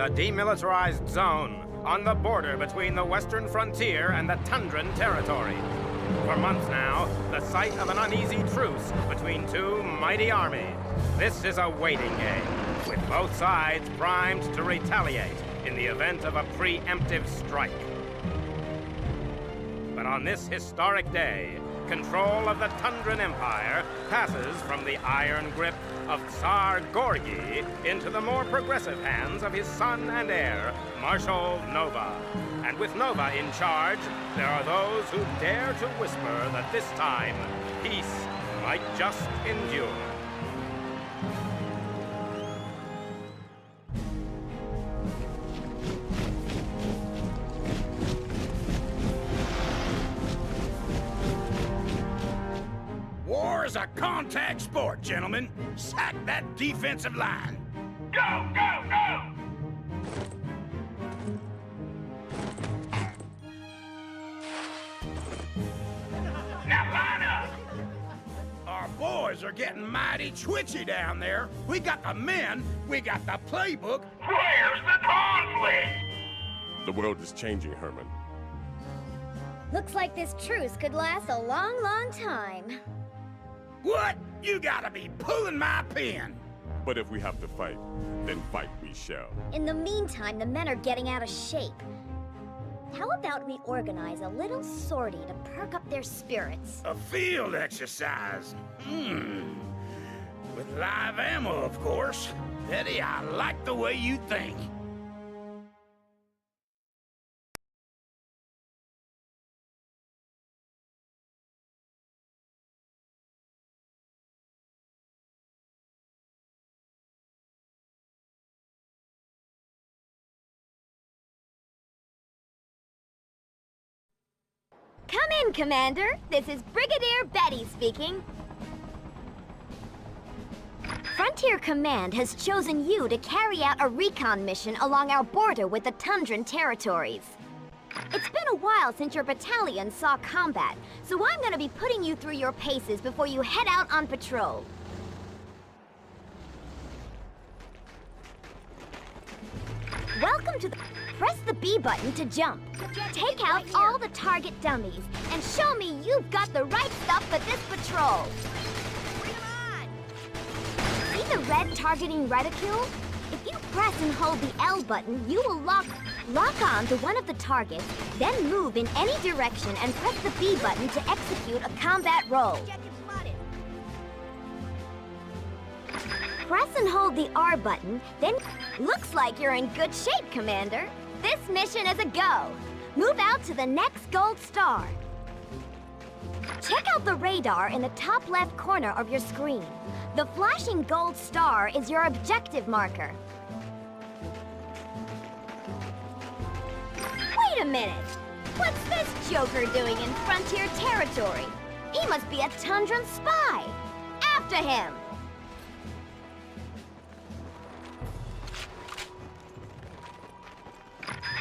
the demilitarized zone on the border between the western frontier and the Tundran territory. For months now, the site of an uneasy truce between two mighty armies. This is a waiting game, with both sides primed to retaliate in the event of a preemptive strike. But on this historic day, control of the Tundran Empire passes from the iron grip of Tsar Gorgi into the more progressive hands of his son and heir, Marshal Nova. And with Nova in charge, there are those who dare to whisper that this time, peace might just endure. War is a contact sport, gentlemen. Sack that defensive line. Go, go, go! Now line up! Our boys are getting mighty twitchy down there. We got the men, we got the playbook. Where's the conflict? The world is changing, Herman. Looks like this truce could last a long, long time. What? You gotta be pulling my pin. But if we have to fight, then fight we shall. In the meantime, the men are getting out of shape. How about we organize a little sortie to perk up their spirits? A field exercise. With live ammo, of course. Eddie, I like the way you think. Come in, Commander. This is Brigadier Betty speaking. Frontier Command has chosen you to carry out a recon mission along our border with the Tundran territories. It's been a while since your battalion saw combat, so I'm gonna be putting you through your paces before you head out on patrol. Welcome to the... Press the B button to jump. Take out all the target dummies and show me you've got the right stuff for this patrol. Bring 'em on! See the red targeting reticule? If you press and hold the L button, you will lock on to one of the targets, then move in any direction and press the B button to execute a combat role. Press and hold the R button, then... Looks like you're in good shape, Commander. This mission is a go. Move out to the next gold star. Check out the radar in the top left corner of your screen. The flashing gold star is your objective marker. Wait a minute. What's this joker doing in Frontier territory? He must be a Tundran spy. After him!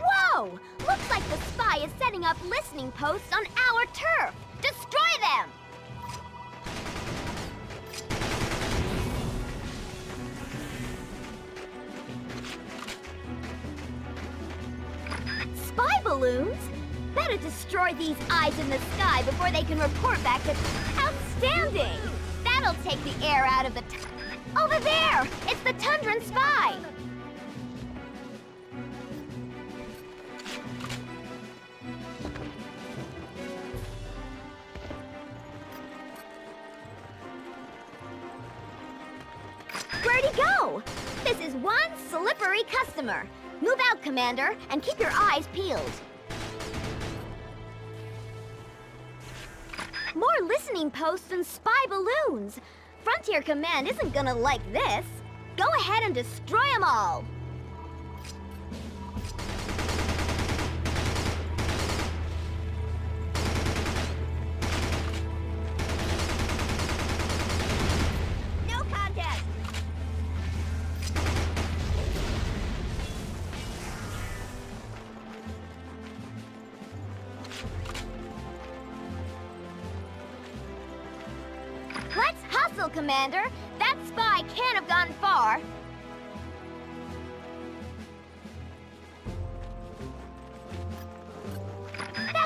Whoa! Looks like the spy is setting up listening posts on our turf. Destroy them! Spy balloons? Better destroy these eyes in the sky before they can report back to... Outstanding! That'll take the air out of the... Over there! It's the Tundran spy! Where'd he go? This is one slippery customer. Move out, Commander, and keep your eyes peeled. More listening posts and spy balloons. Frontier Command isn't gonna like this. Go ahead and destroy them all. No contest. Let's hustle, Commander. That spy can't have gone far.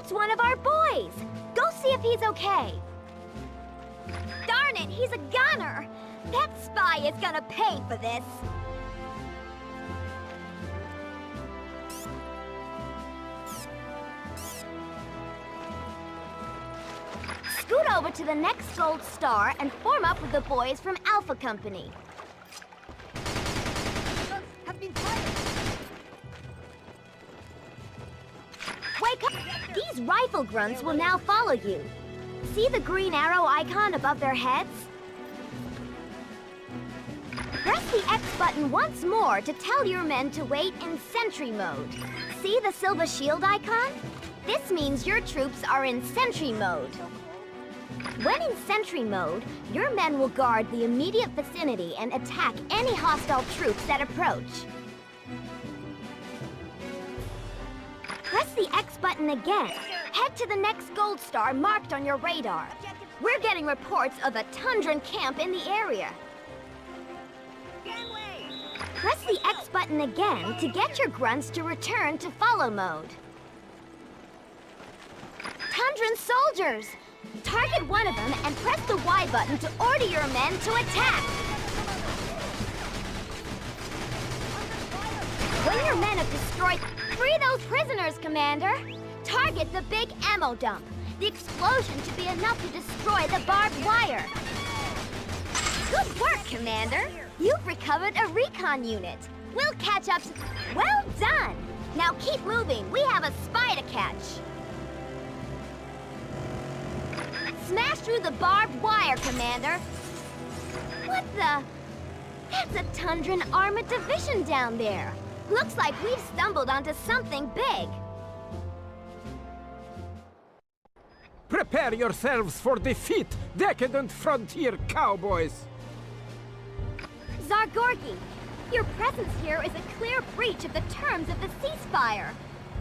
That's one of our boys! Go see if he's okay. Darn it, he's a gunner! That spy is gonna pay for this. Scoot over to the next gold star and form up with the boys from Alpha Company. Wake up! These rifle grunts will now follow you. See the green arrow icon above their heads? Press the X button once more to tell your men to wait in sentry mode. See the silver shield icon? This means your troops are in sentry mode. When in sentry mode, your men will guard the immediate vicinity and attack any hostile troops that approach. Press the X button again. Head to the next gold star marked on your radar. We're getting reports of a Tundran camp in the area. Press the X button again to get your grunts to return to follow mode. Tundran soldiers! Target one of them and press the Y button to order your men to attack. When your men have destroyed... Free those prisoners, Commander! Target the big ammo dump. The explosion should be enough to destroy the barbed wire. Good work, Commander! You've recovered a recon unit. We'll catch up to... Well done! Now keep moving. We have a spy to catch. Smash through the barbed wire, Commander. What the... That's a Tundran armored division down there. Looks like we've stumbled onto something big. Prepare yourselves for defeat, decadent frontier cowboys! Zargorgi, your presence here is a clear breach of the terms of the ceasefire.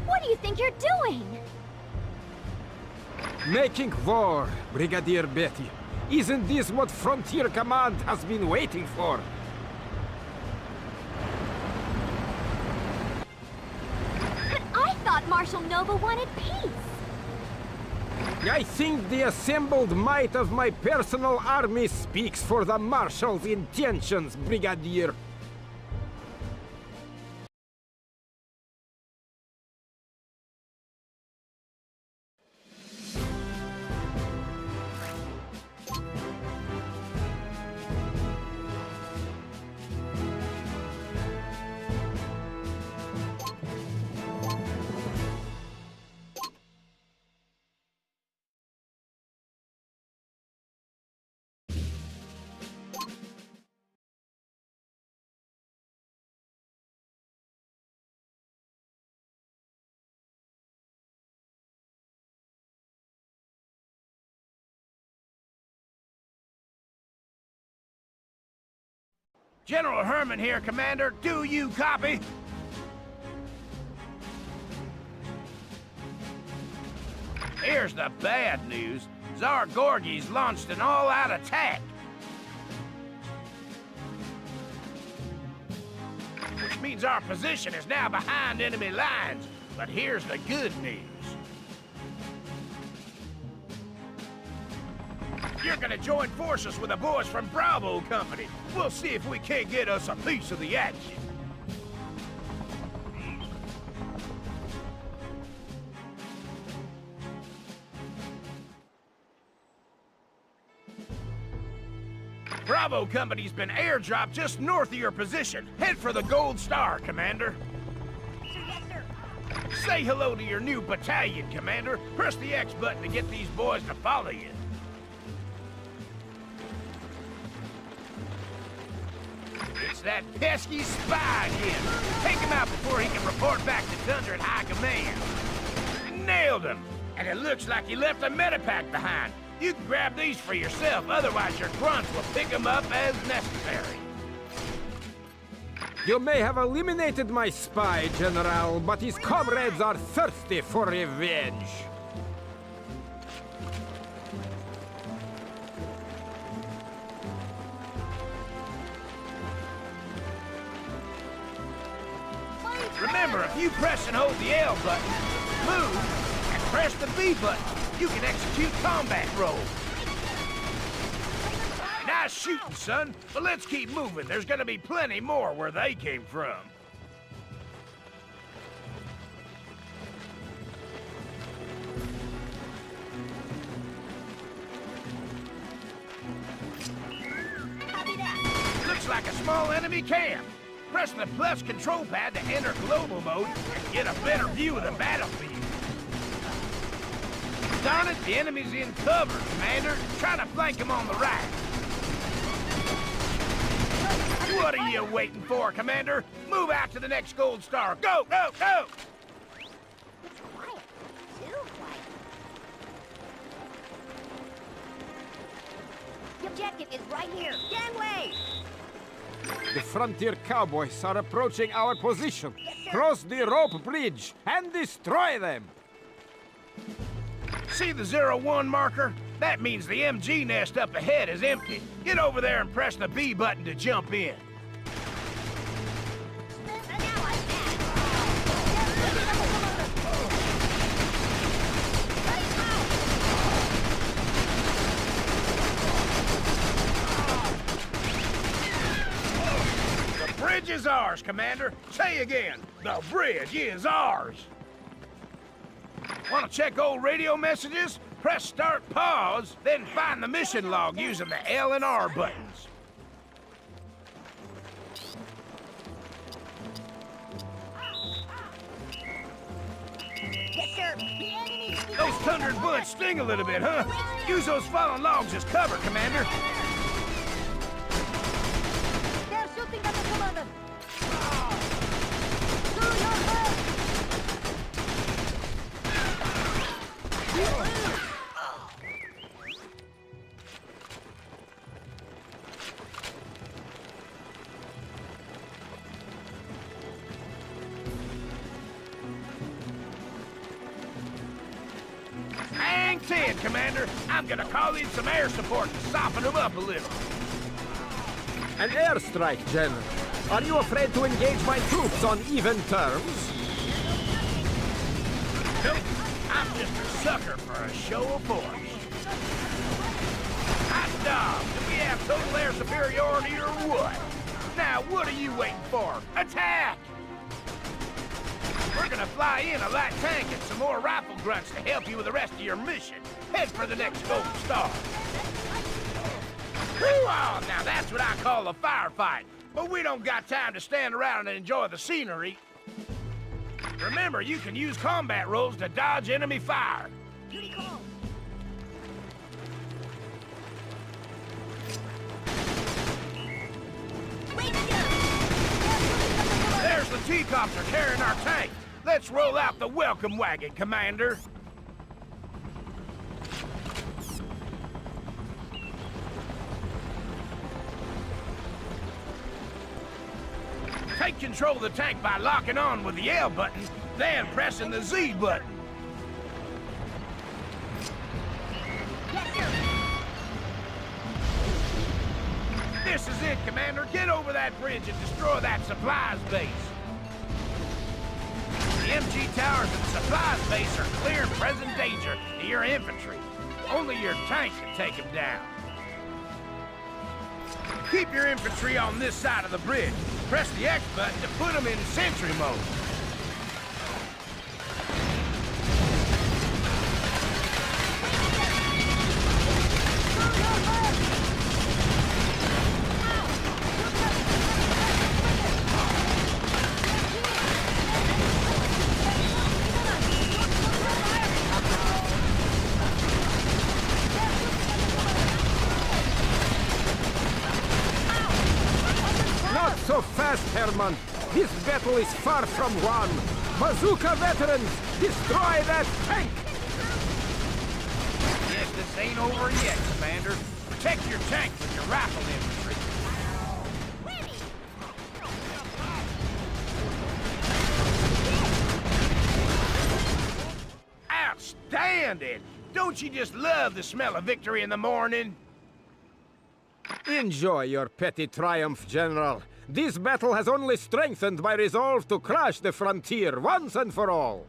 What do you think you're doing? Making war, Brigadier Betty. Isn't this what Frontier Command has been waiting for? But I thought Marshal Nova wanted peace. I think the assembled might of my personal army speaks for the Marshal's intentions, Brigadier. General Herman here, Commander. Do you copy? Here's the bad news. Zargorgi's launched an all-out attack. Which means our position is now behind enemy lines. But here's the good news. You're gonna join forces with the boys from Bravo Company. We'll see if we can't get us a piece of the action. Bravo Company's been airdropped just north of your position. Head for the Gold Star, Commander. Yes, sir. Say hello to your new battalion, Commander. Press the X button to get these boys to follow you. It's that pesky spy again. Take him out before he can report back to Thunder at High Command. Nailed him! And it looks like he left a medipack behind. You can grab these for yourself, otherwise your grunts will pick them up as necessary. You may have eliminated my spy, General, but his comrades are thirsty for revenge. Remember, if you press and hold the L button, move, and Press the B button. You can execute combat roles. Nice shooting, son. But let's keep moving. There's gonna be plenty more where they came from. Looks like a small enemy camp. Press the plus control pad to enter global mode and get a better view of the battlefield. Darn it, the enemy's in cover, Commander. Try to flank him on the right. What are you waiting for, Commander? Move out to the next gold star. Go, go, go! Quiet. Too quiet. The objective is right here. Gangway! The frontier cowboys are approaching our position. Cross the rope bridge and destroy them! See the 01 marker? That means the MG nest up ahead is empty. Get over there and press the B button to jump in. The bridge is ours, Commander. Say again, the bridge is ours. Want to check old radio messages? Press start pause, then find the mission log using the L and R buttons. Yes, sir. The enemy... Those thundered bullets sting a little bit, huh? Use those fallen logs as cover, Commander. They're shooting at the commander. To your Hang 10, Commander. I'm gonna call in some air support and soften them up a little. An airstrike, General. Are you afraid to engage my troops on even terms? Nope. I'm just a sucker for a show of force. Hot dog, do we have total air superiority or what? Now, what are you waiting for? Attack! We're gonna fly in a light tank and some more rifle grunts to help you with the rest of your mission. Head for the next gold star. Woo-ah! Now that's what I call a firefight. But we don't got time to stand around and enjoy the scenery. Remember, you can use combat rolls to dodge enemy fire. duty call. There's the T-copter carrying our tank. Let's roll out the welcome wagon, Commander. Take control of the tank by locking on with the L button, then pressing the Z button. Yes, sir. This is it, Commander. Get over that bridge and destroy that supplies base. The MG towers and supplies base are clear and present danger to your infantry. Only your tank can take them down. Keep your infantry on this side of the bridge. Press the X button to put them in sentry mode. Not so fast, Herman. This battle is far from won. Bazooka veterans, destroy that tank! Yes, this ain't over yet, Commander. Protect your tank with your rifle infantry. Outstanding! Don't you just love the smell of victory in the morning? Enjoy your petty triumph, General. This battle has only strengthened my resolve to crush the frontier once and for all.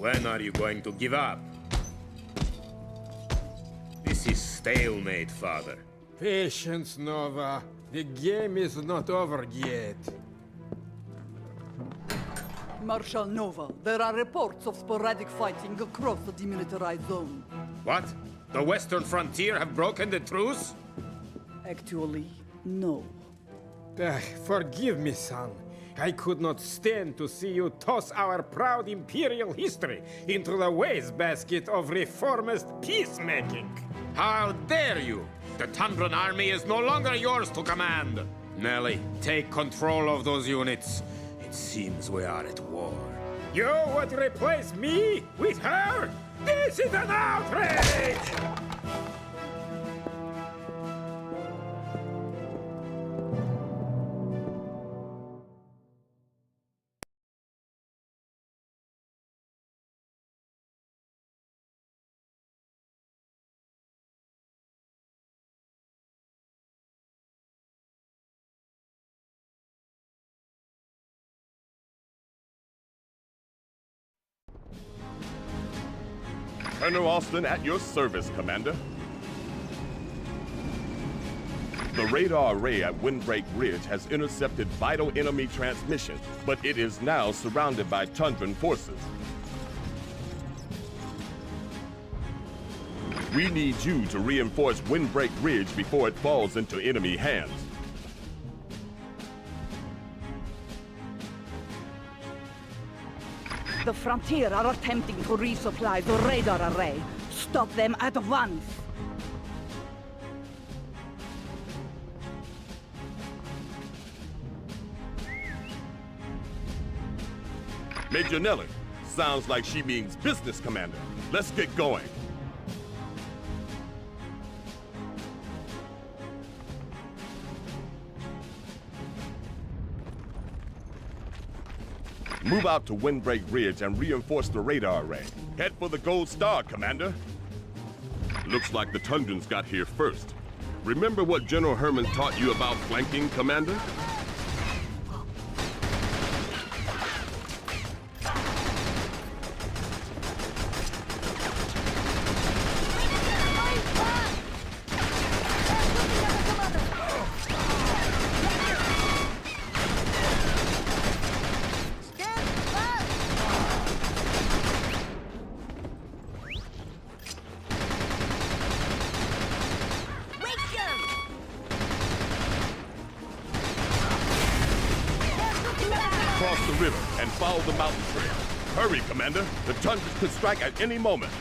When are you going to give up? This is stalemate, Father. Patience, Nova. The game is not over yet. Marshal Nova, there are reports of sporadic fighting across the demilitarized zone. What? The western frontier have broken the truce? Actually, no. Forgive me, son. I could not stand to see you toss our proud imperial history into the wastebasket of reformist peacemaking. How dare you! The Tundran army is no longer yours to command. Nelly, take control of those units. It seems we are at war. You would replace me with her? This is an outrage! Colonel Austin at your service, Commander. The radar array at Windbreak Ridge has intercepted vital enemy transmission, but it is now surrounded by Tundran forces. We need you to reinforce Windbreak Ridge before it falls into enemy hands. The Frontier are attempting to resupply the radar array. Stop them at once! Major Nelly, sounds like she means business, Commander. Let's get going. Move out to Windbreak Ridge and reinforce the radar array. Head for the Gold Star, Commander. Looks like the Tundrans got here first. Remember what General Herman taught you about flanking, Commander? Cross the river and follow the mountain trail. Hurry, Commander. The Tundrans could strike at any moment.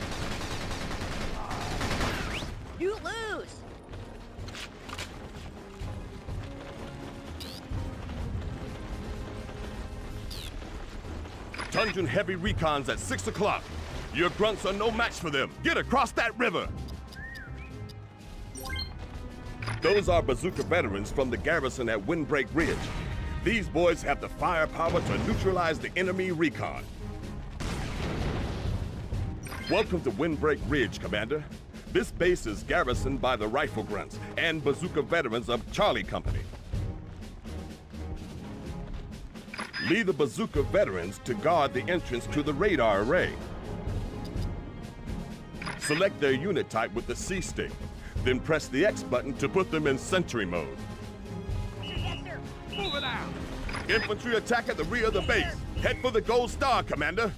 You lose! Tundran heavy recons at 6 o'clock. Your grunts are no match for them. Get across that river. Those are bazooka veterans from the garrison at Windbreak Ridge. These boys have the firepower to neutralize the enemy recon. Welcome to Windbreak Ridge, Commander. This base is garrisoned by the rifle grunts and bazooka veterans of Charlie Company. Lead the bazooka veterans to guard the entrance to the radar array. Select their unit type with the C stick, then press the X button to put them in sentry mode. Move it out! Infantry attack at the rear of the base. Head for the Gold Star, Commander.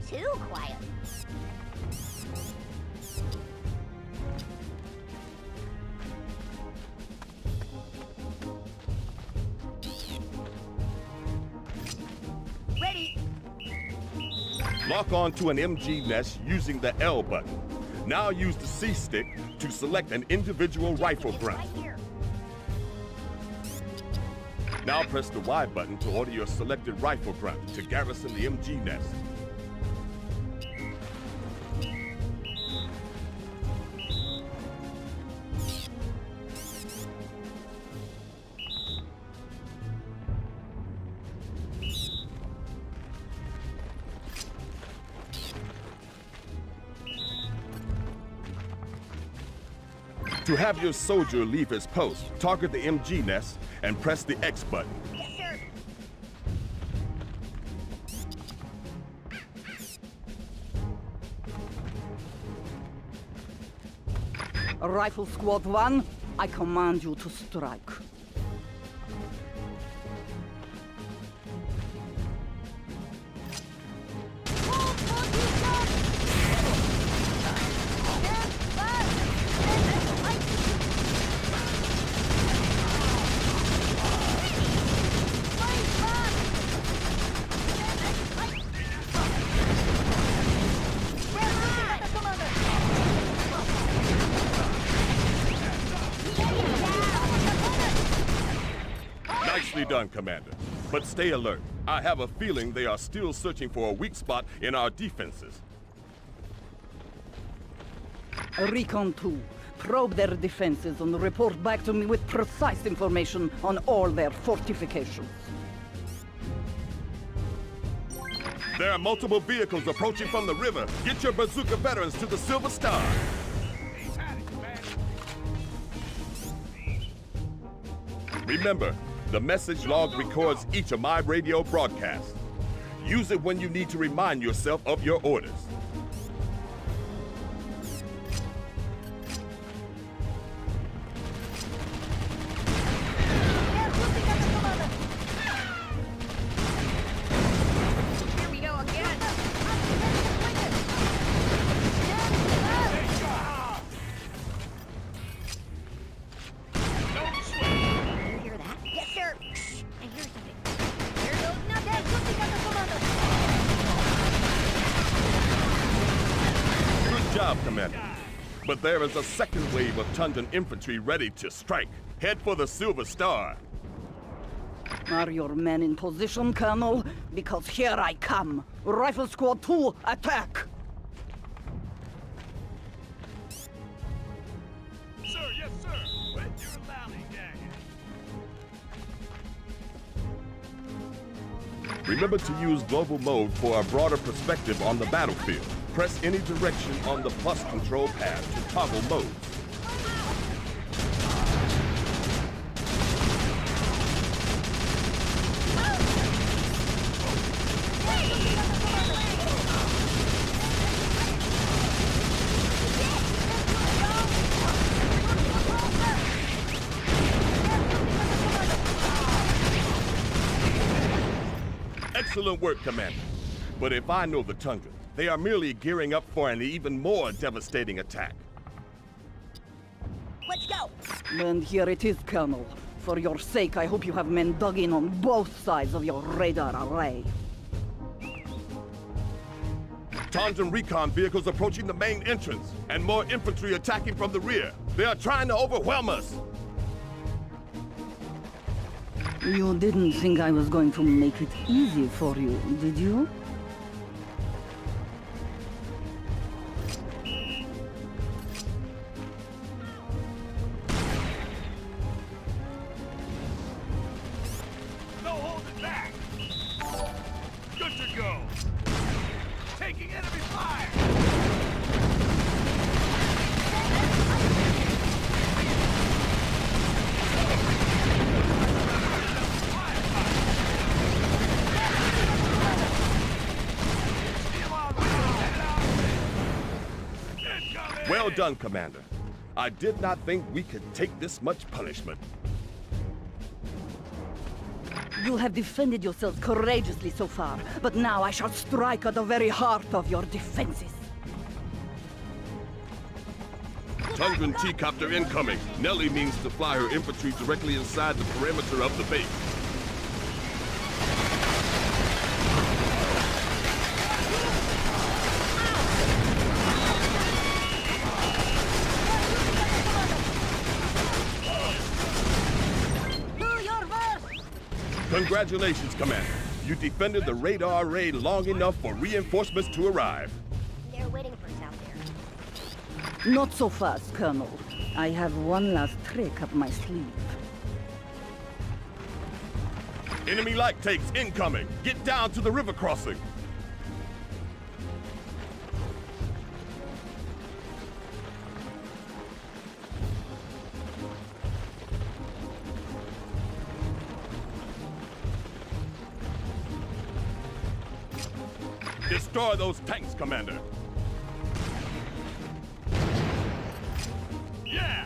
Too quiet. Ready. Lock on to an MG nest using the L button. Now use the C stick to select an individual rifle grunt. Right here. Now press the Y button to order your selected rifle grunt to garrison the MG nest. To have your soldier leave his post, target the MG nest and press the X button. Rifle Squad 1, I command you to strike. Nicely done, Commander. But stay alert. I have a feeling they are still searching for a weak spot in our defenses. Recon 2, probe their defenses and report back to me with precise information on all their fortifications. There are multiple vehicles approaching from the river. Get your bazooka veterans to the Silver Star. Remember, the message log records each of my radio broadcasts. Use it when you need to remind yourself of your orders. Here we go again. You hear that? Yes, sir. I hear something. Here goes nothing. Good job, Commander. But there is a second wave of Tundran infantry ready to strike. Head for the Silver Star. Are your men in position, Colonel? Because here I come. Rifle Squad 2, attack! Sir, yes, sir. With your lollygag. Remember to use global mode for a broader perspective on the battlefield. Press any direction on the plus control pad to toggle modes. Excellent work, Commander. But if I know the Tundra, they are merely gearing up for an even more devastating attack. Let's go. And here it is, Colonel. For your sake, I hope you have men dug in on both sides of your radar array. Tundran recon vehicles approaching the main entrance, and more infantry attacking from the rear. They are trying to overwhelm us. You didn't think I was going to make it easy for you, did you? No holding back. Good to go. Taking enemy fire. Well done, Commander. I did not think we could take this much punishment. You have defended yourselves courageously so far, but now I shall strike at the very heart of your defenses. Tundran T-copter incoming. Nellie means to fly her infantry directly inside the perimeter of the base. Congratulations, Commander. You defended the radar array long enough for reinforcements to arrive. They're waiting for us out there. Not so fast, Colonel. I have one last trick up my sleeve. Enemy light takes incoming. Get down to the river crossing. Destroy those tanks, Commander. Yeah!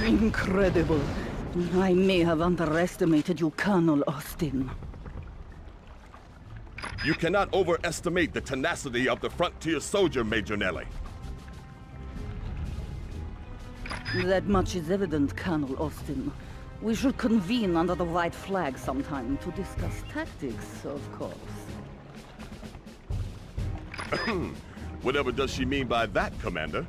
Incredible. I may have underestimated you, Colonel Austin. You cannot overestimate the tenacity of the frontier soldier, Major Nelly. That much is evident, Colonel Austin. We should convene under the white flag sometime to discuss tactics, of course. Whatever does she mean by that, Commander?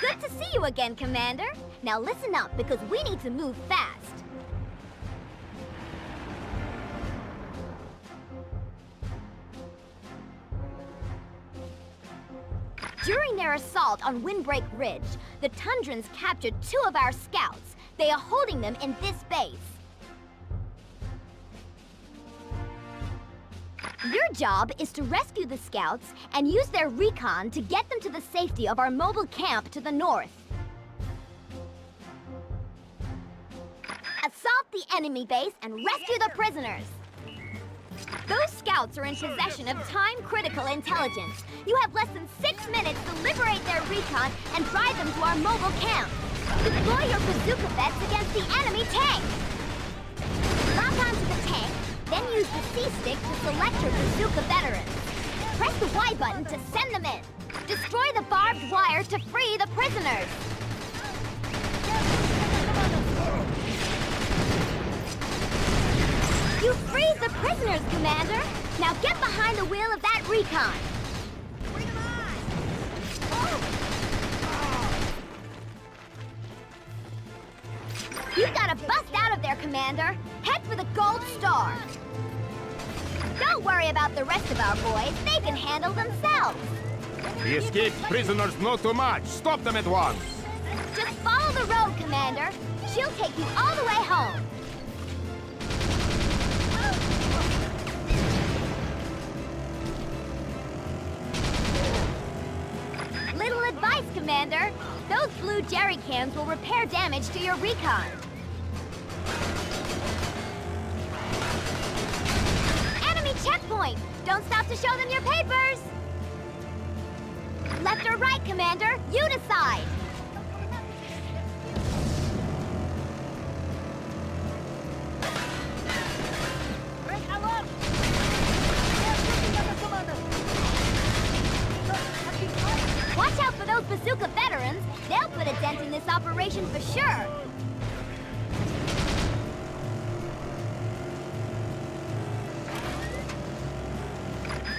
Good to see you again, Commander. Now listen up, because we need to move fast. During their assault on Windbreak Ridge, the Tundrans captured 2 of our scouts. They are holding them in this base. Your job is to rescue the scouts and use their recon to get them to the safety of our mobile camp to the north. Assault the enemy base and rescue the prisoners. Those scouts are in possession of time-critical intelligence. You have less than 6 minutes to liberate their recon and drive them to our mobile camp. Deploy your bazooka vets against the enemy tank. Lock onto the tank, then use the C-stick to select your bazooka veterans. Press the Y button to send them in. Destroy the barbed wire to free the prisoners. You freed the prisoners, Commander! Now get behind the wheel of that recon! You've got to bust out of there, Commander! Head for the gold star! Don't worry about the rest of our boys. They can handle themselves! The escaped prisoners know too much. Stop them at once. Just follow the road, Commander. She'll take you all the way home. Little advice, Commander. Those blue jerry cans will repair damage to your recon. Enemy checkpoint! Don't stop to show them your papers! Left or right, Commander? You decide! Watch out for those bazooka veterans. They'll put a dent in this operation for sure.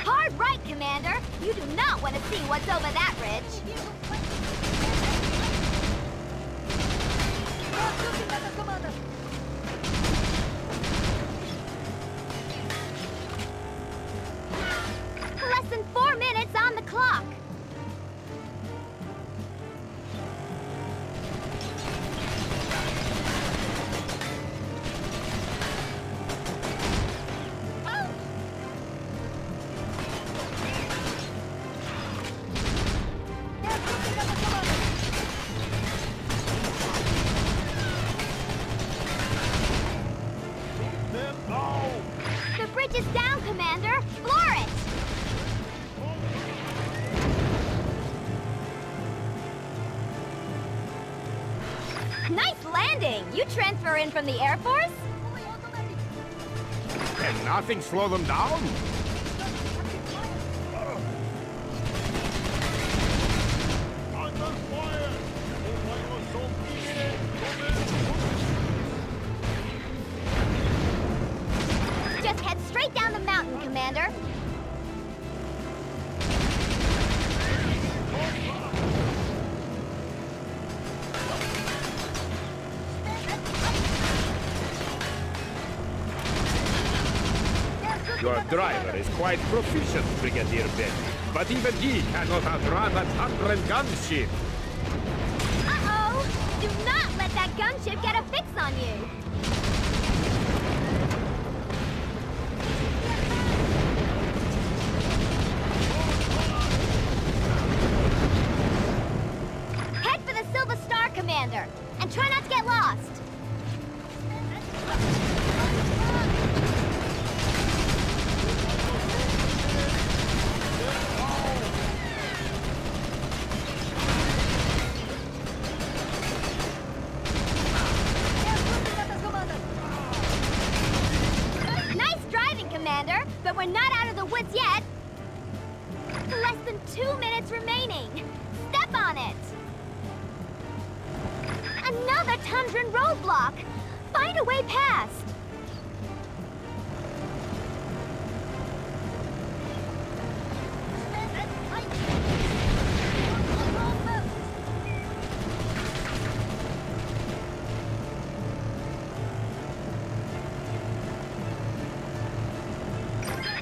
Hard right, Commander. You do not want to see what's over that ridge. Less than 4 minutes on the clock. The bridge is down, Commander. Floor it! Nice landing! You transfer in from the Air Force? And nothing slow them down? Just head straight down the mountain, Commander. Your driver is quite proficient, Brigadier Ben, but even he cannot outrun a Tundran gunship. Uh-oh! Do not let that gunship get a fix on you! Head for the Silver Star, Commander, and try not to get lost! Nice driving, Commander, but we're not out of the woods yet. Less than 2 minutes remaining. Step on it. Another Tundran roadblock. Find a way past.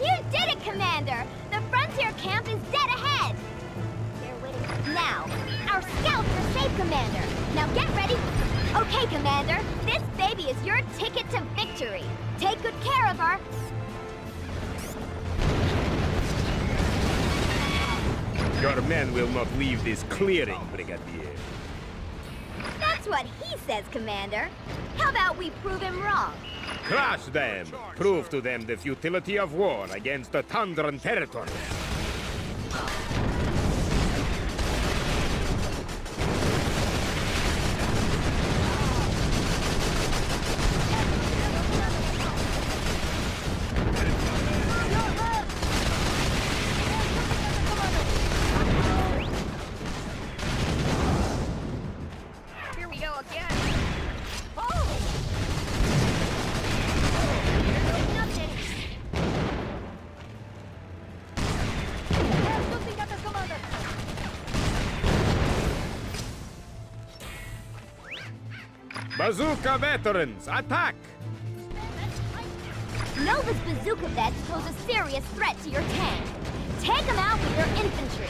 You did it, Commander! The frontier camp is dead ahead! They're waiting. Now, our scouts are safe, Commander. Now get ready. Okay, Commander, this baby is your ticket to victory. Take good care of her. Your men will not leave this clearing, Brigadier. That's what he says, Commander. How about we prove him wrong? Crush them! Prove to them the futility of war against the Tundran territory. Here we go again. Bazooka veterans, attack! Nova's bazooka vets pose a serious threat to your tank. Take them out with your infantry.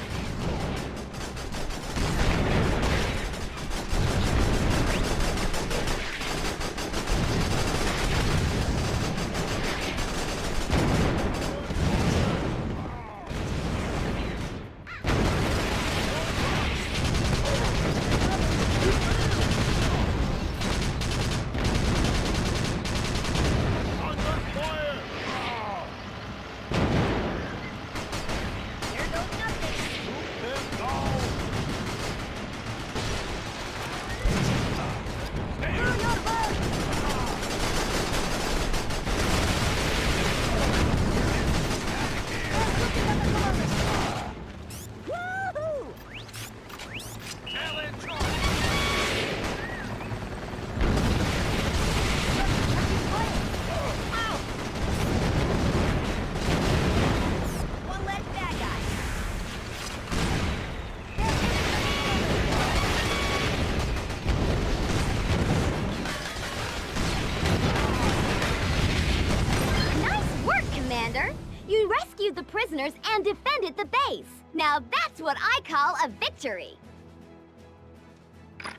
You rescued the prisoners and defended the base. Now that's what I call a victory.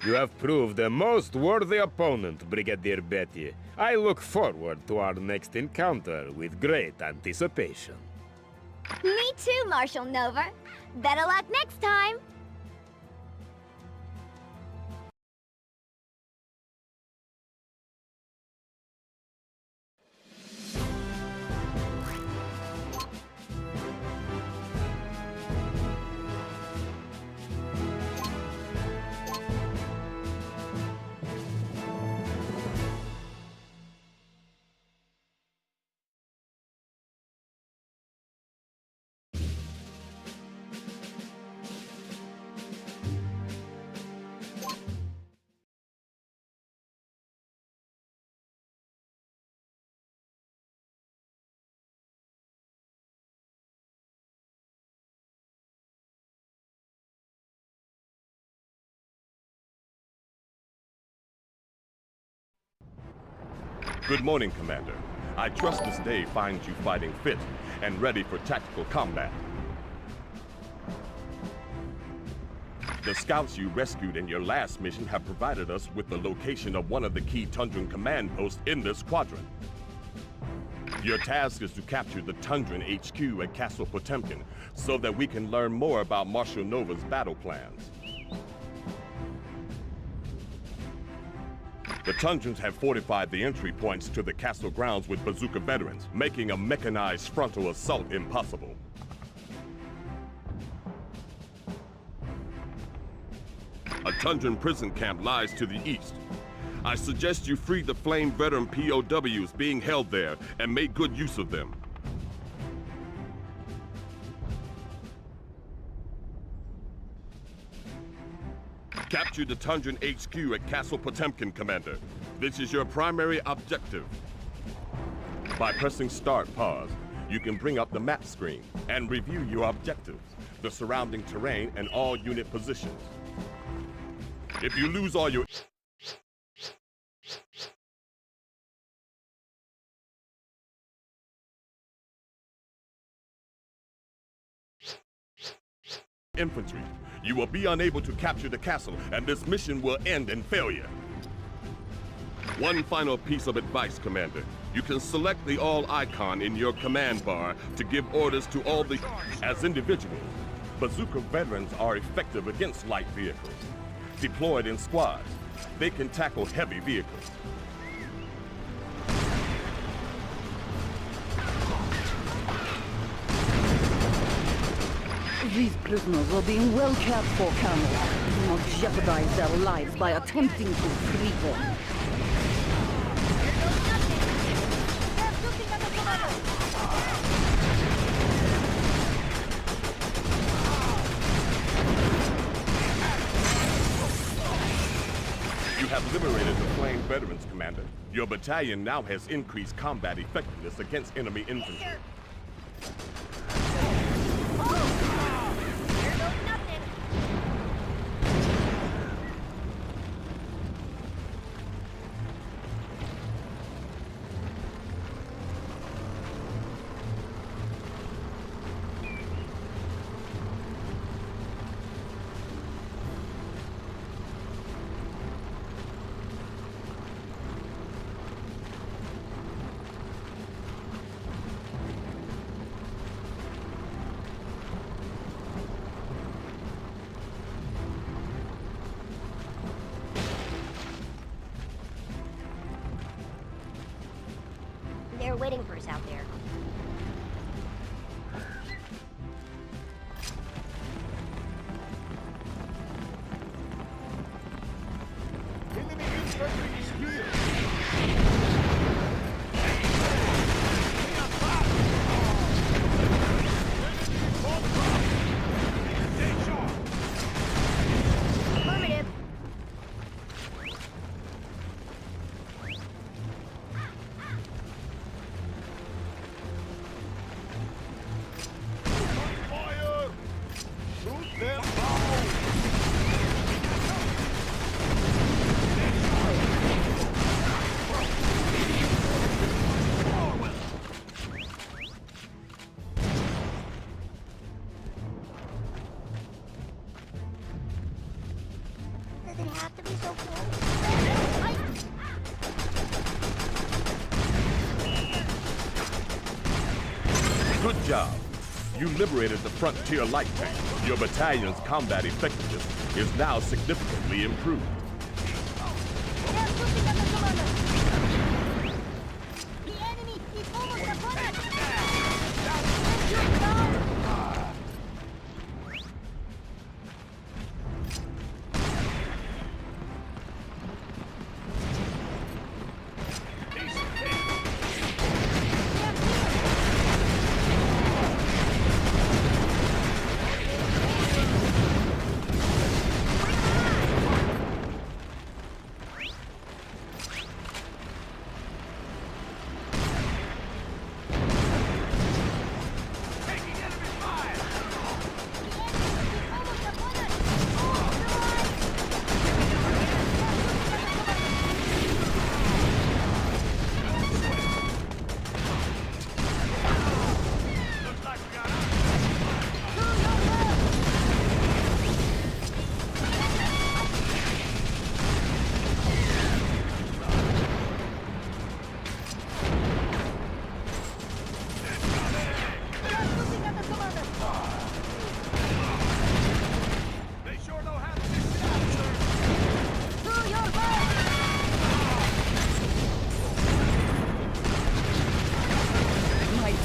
You have proved a most worthy opponent, Brigadier Betty. I look forward to our next encounter with great anticipation. Me too, Marshal Nova. Better luck next time. Good morning, Commander. I trust this day finds you fighting fit and ready for tactical combat. The scouts you rescued in your last mission have provided us with the location of one of the key Tundran command posts in this quadrant. Your task is to capture the Tundran HQ at Castle Potemkin so that we can learn more about Marshal Nova's battle plans. The Tundrans have fortified the entry points to the castle grounds with bazooka veterans, making a mechanized frontal assault impossible. A Tundran prison camp lies to the east. I suggest you free the Flame veteran POWs being held there and make good use of them. Capture the Tundran HQ at Castle Potemkin, Commander. This is your primary objective. By pressing Start Pause, you can bring up the map screen and review your objectives, the surrounding terrain, and all unit positions. If you lose all your infantry, you will be unable to capture the castle, and this mission will end in failure. One final piece of advice, Commander. You can select the all icon in your command bar to give orders to all the... As individuals, bazooka veterans are effective against light vehicles. Deployed in squads, they can tackle heavy vehicles. These prisoners are being well cared for, Colonel. Do not jeopardize their lives by attempting to free them. You have liberated the Flame Veterans, Commander. Your battalion now has increased combat effectiveness against enemy infantry. They're waiting for us out there. Affirmative. Does it have to be so close? Good job. You liberated the frontier light tank. Your battalion's combat effectiveness is now significantly improved. The enemy is almost upon us!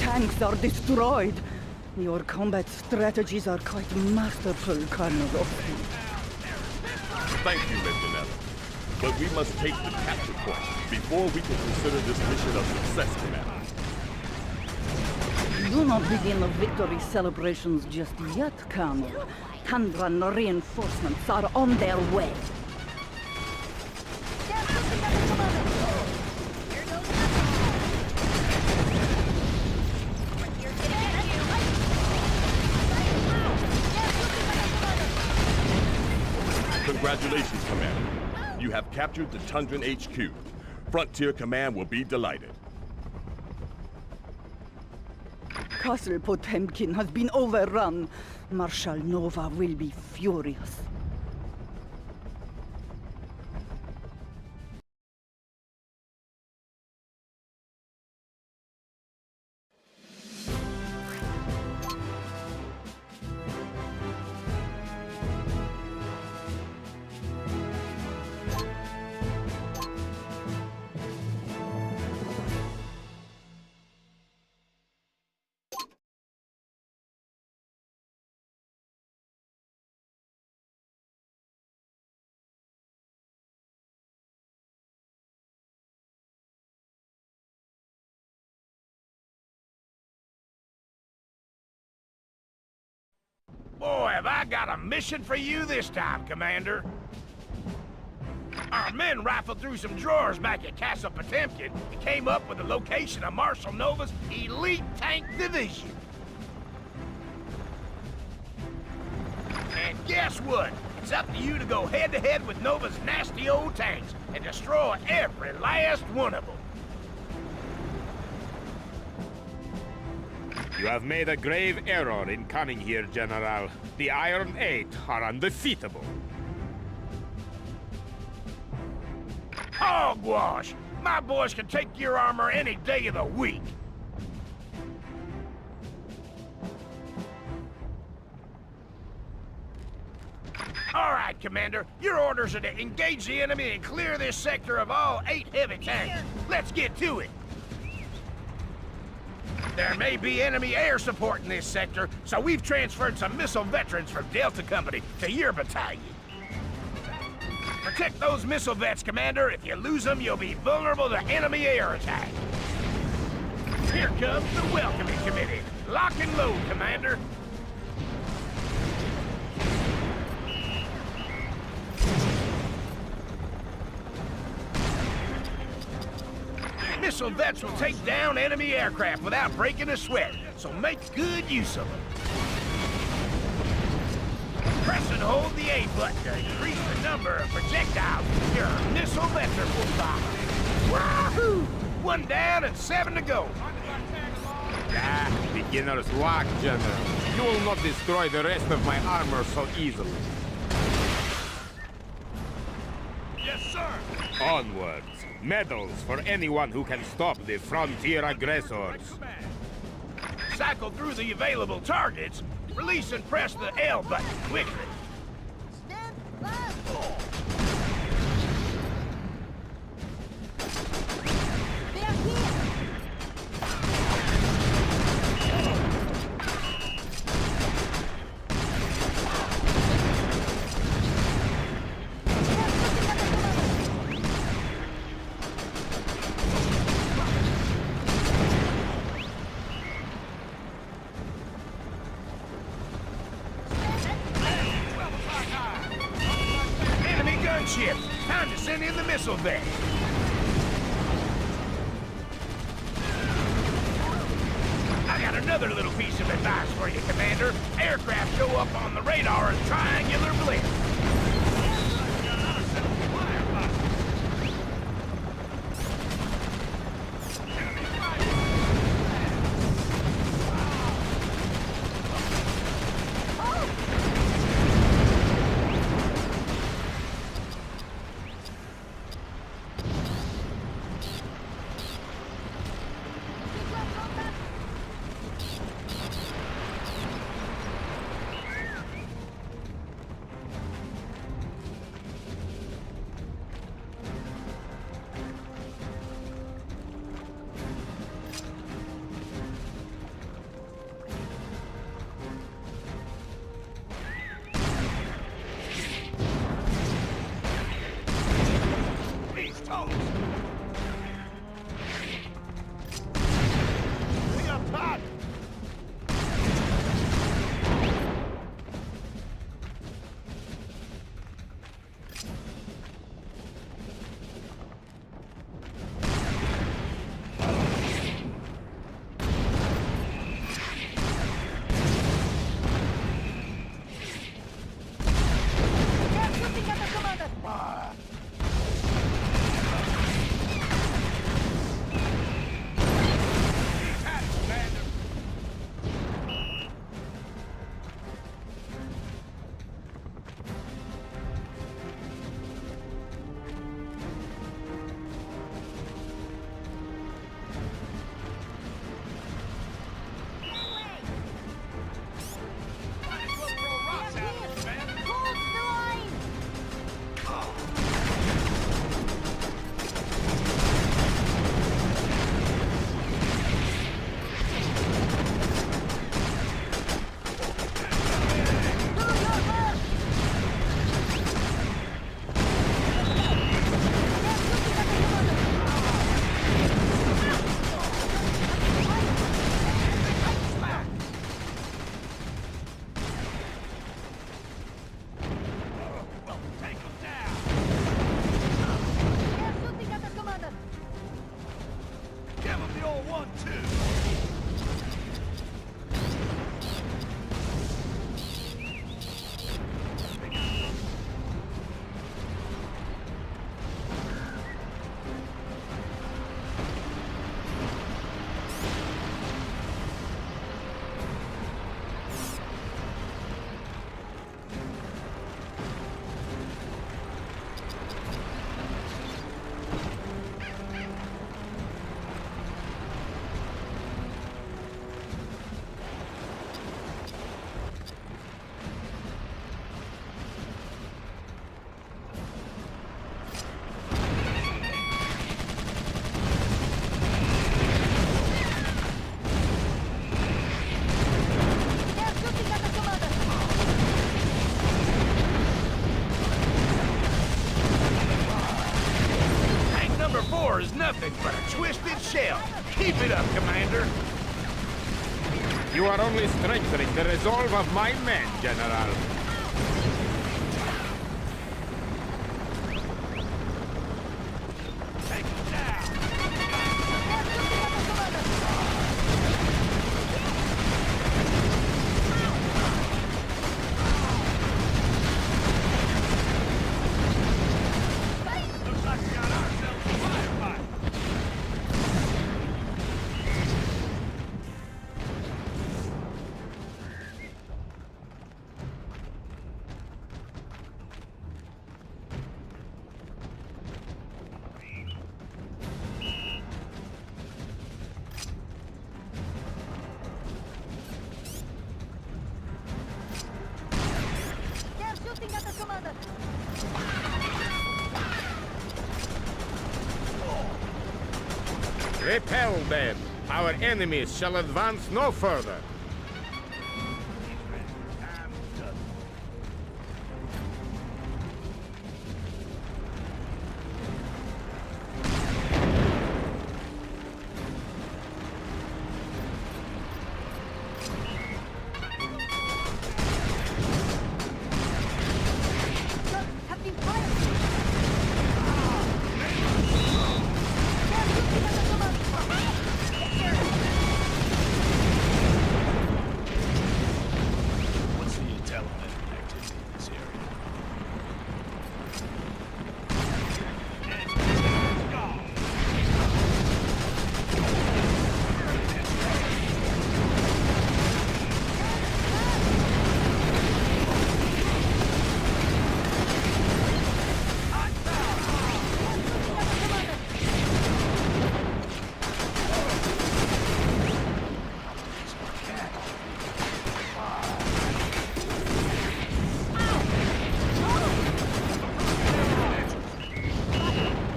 tanks are destroyed. Your combat strategies are quite masterful, Colonel Austin. Thank you, Lieutenant. But we must take the capture point before we can consider this mission a success, Commander. Do not begin the victory celebrations just yet, Colonel. Tundran reinforcements are on their way. Congratulations, Commander. You have captured the Tundran HQ. Frontier Command will be delighted. Castle Potemkin has been overrun. Marshal Nova will be furious. Boy, have I got a mission for you this time, Commander. Our men rifled through some drawers back at Castle Potemkin and came up with the location of Marshal Nova's elite tank division. And guess what? It's up to you to go head-to-head with Nova's nasty old tanks and destroy every last one of them. You have made a grave error in coming here, General. The Iron Eight are undefeatable. Hogwash! My boys can take your armor any day of the week. All right, Commander. Your orders are to engage the enemy and clear this sector of all 8 heavy tanks. Let's get to it. There may be enemy air support in this sector, so we've transferred some missile veterans from Delta Company to your battalion. Protect those missile vets, Commander. If you lose them, you'll be vulnerable to enemy air attack. Here comes the welcoming committee. Lock and load, Commander. Missile vets will take down enemy aircraft without breaking a sweat, so make good use of them. Press and hold the A button to increase the number of projectiles your missile vector will fire. Wahoo! 1 down and 7 to go. Ah, beginner's luck, General. You will not destroy the rest of my armor so easily. Yes, sir. Onwards. Medals for anyone who can stop the frontier aggressors. Cycle through the available targets. Release and press the L button quickly. Gunship! Time to send in the missile vet. I got another little piece of advice for you, Commander. Aircraft show up on the radar as triangular blitz. it up, Commander. You are only strengthening the resolve of my men, General. Take him down. Looks like we got ourselves a firefight. They're shooting at the commander. Repel them. Our enemies shall advance no further. Guns have been fired. What's the intel on enemy activity in this area?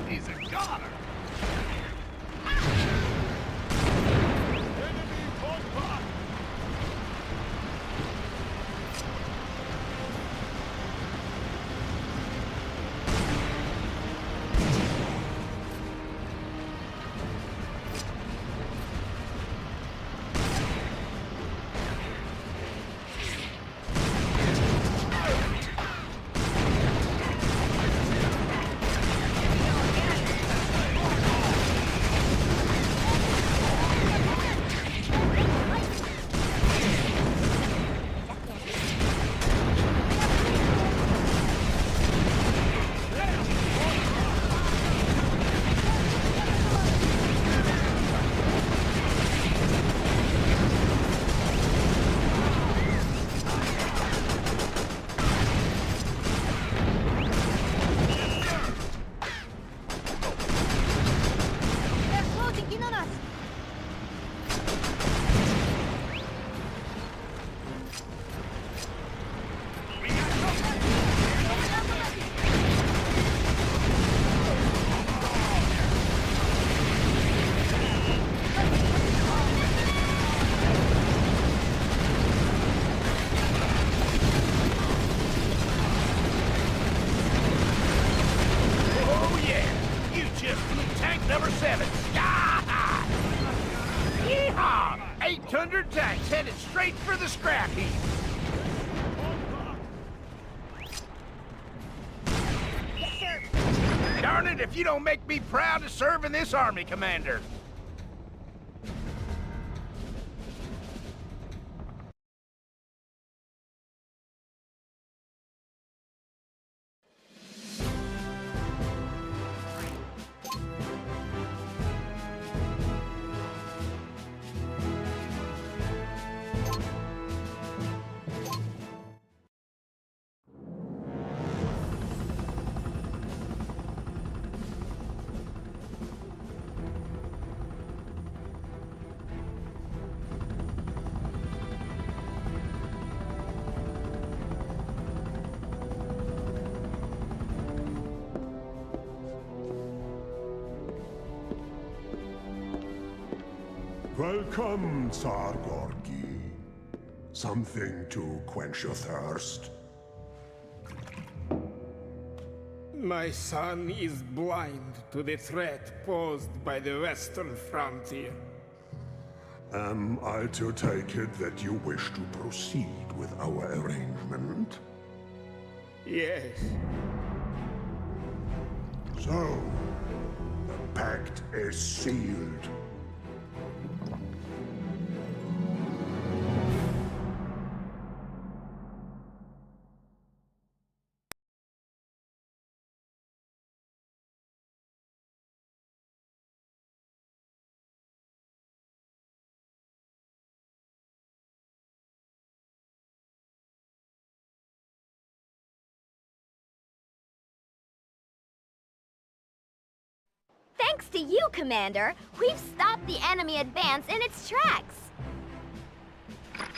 He's a goner. Enemy bomb. They're closing in on us. Oh yeah! You just blew tank number 7. Sky! Yeehaw! 800 tanks headed straight for the scrap heap. Yes, sir. Darn it if you don't make me proud to serve in this army, Commander. Welcome, Tsar Gorgi. Something to quench your thirst? My son is blind to the threat posed by the western frontier. Am I to take it that you wish to proceed with our arrangement? Yes. So, the pact is sealed. Thanks to you, Commander, we've stopped the enemy advance in its tracks.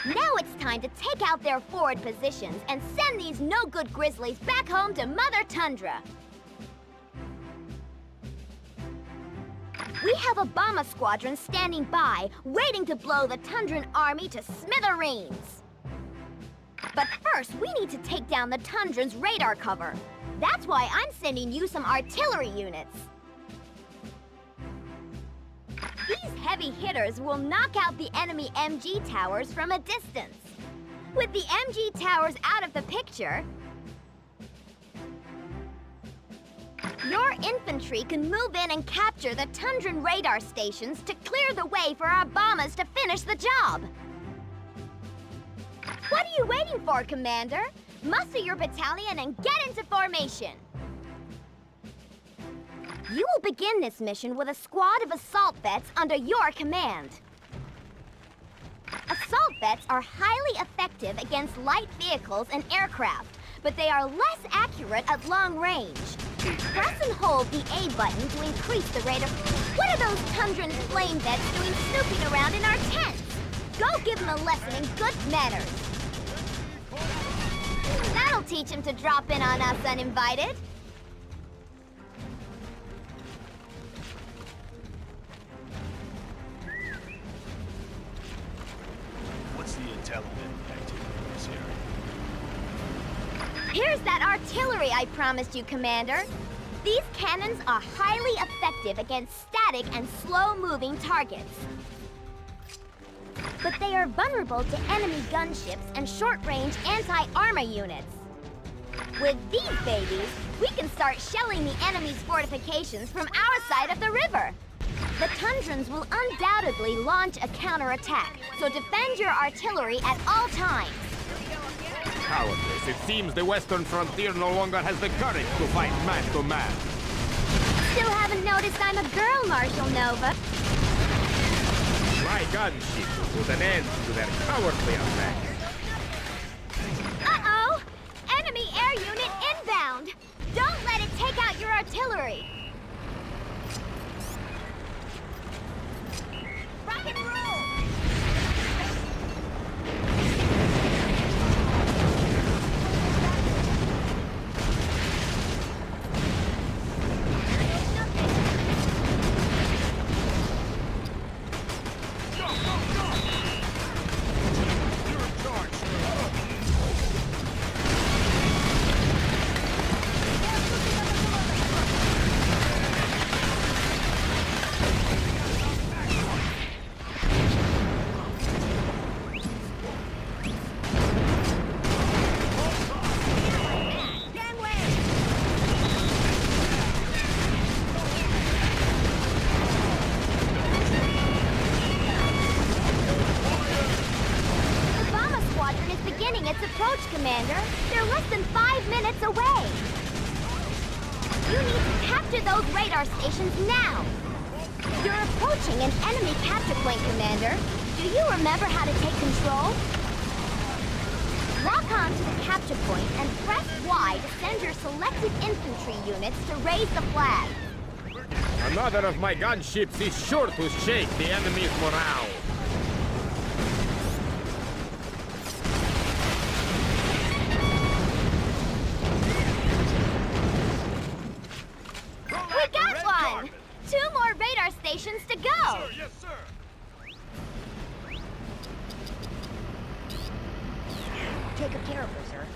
Now it's time to take out their forward positions and send these no-good grizzlies back home to Mother Tundra. We have a bomber squadron standing by, waiting to blow the Tundran army to smithereens. But first, we need to take down the Tundran's radar cover. That's why I'm sending you some artillery units. These heavy hitters will knock out the enemy MG towers from a distance. With the MG towers out of the picture, your infantry can move in and capture the Tundran radar stations to clear the way for our bombers to finish the job. What are you waiting for, Commander? Muster your battalion and get into formation. You will begin this mission with a squad of assault vets under your command. Assault vets are highly effective against light vehicles and aircraft, but they are less accurate at long range. Press and hold the A button to increase the rate of... What are those Tundran flame vets doing snooping around in our tents? Go give them a lesson in good manners. That'll teach them to drop in on us uninvited. What's the intel activity in this area? Here's that artillery I promised you, Commander. These cannons are highly effective against static and slow-moving targets. But they are vulnerable to enemy gunships and short-range anti-armor units. With these babies, we can start shelling the enemy's fortifications from our side of the river. The Tundrans will undoubtedly launch a counterattack, so defend your artillery at all times. Cowardice. It seems the western frontier no longer has the courage to fight man to man. Still haven't noticed I'm a girl, Marshal Nova. My gunship will put an end to their cowardly attacks. Uh-oh! Enemy air unit inbound! Don't let it take out your artillery! Rock and roll! Commander. They're less than 5 minutes away. You need to capture those radar stations now. You're approaching an enemy capture point, Commander. Do you remember how to take control? Lock on to the capture point and press Y to send your selected infantry units to raise the flag. Another of my gunships is sure to shake the enemy's morale. We got one! 2 more radar stations to go! Yes, sir! Take good care of her, sir.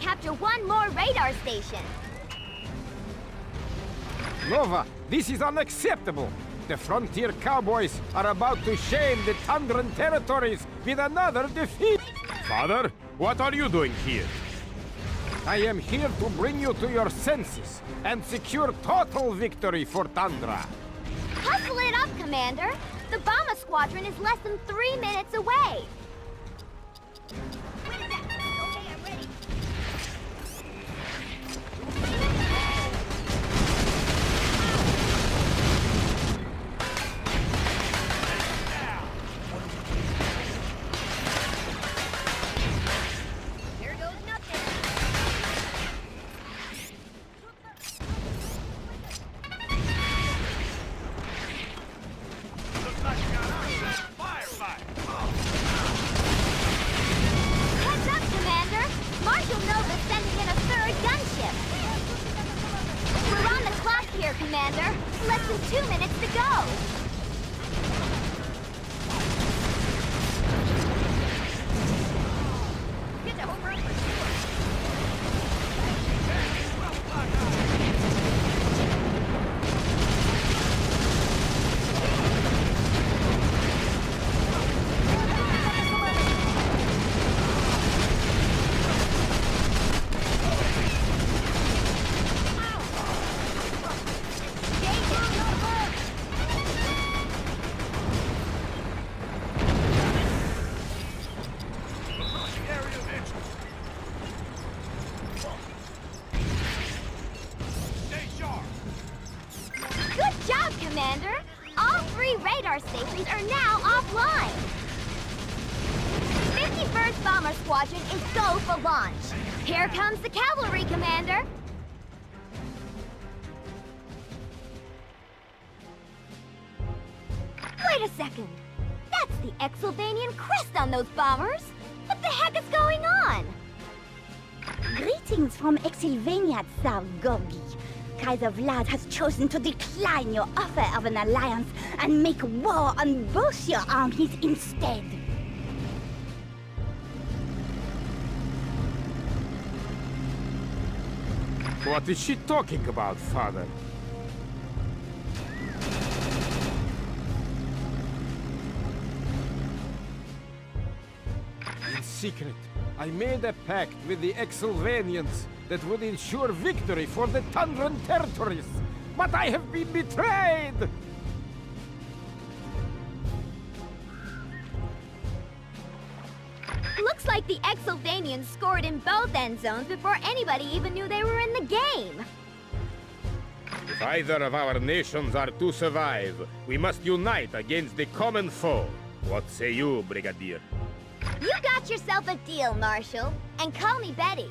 capture one more radar station. Nova, this is unacceptable. The frontier cowboys are about to shame the Tundran territories with another defeat. Father, what are you doing here? I am here to bring you to your senses and secure total victory for Tundra. Hustle it up, Commander. The bomber squadron is less than 3 minutes away. Okay, I'm ready. Here goes nothing. Looks like you got ourselves a firefight. Heads up, Commander! Marshal Nova's sending in a third gunship. We're on the clock here, Commander. Less than 2 minutes to go. Get the home run for sure. Area of interest. Stay sharp. Good job, Commander! All 3 radar stations are now offline. 51st Bomber Squadron is go for launch. Here comes the cavalry, Commander. Wait a second. That's the Exylvanian crest on those bombers. What the heck is going on? Greetings from Exylvania, Tsar Gorgi. Kaiser Vlad has chosen to decline your offer of an alliance and make war on both your armies instead. What is she talking about, Father? In secret, I made a pact with the Exylvanians that would ensure victory for the Tundran territories. But I have been betrayed! Looks like the Exylvanians scored in both end zones before anybody even knew they were in the game. If either of our nations are to survive, we must unite against the common foe. What say you, Brigadier? You got yourself a deal, Marshal. And call me Betty.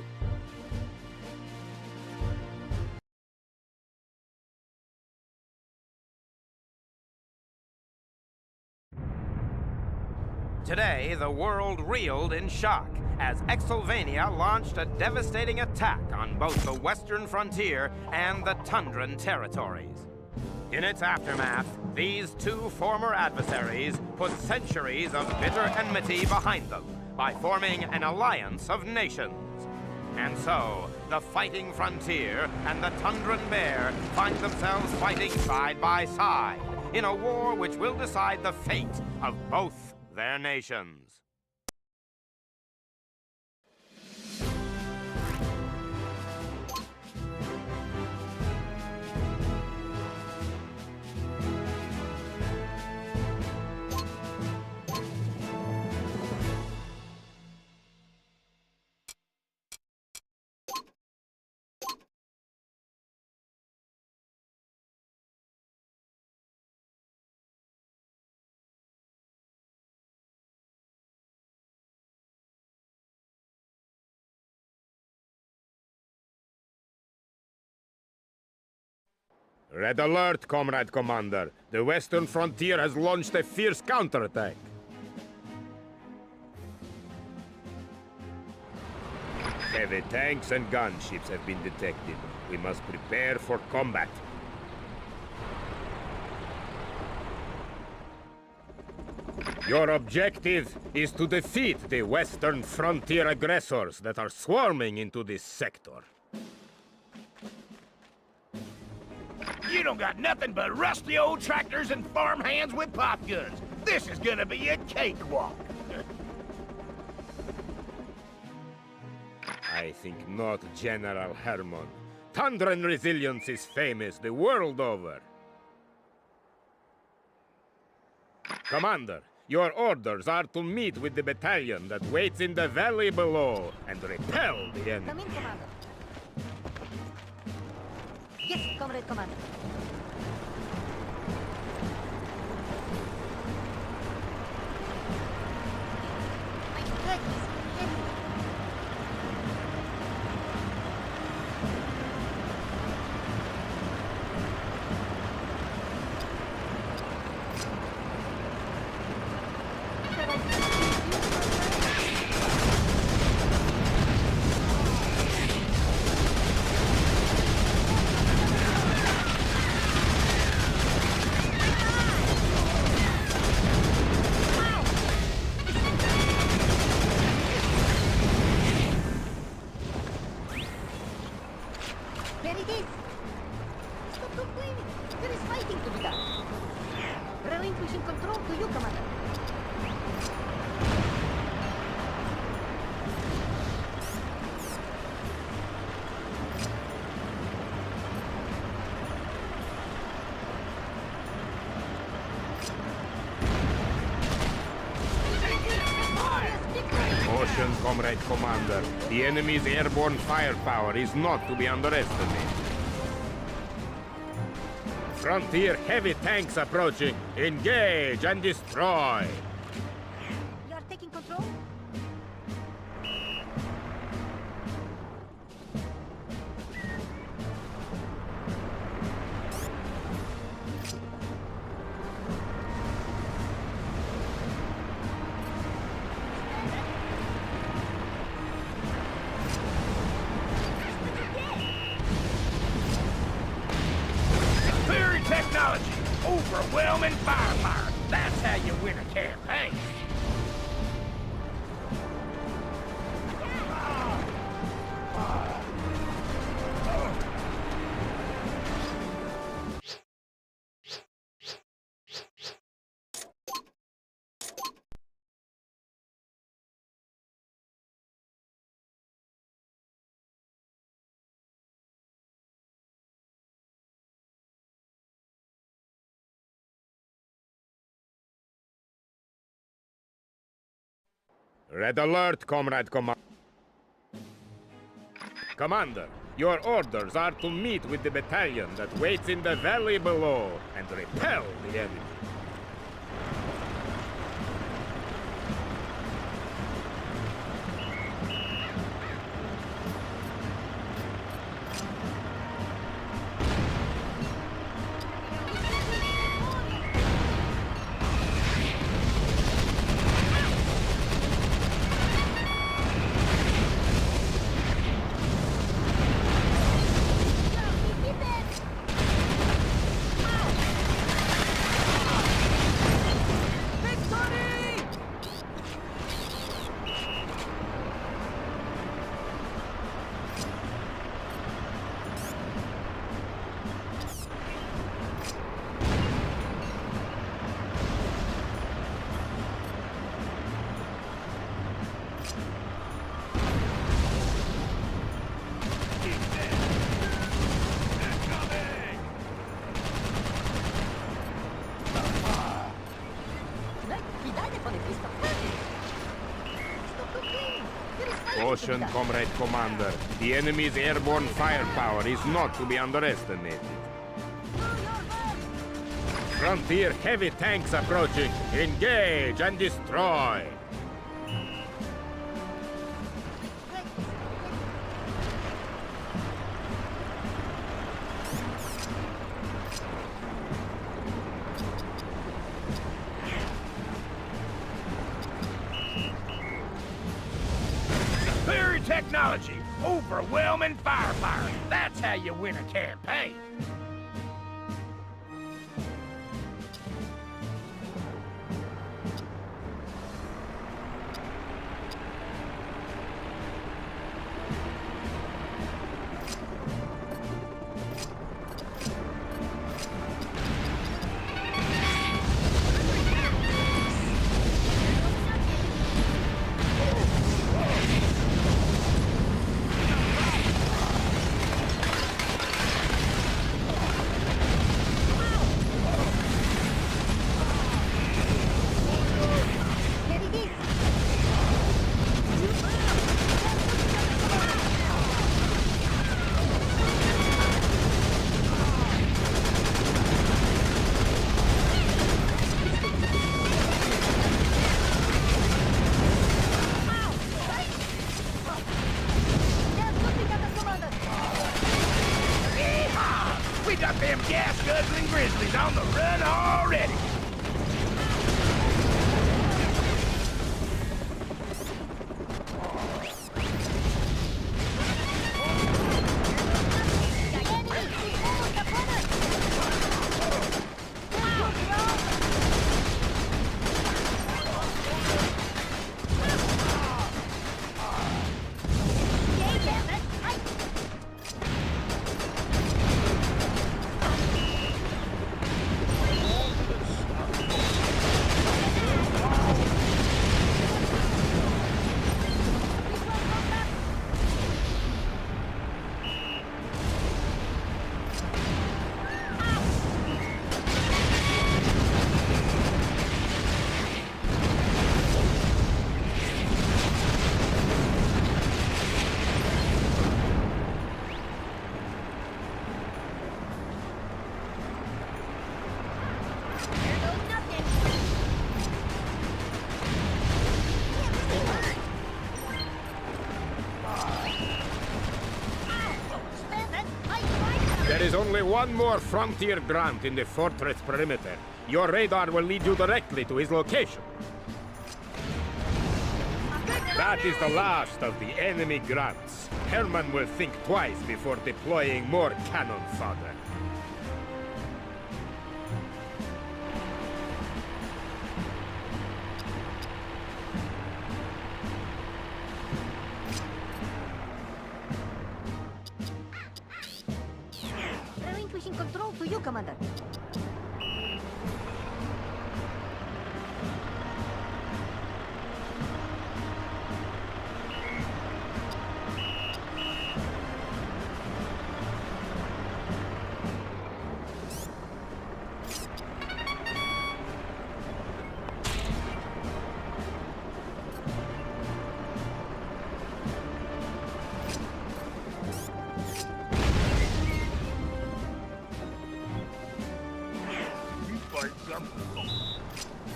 Today, the world reeled in shock as Exylvania launched a devastating attack on both the western frontier and the Tundran territories. In its aftermath, these 2 former adversaries put centuries of bitter enmity behind them by forming an alliance of nations. And so, the fighting frontier and the Tundran bear find themselves fighting side by side in a war which will decide the fate of both their nations. Red alert, Comrade Commander. The western frontier has launched a fierce counterattack. Heavy tanks and gunships have been detected. We must prepare for combat. Your objective is to defeat the western frontier aggressors that are swarming into this sector. You don't got nothing but rusty old tractors and farmhands with pop guns. This is gonna be a cakewalk. I think not, General Hermann. Tundran resilience is famous the world over. Commander, your orders are to meet with the battalion that waits in the valley below and repel the enemy. Come in, Commander. Yes, Comrade Commander. My leg is heavy. There it is! Stop complaining! There is fighting to be done! Relinquishing control to you, Commander! Caution, Comrade Commander. The enemy's airborne firepower is not to be underestimated. Frontier heavy tanks approaching. Engage and destroy. You are taking control? Superior technology, overwhelming firepower. That's how you win a campaign. Red alert, Comrade Commander. Commander, your orders are to meet with the battalion that waits in the valley below and repel the enemy. Caution, Comrade Commander. The enemy's airborne firepower is not to be underestimated. Frontier heavy tanks approaching. Engage and destroy. Superior technology, overwhelming firepower. That's how you win a campaign. got them gas-guzzling grizzlies on the run already. There is only one more frontier grunt in the fortress perimeter. Your radar will lead you directly to his location. That is the last of the enemy grunts. Herman will think twice before deploying more cannon fodder. Relinquishing control to you, Commander.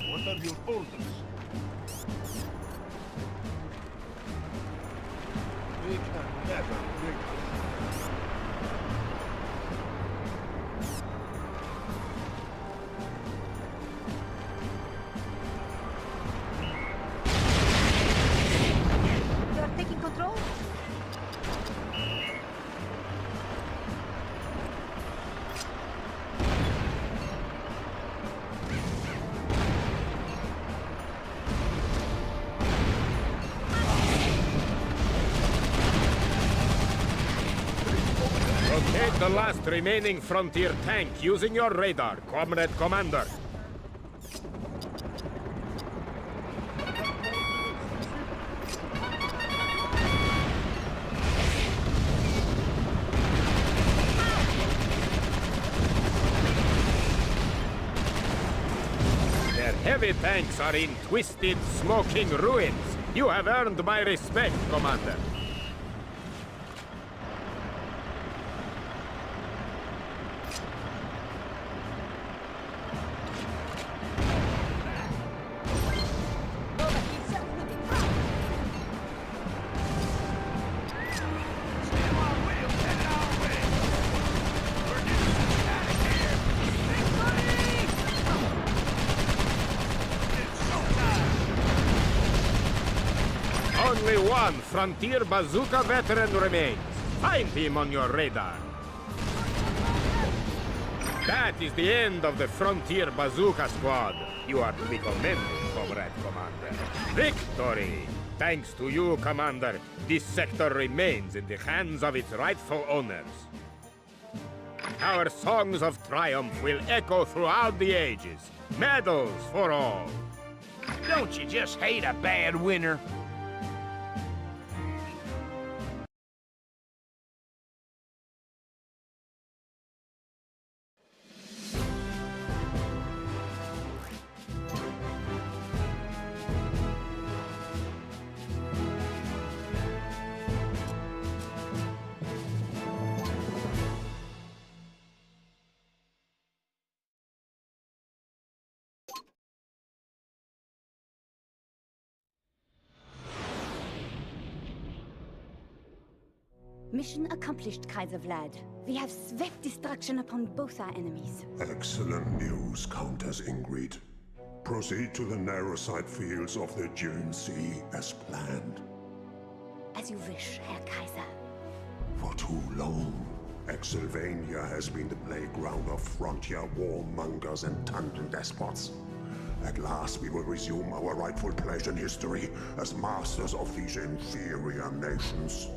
What are your orders? We can never win. You are taking control? Locate the last remaining frontier tank using your radar, Comrade Commander. Their heavy tanks are in twisted, smoking ruins. You have earned my respect, Commander. Only one frontier bazooka veteran remains. Find him on your radar. That is the end of the frontier bazooka squad. You are to be commended, Comrade Commander. Victory! Thanks to you, Commander, this sector remains in the hands of its rightful owners. Our songs of triumph will echo throughout the ages. Medals for all. Don't you just hate a bad winner? Mission accomplished, Kaiser Vlad. We have swift destruction upon both our enemies. Excellent news, Countess Ingrid. Proceed to the narrow side fields of the June Sea as planned. As you wish, Herr Kaiser. For too long, Exylvania has been the playground of frontier warmongers and tundran despots. At last we will resume our rightful place in history as masters of these inferior nations.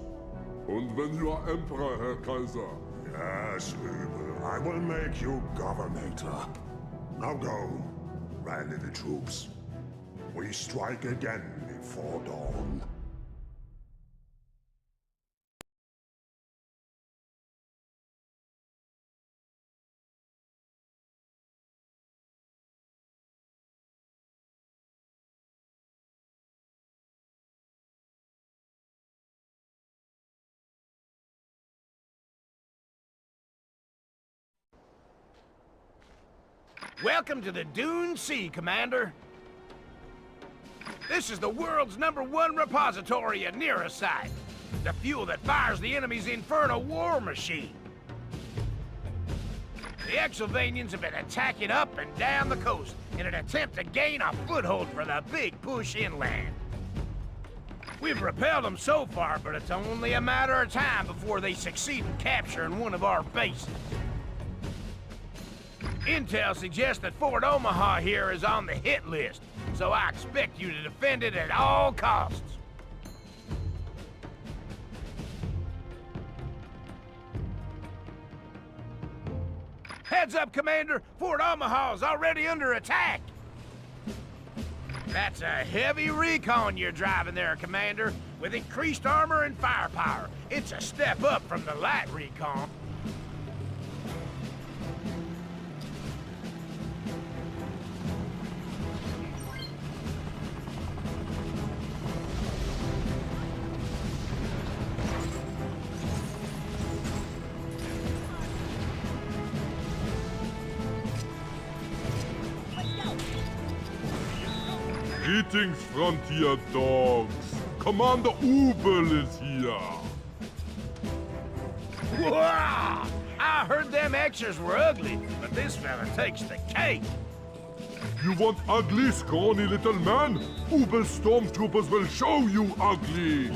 Und wenn you are Emperor, Herr Kaiser? Yes, Übel. I will make you Governator. Now go, rally the troops. We strike again before dawn. Welcome to the Dune Sea, Commander. This is the world's #1 repository of Neurosite, the fuel that fires the enemy's infernal war machine. The Exylvanians have been attacking up and down the coast in an attempt to gain a foothold for the big push inland. We've repelled them so far, but it's only a matter of time before they succeed in capturing one of our bases. Intel suggests that Fort Omaha here is on the hit list, so I expect you to defend it at all costs. Heads up, Commander! Fort Omaha is already under attack! That's a heavy recon you're driving there, Commander, with increased armor and firepower. It's a step up from the light recon. Greetings, frontier dogs. Commander Ubel is here. Whoa! I heard them extras were ugly, but this fella takes the cake. You want ugly, scrawny little man? Ubel stormtroopers will show you ugly.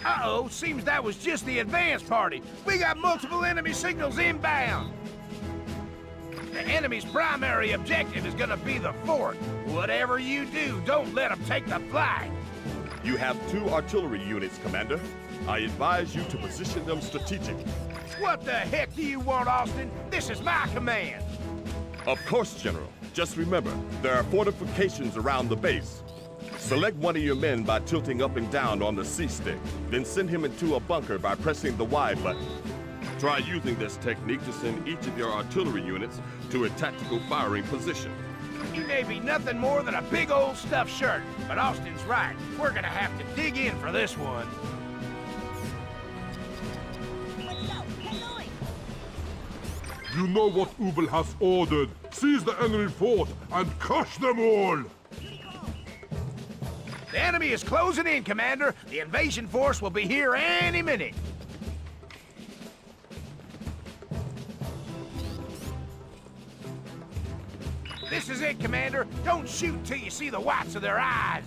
Uh-oh, seems that was just the advance party. We got multiple enemy signals inbound. The enemy's primary objective is gonna be the fort. Whatever you do, don't let them take the flag. You have 2 artillery units, Commander. I advise you to position them strategically. What the heck do you want, Austin? This is my command. Of course, General. Just remember, there are fortifications around the base. Select one of your men by tilting up and down on the C-stick. Then send him into a bunker by pressing the Y button. Try using this technique to send each of your artillery units to a tactical firing position. You may be nothing more than a big old stuffed shirt, but Austin's right. We're gonna have to dig in for this one. You know what Ubel has ordered. Seize the enemy fort and crush them all! The enemy is closing in, Commander. The invasion force will be here any minute. This This is it, Commander. Don't shoot till you see the whites of their eyes.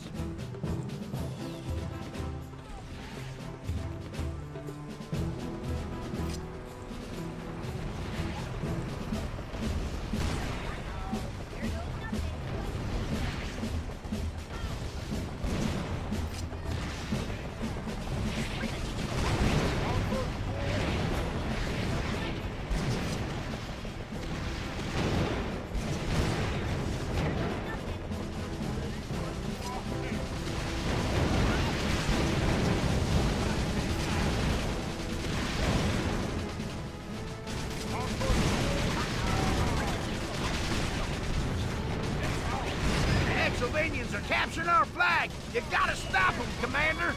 Are capturing our flag. You gotta stop them, Commander.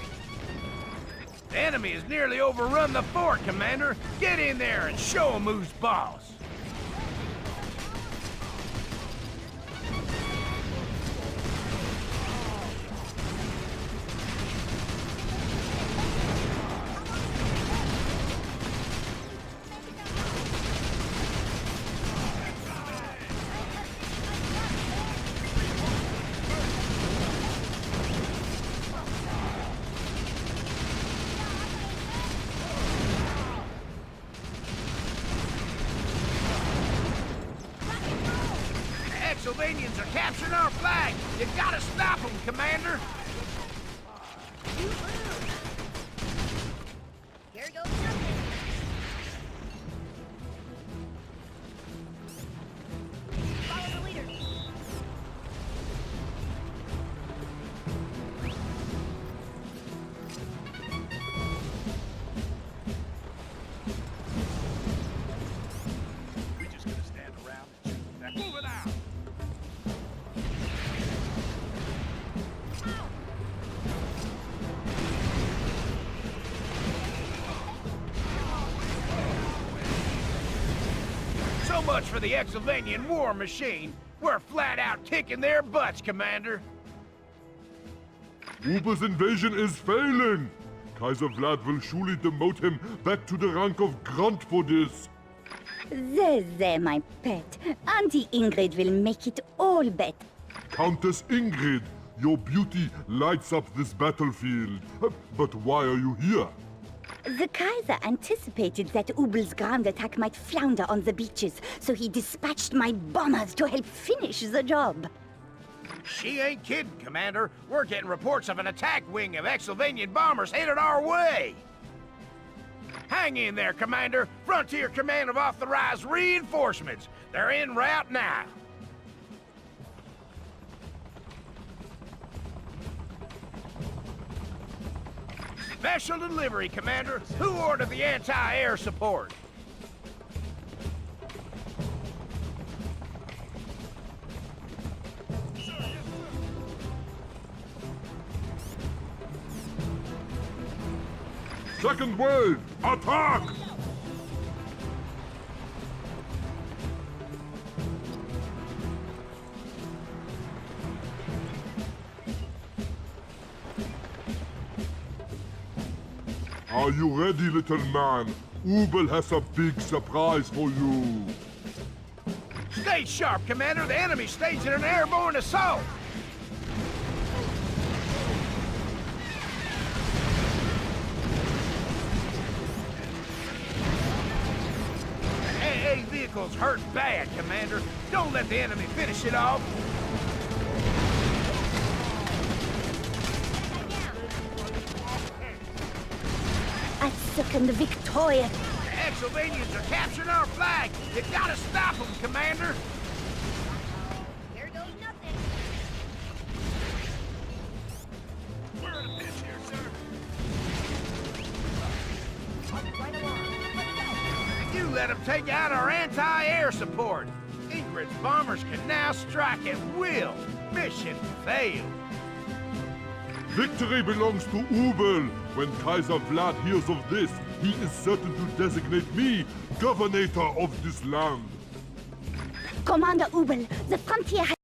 The enemy has nearly overrun the fort, Commander. Get in there and show them who's boss. Pennsylvanians are capturing our flag. You gotta stop them, Commander. Here goes nothing. Follow the leader. We just gonna stand around and shoot back. Move it out! So much for the Exylvanian war machine. We're flat out kicking their butts, Commander. Uber's invasion is failing. Kaiser Vlad will surely demote him back to the rank of grunt for this. There, my pet. Auntie Ingrid will make it all better. Countess Ingrid, your beauty lights up this battlefield. But why are you here? The Kaiser anticipated that Ubel's ground attack might flounder on the beaches, so he dispatched my bombers to help finish the job. She ain't kidding, Commander. We're getting reports of an attack wing of Exylvanian bombers headed our way. Hang in there, Commander. Frontier Command have authorized reinforcements. They're en route now. Special delivery, Commander. Who ordered the anti-air support? Second wave, attack! Are you ready, little man? Ubel has a big surprise for you. Stay sharp, Commander. The enemy's staging an airborne assault. AA vehicles hurt bad, Commander. Don't let the enemy finish it off. A second victoria. The Exylvanians are capturing our flag. You gotta stop them, Commander. Here goes nothing. We're in a pinch here, sir. Right along. You let them take out our anti-air support. Ingrid's bombers can now strike at will. Mission failed. Victory belongs to Ubel. When Kaiser Vlad hears of this, he is certain to designate me governor of this land. Commander Ubel, the frontier has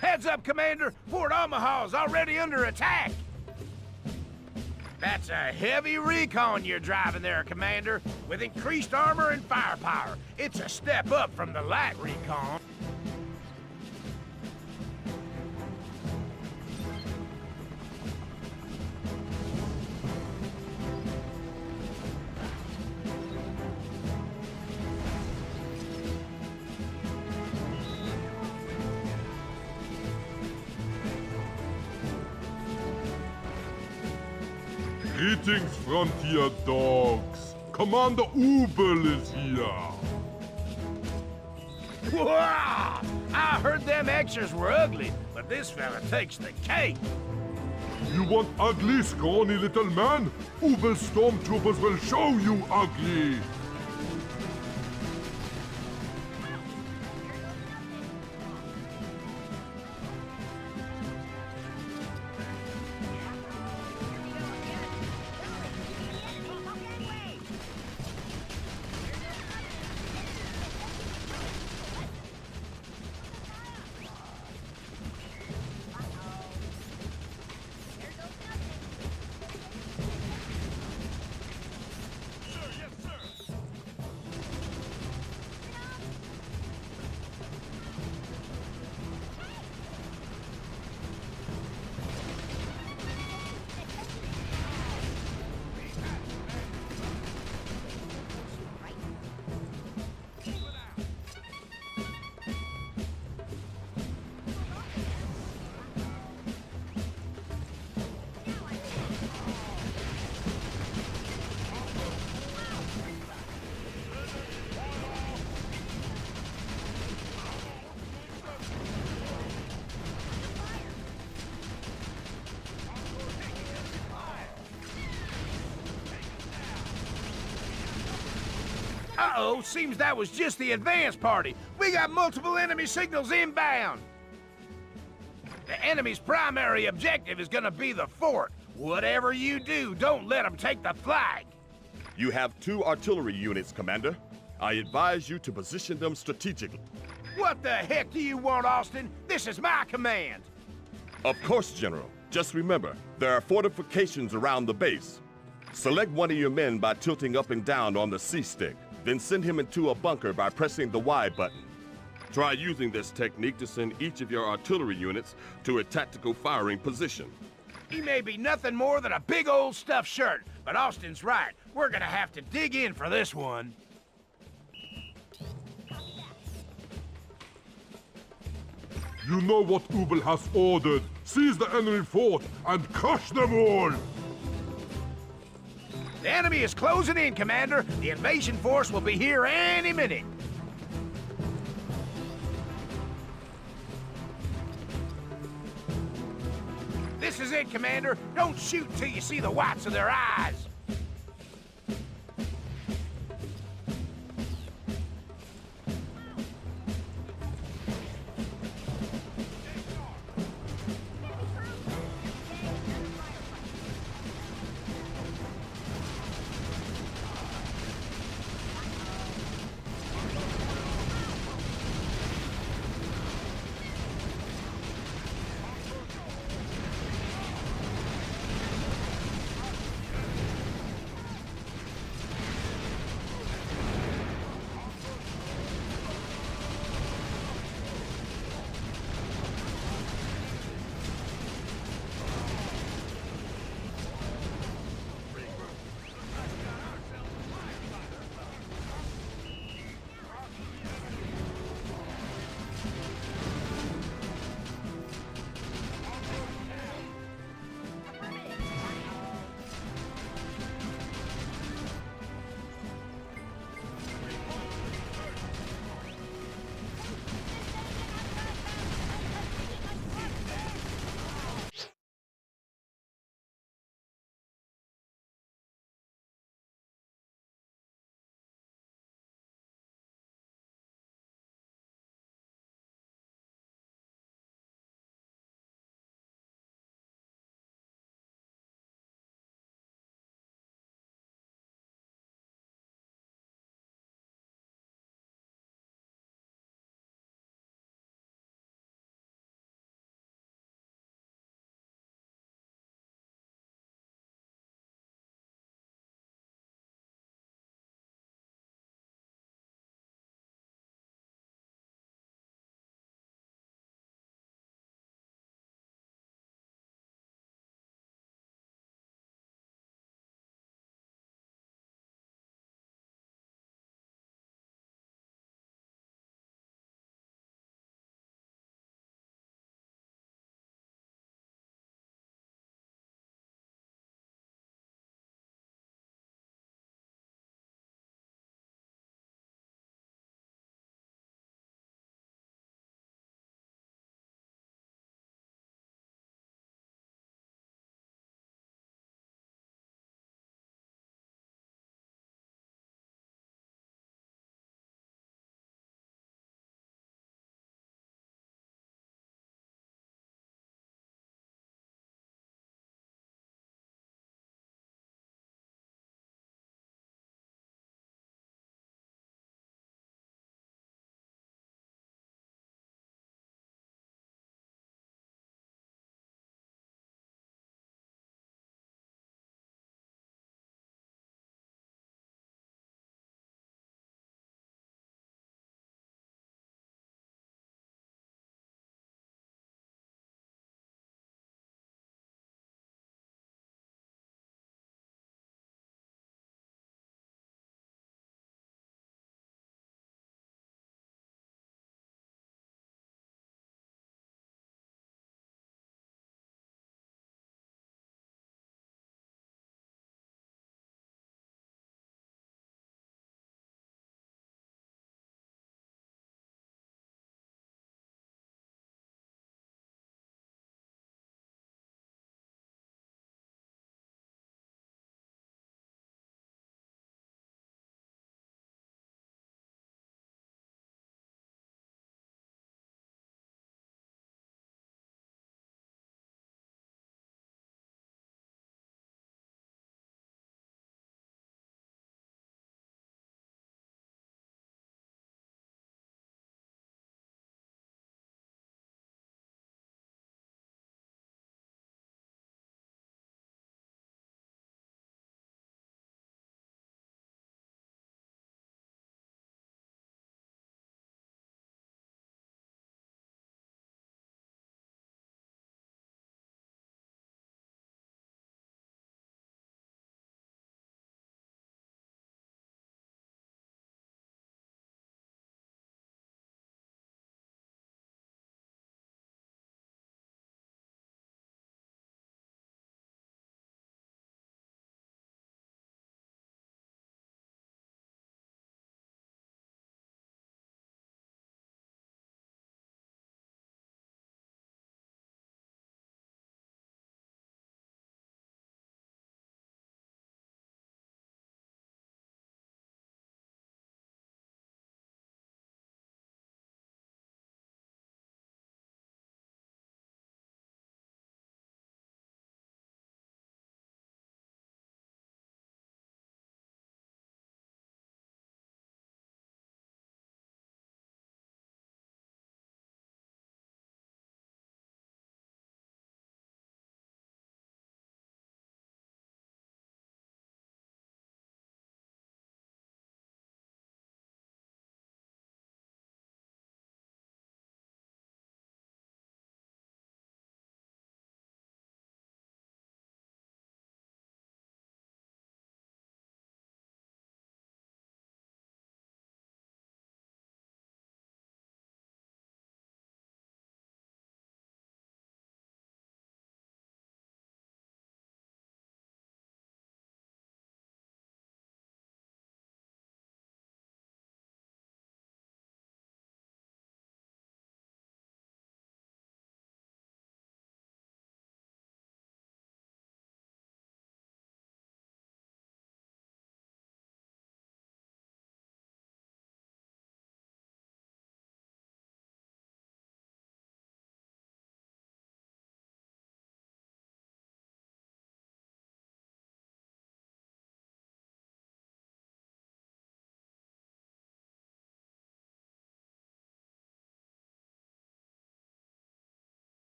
Heads up, Commander! Fort Omaha's already under attack! That's a heavy recon you're driving there, Commander, with increased armor and firepower. It's a step up from the light recon. Greetings, frontier dogs. Commander Ubel is here. Wow! I heard them extras were ugly, but this fella takes the cake. You want ugly, scrawny little man? Ubel stormtroopers will show you ugly. Uh-oh, seems that was just the advance party. We got multiple enemy signals inbound. The enemy's primary objective is gonna be the fort. Whatever you do, don't let them take the flag. You have 2 artillery units, Commander. I advise you to position them strategically. What the heck do you want, Austin? This is my command. Of course, General. Just remember, there are fortifications around the base. Select one of your men by tilting up and down on the C-stick. Then send him into a bunker by pressing the Y button. Try using this technique to send each of your artillery units to a tactical firing position. He may be nothing more than a big old stuffed shirt, but Austin's right. We're gonna have to dig in for this one. You know what Ubel has ordered. Seize the enemy fort and crush them all! The enemy is closing in, Commander. The invasion force will be here any minute. This is it, Commander. Don't shoot till you see the whites of their eyes.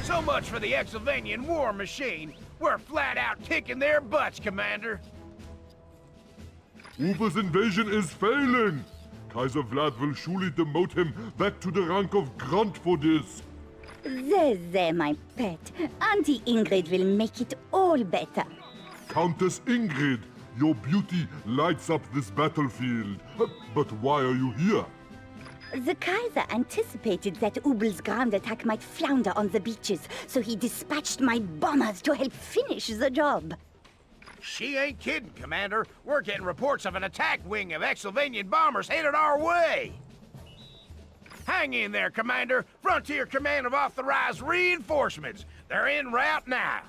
So much for the Exylvanian war machine. We're flat out kicking their butts, Commander. Uber's invasion is failing. Kaiser Vlad will surely demote him back to the rank of grunt for this. There, my pet. Auntie Ingrid will make it all better. Countess Ingrid, your beauty lights up this battlefield. But why are you here? The Kaiser anticipated that Ubel's ground attack might flounder on the beaches, so he dispatched my bombers to help finish the job. She ain't kidding, Commander. We're getting reports of an attack wing of Exylvanian bombers headed our way. Hang in there, Commander. Frontier Command have authorized reinforcements. They're en route now.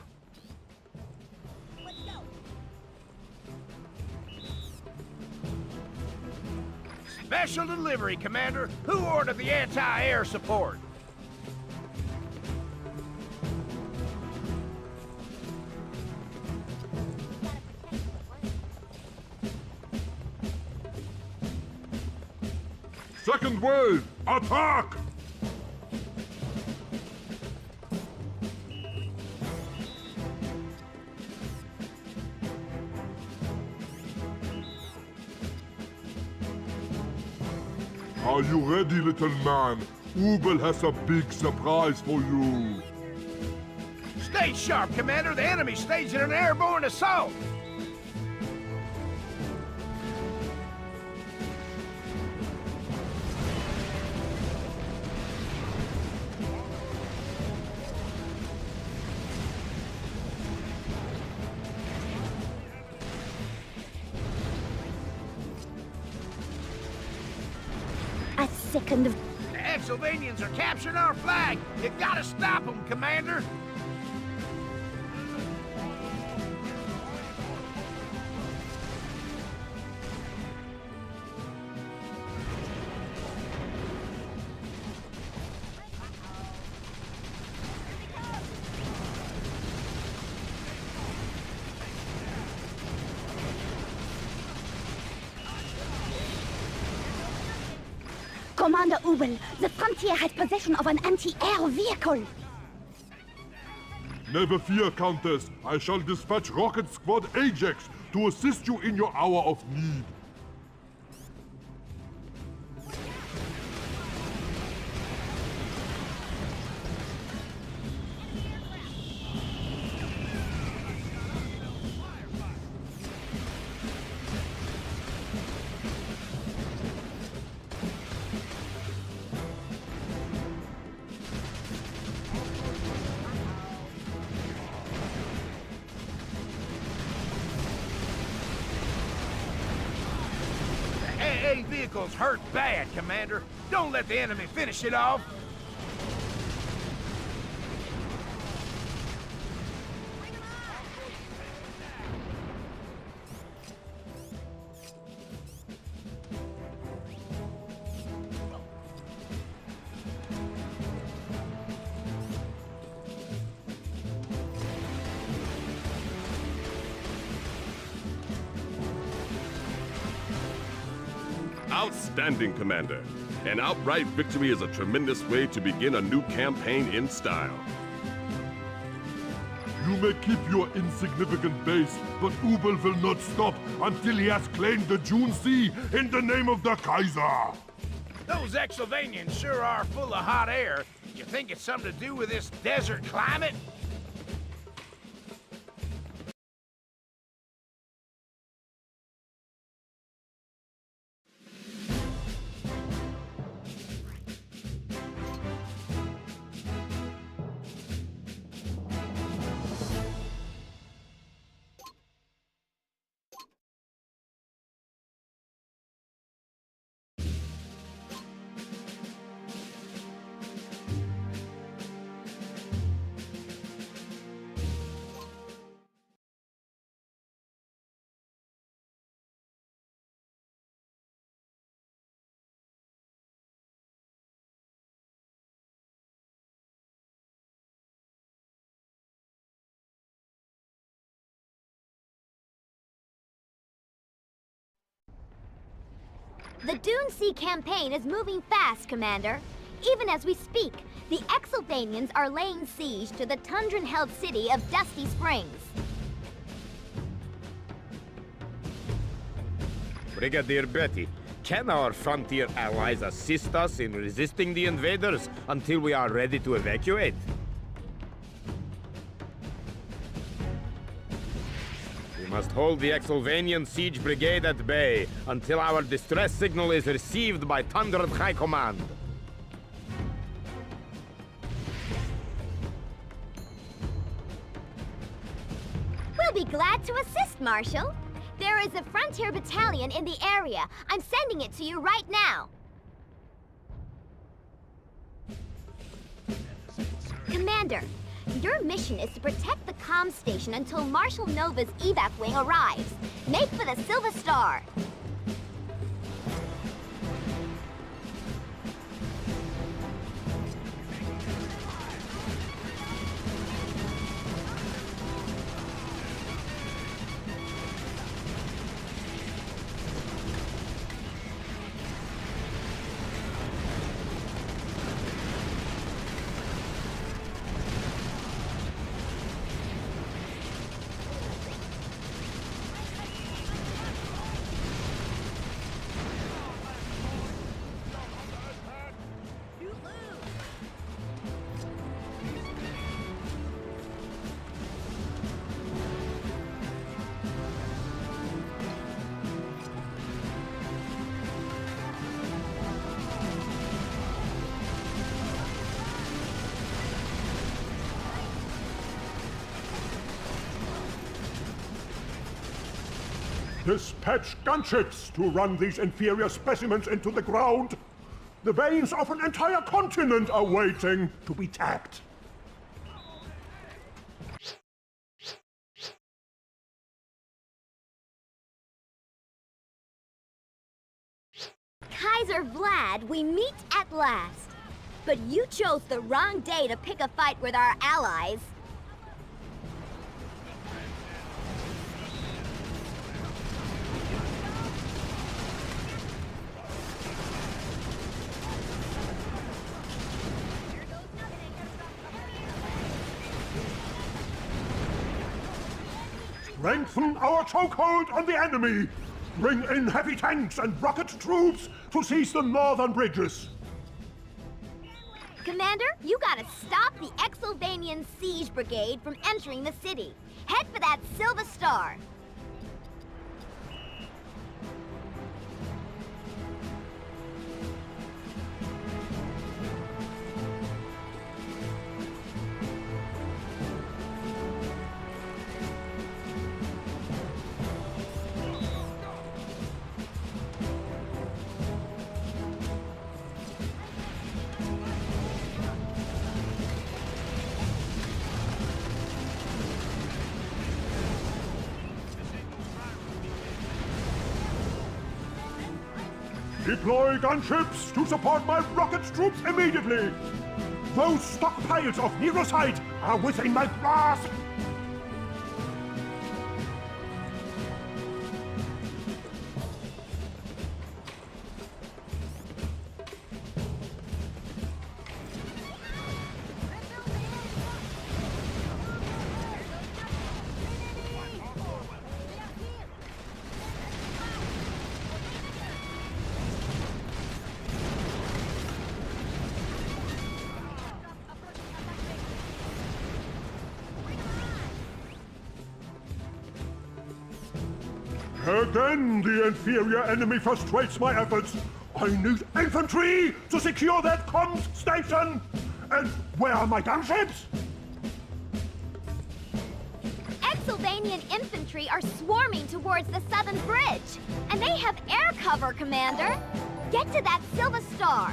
Special delivery, Commander. Who ordered the anti-air support? Second wave, attack! Are you ready, little man? Ubel has a big surprise for you. Stay sharp, Commander. The enemy's staging an airborne assault. A second of... The Exylvanians are capturing our flag. You gotta stop them, Commander. Commander Ubel, the Frontier has possession of an anti-air vehicle. Never fear, Countess. I shall dispatch Rocket Squad Ajax to assist you in your hour of need. AA vehicles hurt bad, Commander. Don't let the enemy finish it off. Outstanding, Commander. An outright victory is a tremendous way to begin a new campaign in style. You may keep your insignificant base, but Ubel will not stop until he has claimed the June Sea in the name of the Kaiser! Those Exylvanians sure are full of hot air. You think it's something to do with this desert climate? The Dune Sea campaign is moving fast, Commander. Even as we speak, The Exylvanians are laying siege to the Tundran-held city of Dusty Springs. Brigadier Betty, can our frontier allies assist us in resisting the invaders until we are ready to evacuate? We must hold the Exylvanian siege brigade at bay until our distress signal is received by Tundran High Command. We'll be glad to assist, Marshal. There is a frontier battalion in the area. I'm sending it to you right now. Commander, your mission is to protect the comm station until Marshal Nova's evac wing arrives. Make for the Silver Star. Dispatch gunships to run these inferior specimens into the ground. The veins of an entire continent are waiting to be tapped. Kaiser Vlad, we meet at last. But you chose the wrong day to pick a fight with our allies. Strengthen our chokehold on the enemy! Bring in heavy tanks and rocket troops to seize the northern bridges! Commander, you gotta stop the Exylvanian siege brigade from entering the city. Head for that Silver Star. Deploy gunships to support my rocket troops immediately! Those stockpiles of Nerocyte are within my grasp! Again, the inferior enemy frustrates my efforts. I need infantry to secure that comms station! And where are my gunships? Exylvanian infantry are swarming towards the southern bridge. And they have air cover, Commander. Get to that Silver Star.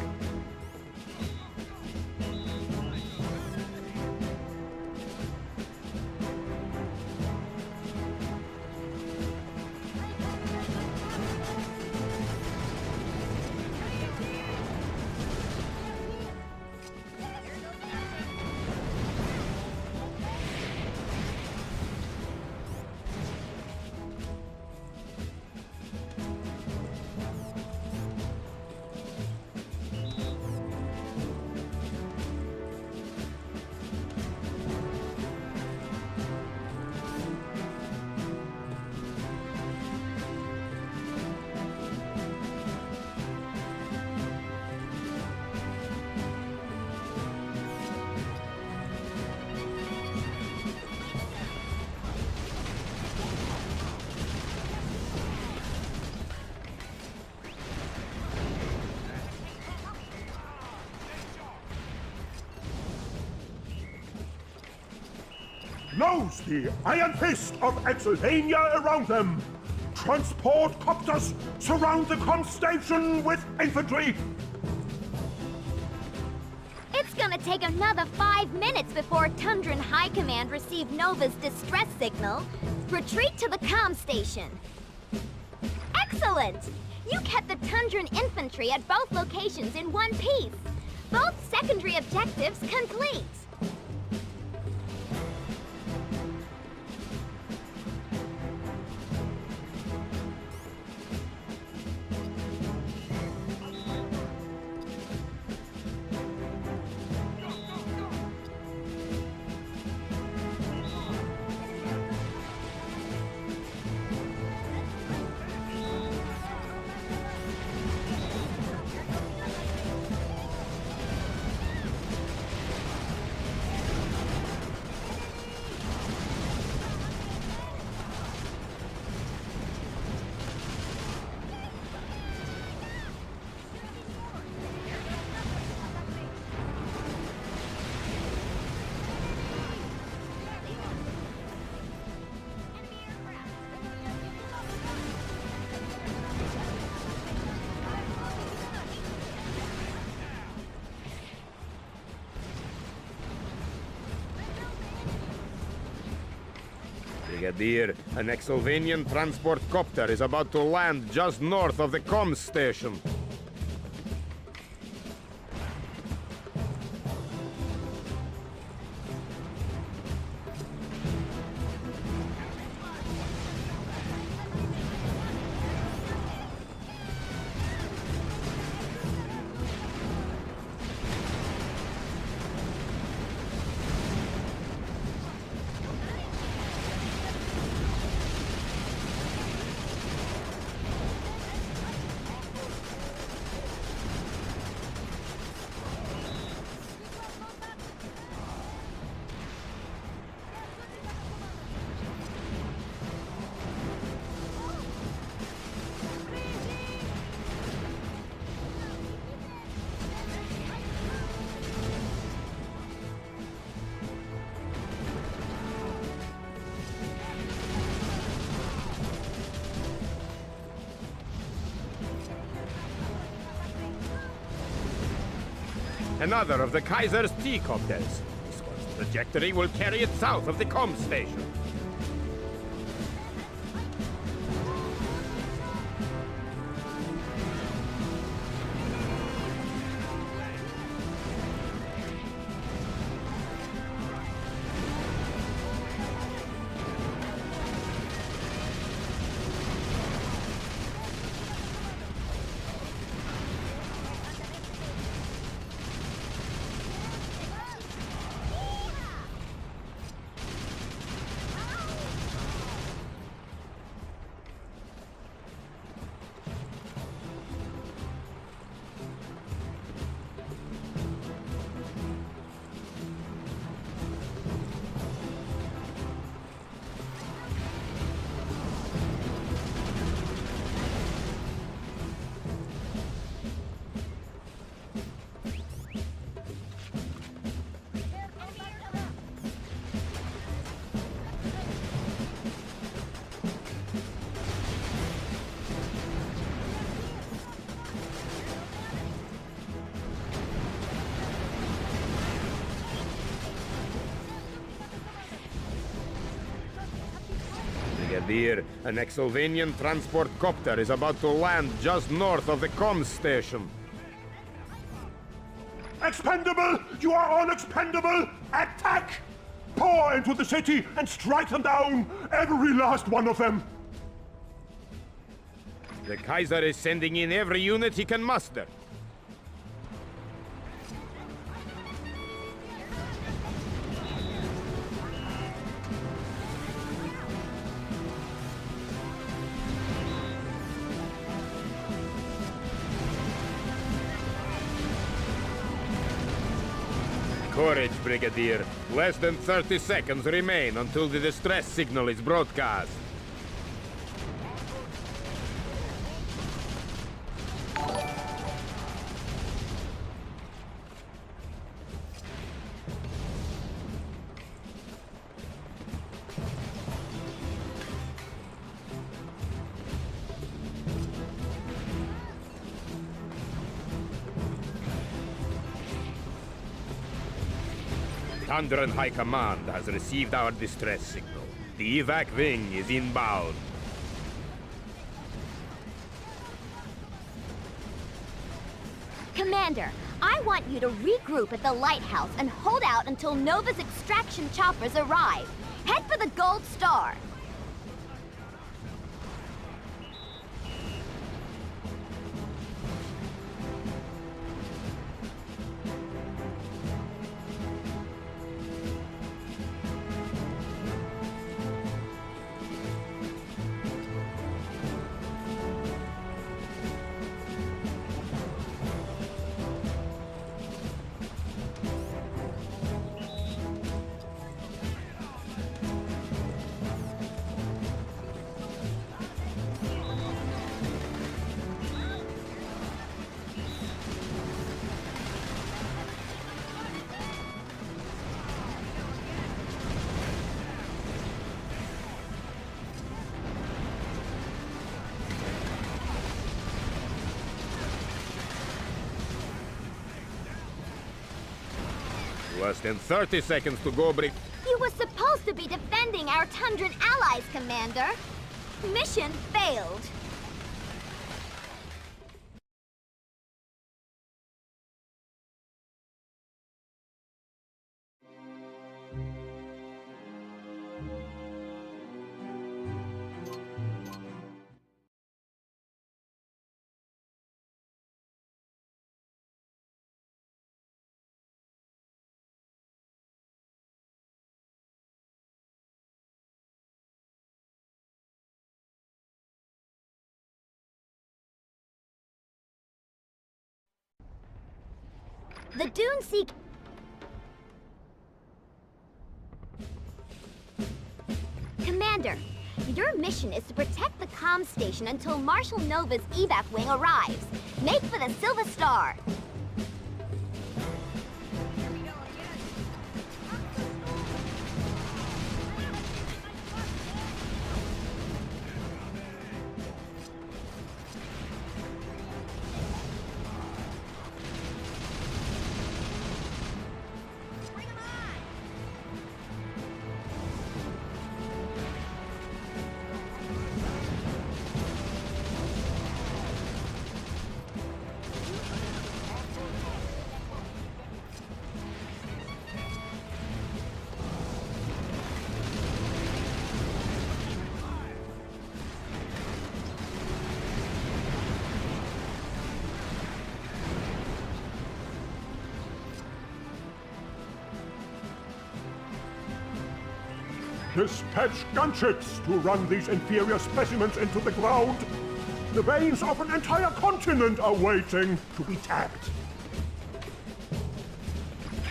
Knows the iron fist of Exylvania around them. Transport copters surround the comm station with infantry. It's gonna take another 5 minutes before Tundran High Command receive Nova's distress signal. Retreat to the comm station. Excellent! You kept the Tundran infantry at both locations in one piece. Both secondary objectives complete. Brigadier, an Exylvanian transport copter is about to land just north of the comms station. Another of the Kaiser's T-copters. This one's trajectory will carry it south of the comm station. Brigadier, an Exylvanian transport copter is about to land just north of the comms station. Expendable! You are all expendable! Attack! Pour into the city and strike them down! Every last one of them! The Kaiser is sending in every unit he can muster. Courage, Brigadier. Less than 30 seconds remain until the distress signal is broadcast. Tundran High Command has received our distress signal. The evac wing is inbound. Commander, I want you to regroup at the lighthouse and hold out until Nova's extraction choppers arrive. Head for the Gold Star. Less than 30 seconds to go, Brick. You were supposed to be defending our Tundran allies, Commander. Mission failed. The Dune Seek... Commander, your mission is to protect the comm station until Marshal Nova's evac wing arrives. Make for the Silver Star. Dispatch gunships to run these inferior specimens into the ground. The veins of an entire continent are waiting to be tapped.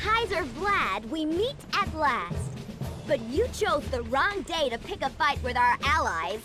Kaiser Vlad, we meet at last. But you chose the wrong day to pick a fight with our allies.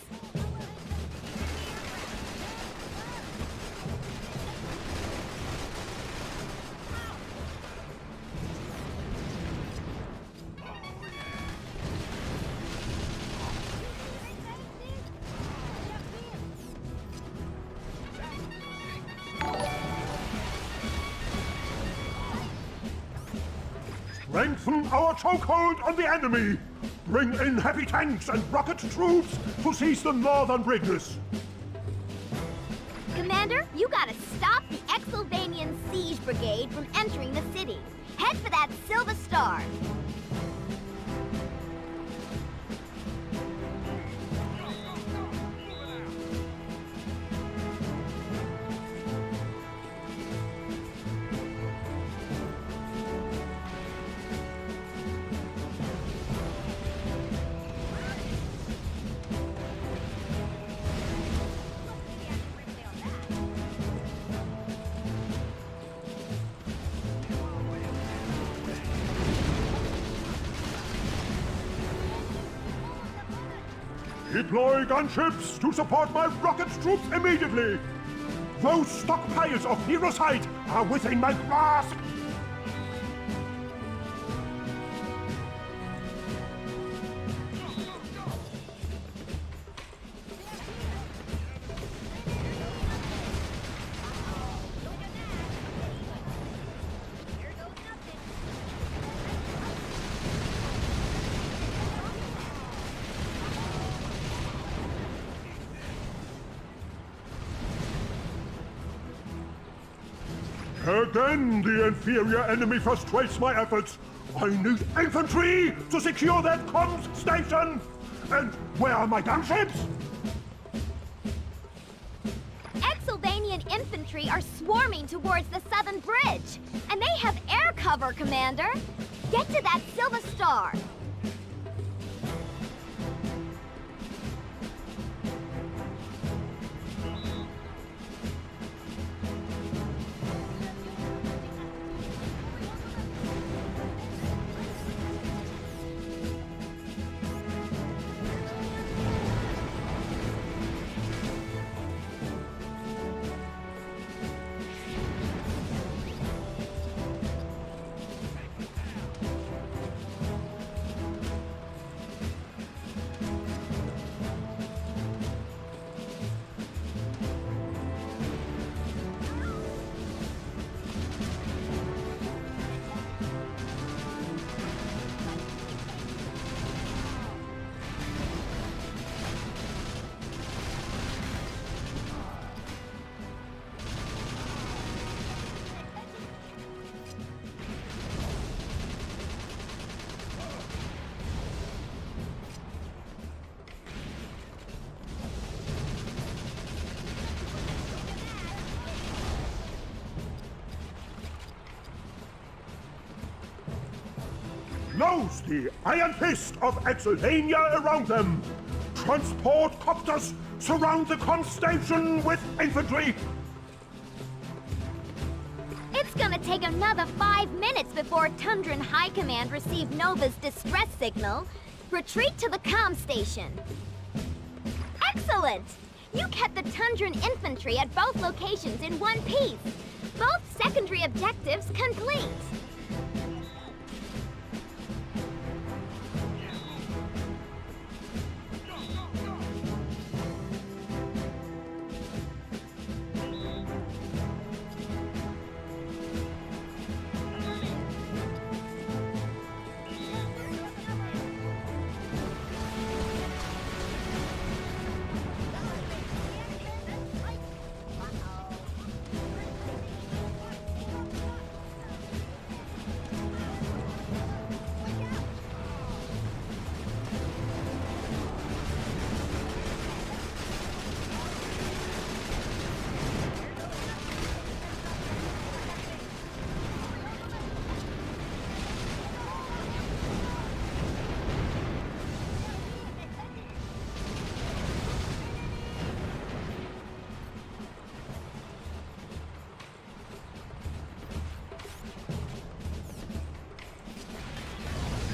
Strengthen our chokehold on the enemy! Bring in heavy tanks and rocket troops to seize the northern bridges! Commander, you gotta stop the Exylvanian Siege Brigade from entering the city. Head for that Silver Star. Deploy gunships to support my rocket troops immediately! Those stockpiles of Heroesite are within my grasp! Again, the inferior enemy frustrates my efforts. I need infantry to secure that comms station! And where are my gunships? Exylvanian infantry are swarming towards the southern bridge. And they have air cover, Commander. Get to that Silver Star. Nose the iron fist of Exylvania around them! Transport copters surround the comm station with infantry! It's gonna take another 5 minutes before Tundran High Command receive Nova's distress signal. Retreat to the comm station. Excellent! You kept the Tundran infantry at both locations in one piece. Both secondary objectives complete.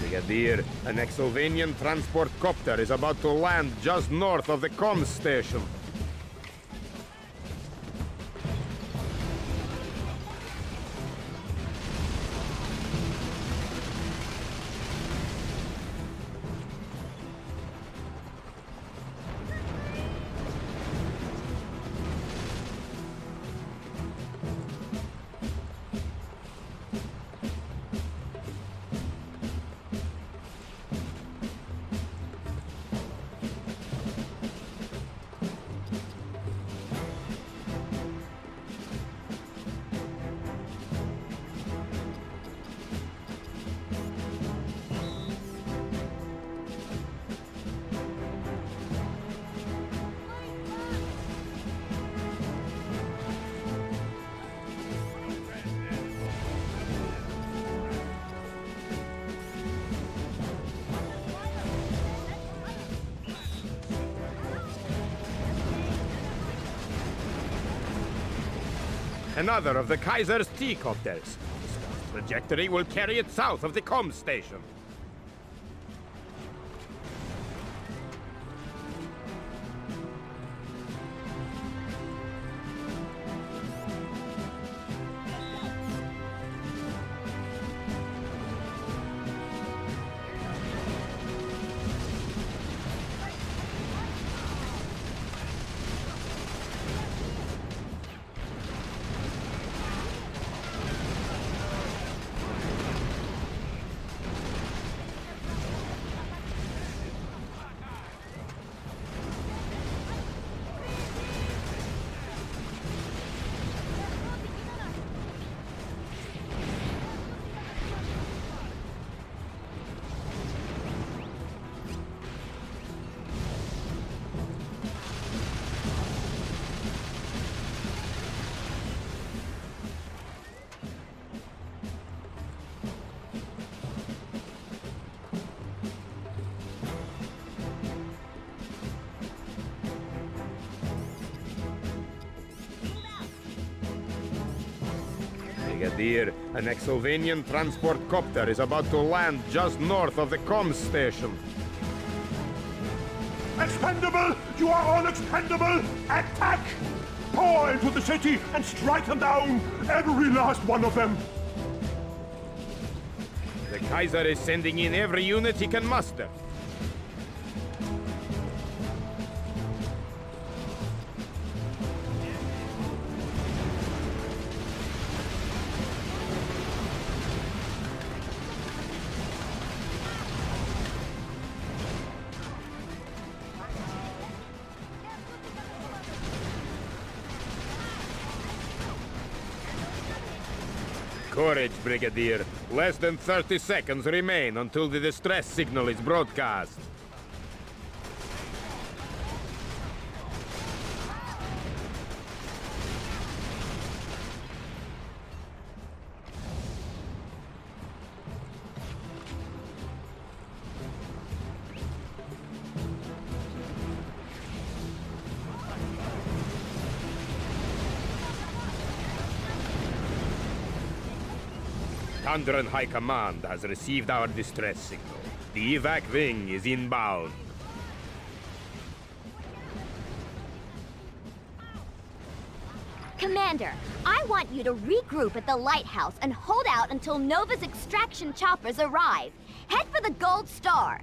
Brigadier, an Exylvanian transport copter is about to land just north of the comms station. Another of the Kaiser's T-copters. This trajectory will carry it south of the comm station. Brigadier, an Exovanian transport copter is about to land just north of the comms station. Expendable! You are all expendable! Attack! Pour into the city and strike them down! Every last one of them! The Kaiser is sending in every unit he can muster. Courage, Brigadier. Less than 30 seconds remain until the distress signal is broadcast. Tundran High Command has received our distress signal. The evac wing is inbound. Commander, I want you to regroup at the lighthouse and hold out until Nova's extraction choppers arrive. Head for the Gold Star.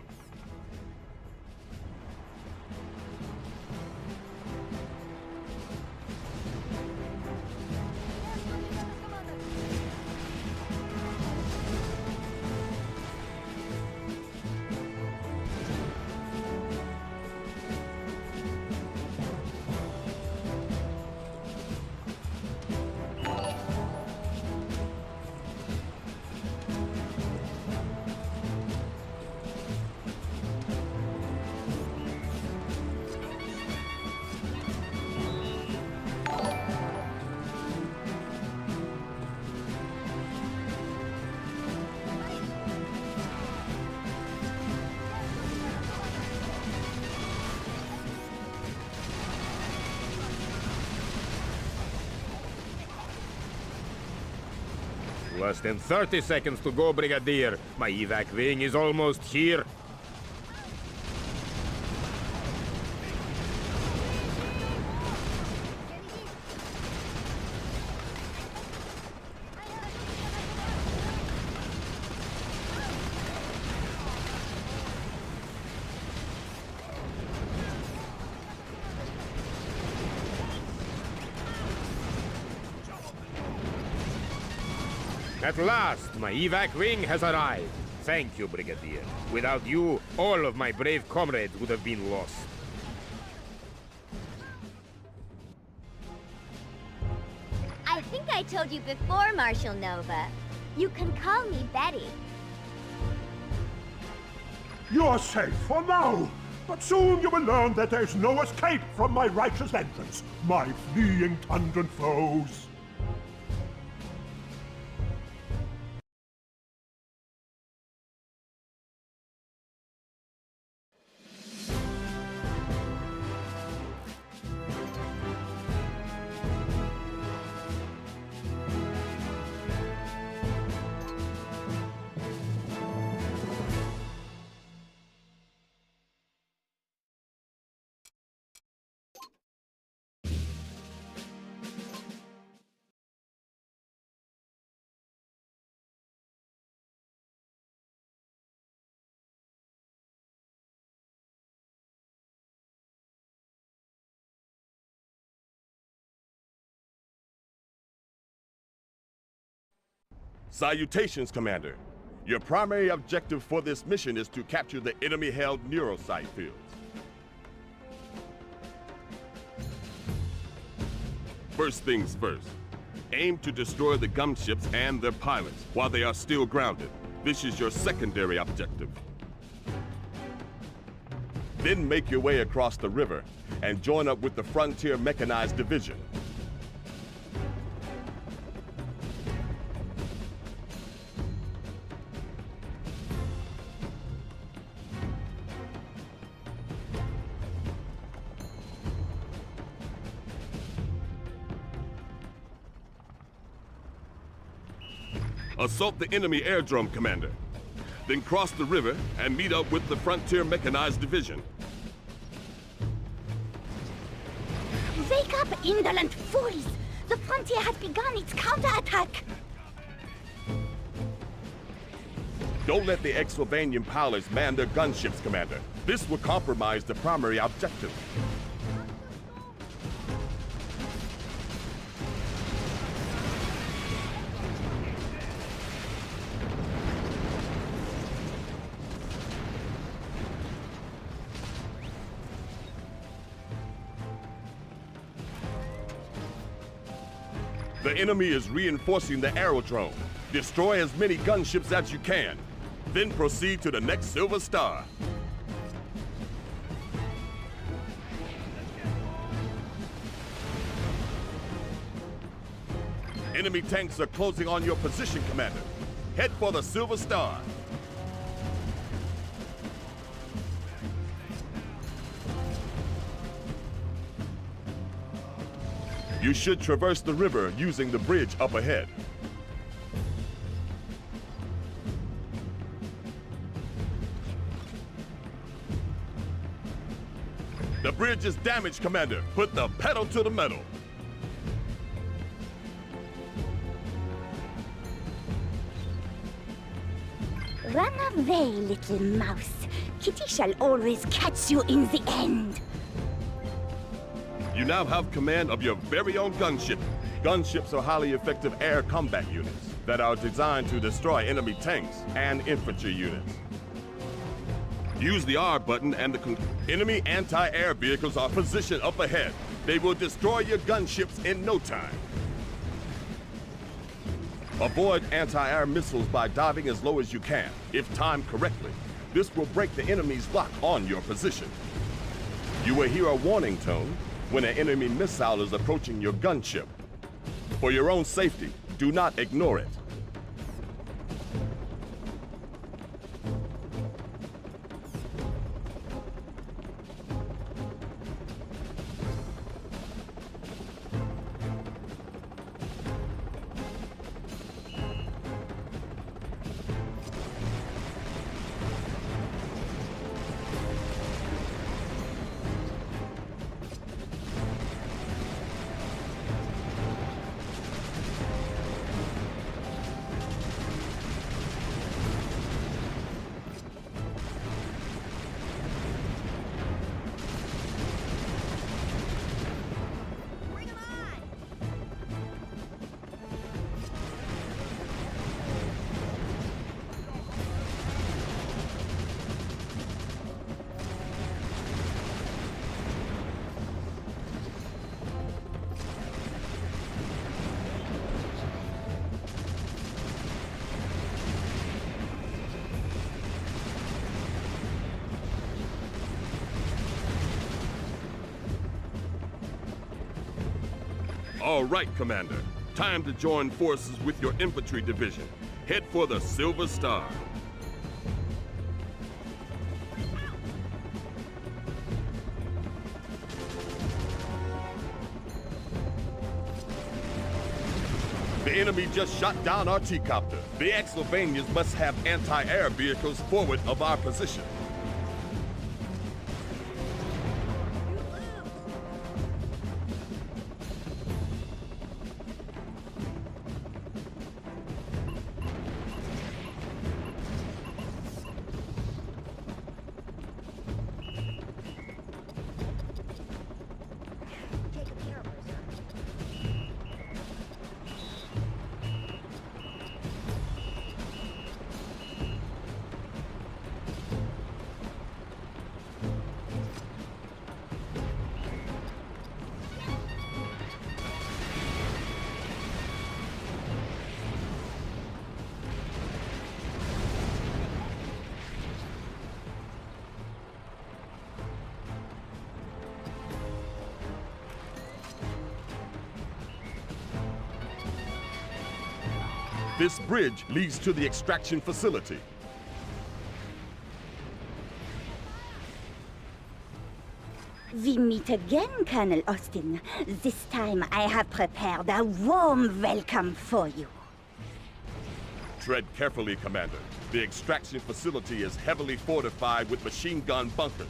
Less than 30 seconds to go, Brigadier. My evac wing is almost here. At last, my evac wing has arrived. Thank you, Brigadier. Without you, all of my brave comrades would have been lost. I think I told you before, Marshal Nova. You can call me Betty. You're safe for now, but soon you will learn that there's no escape from my righteous vengeance, my fleeing Tundran foes. Salutations, Commander. Your primary objective for this mission is to capture the enemy-held neurosite fields. First things first. Aim to destroy the gunships and their pilots while they are still grounded. This is your secondary objective. Then make your way across the river and join up with the Frontier Mechanized Division. Assault the enemy airdrome, Commander. Then cross the river and meet up with the Frontier Mechanized Division. Wake up, indolent fools! The Frontier has begun its counterattack! Don't let the Exylvanian pilots man their gunships, Commander. This will compromise the primary objective. The enemy is reinforcing the aerodrome. Destroy as many gunships as you can. Then proceed to the next Silver Star. Enemy tanks are closing on your position, Commander. Head for the Silver Star. You should traverse the river using the bridge up ahead. The bridge is damaged, Commander. Put the pedal to the metal. Run away, little mouse. Kitty shall always catch you in the end. You now have command of your very own gunship. Gunships are highly effective air combat units that are designed to destroy enemy tanks and infantry units. Use the R button and the enemy anti-air vehicles are positioned up ahead. They will destroy your gunships in no time. Avoid anti-air missiles by diving as low as you can, if timed correctly. This will break the enemy's lock on your position. You will hear a warning tone when an enemy missile is approaching your gunship. For your own safety, do not ignore it. All right, Commander. Time to join forces with your infantry division. Head for the Silver Star. The enemy just shot down our T-copter. The Exylvanians must have anti-air vehicles forward of our position. This bridge leads to the extraction facility. We meet again, Colonel Austin. This time I have prepared a warm welcome for you. Tread carefully, Commander. The extraction facility is heavily fortified with machine gun bunkers.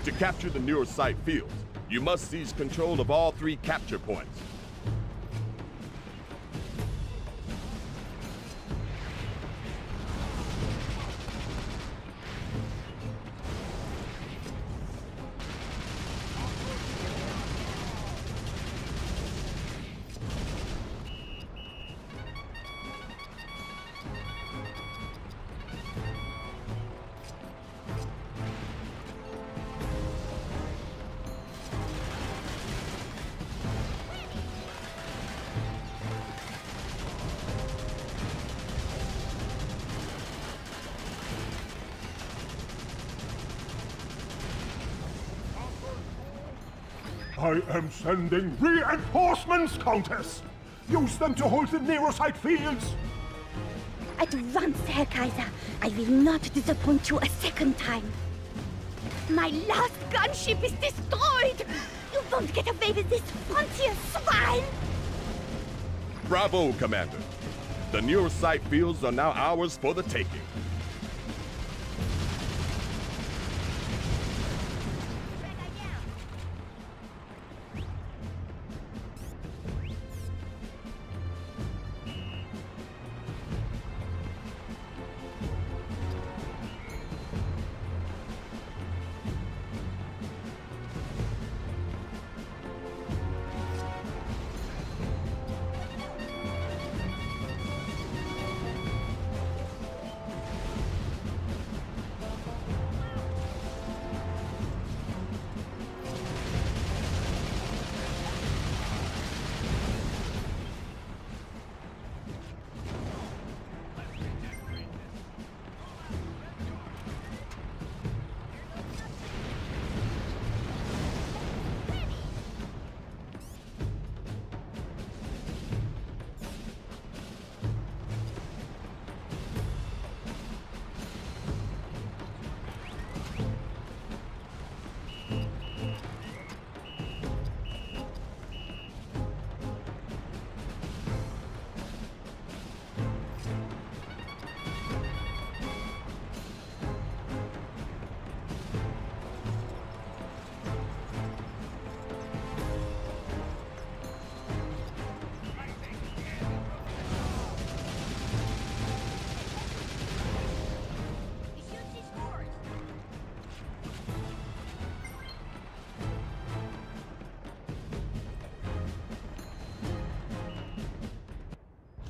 To capture the newer site fields, you must seize control of all 3 capture points. I am sending reinforcements, Countess! Use them to hold the Nerosite fields! At once, Herr Kaiser. I will not disappoint you a second time. My last gunship is destroyed! You won't get away with this frontier swine! Bravo, Commander. The newer site fields are now ours for the taking.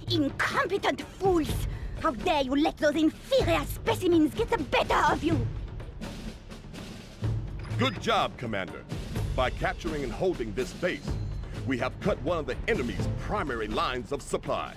Incompetent fools! How dare you let those inferior specimens get the better of you! Good job, Commander. By capturing and holding this base, we have cut one of the enemy's primary lines of supply.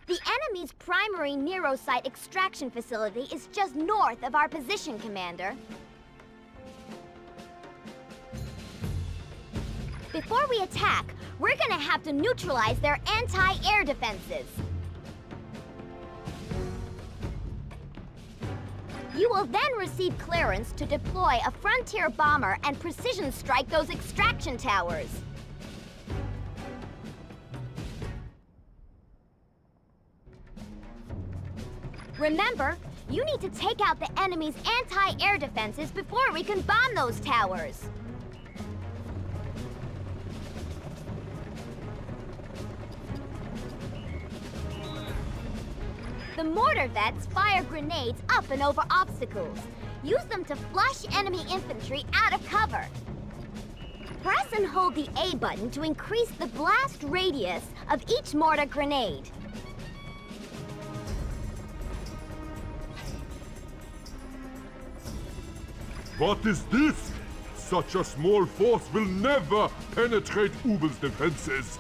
The enemy's primary neurosite extraction facility is just north of our position, Commander. Before we attack, we're gonna have to neutralize their anti-air defenses. You will then receive clearance to deploy a frontier bomber and precision strike those extraction towers. Remember, you need to take out the enemy's anti-air defenses before we can bomb those towers. The mortar vets fire grenades up and over obstacles. Use them to flush enemy infantry out of cover. Press and hold the A button to increase the blast radius of each mortar grenade. What is this? Such a small force will never penetrate Ubel's defenses.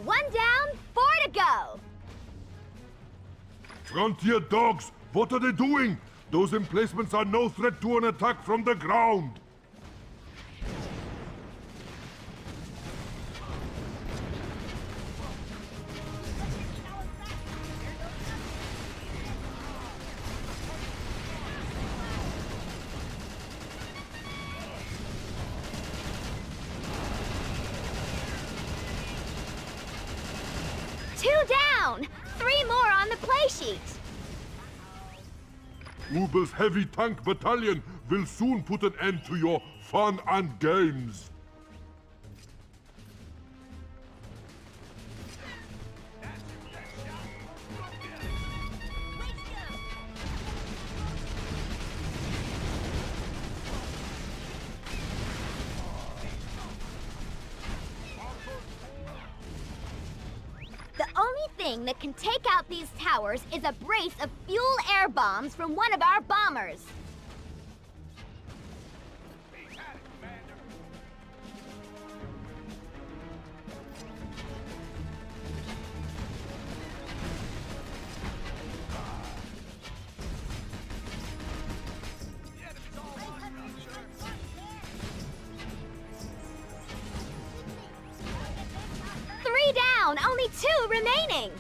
One down, 4 to go. Frontier dogs, what are they doing? Those emplacements are no threat to an attack from the ground. Down! 3 more on the play sheet. Ubel's heavy tank battalion will soon put an end to your fun and games. The only thing that can take out these towers is a brace of fuel air bombs from one of our bombers. Only 2 remaining!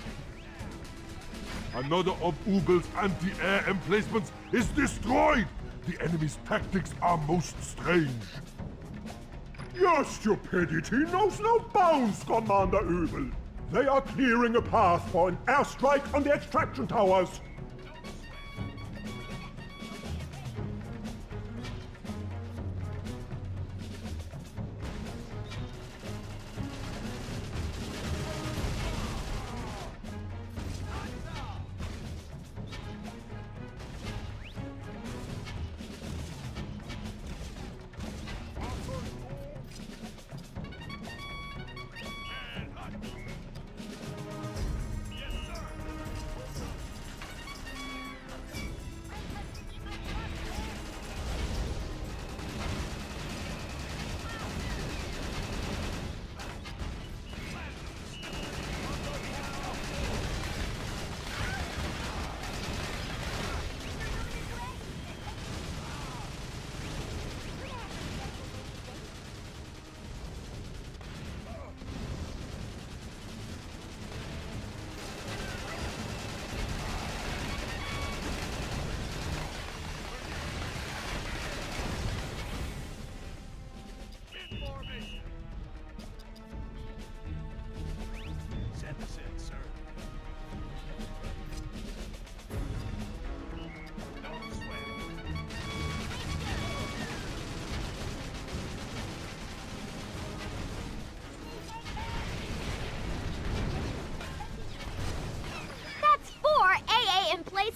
Another of Ubel's anti-air emplacements is destroyed! The enemy's tactics are most strange. Your stupidity knows no bounds, Commander Ubel. They are clearing a path for an airstrike on the extraction towers.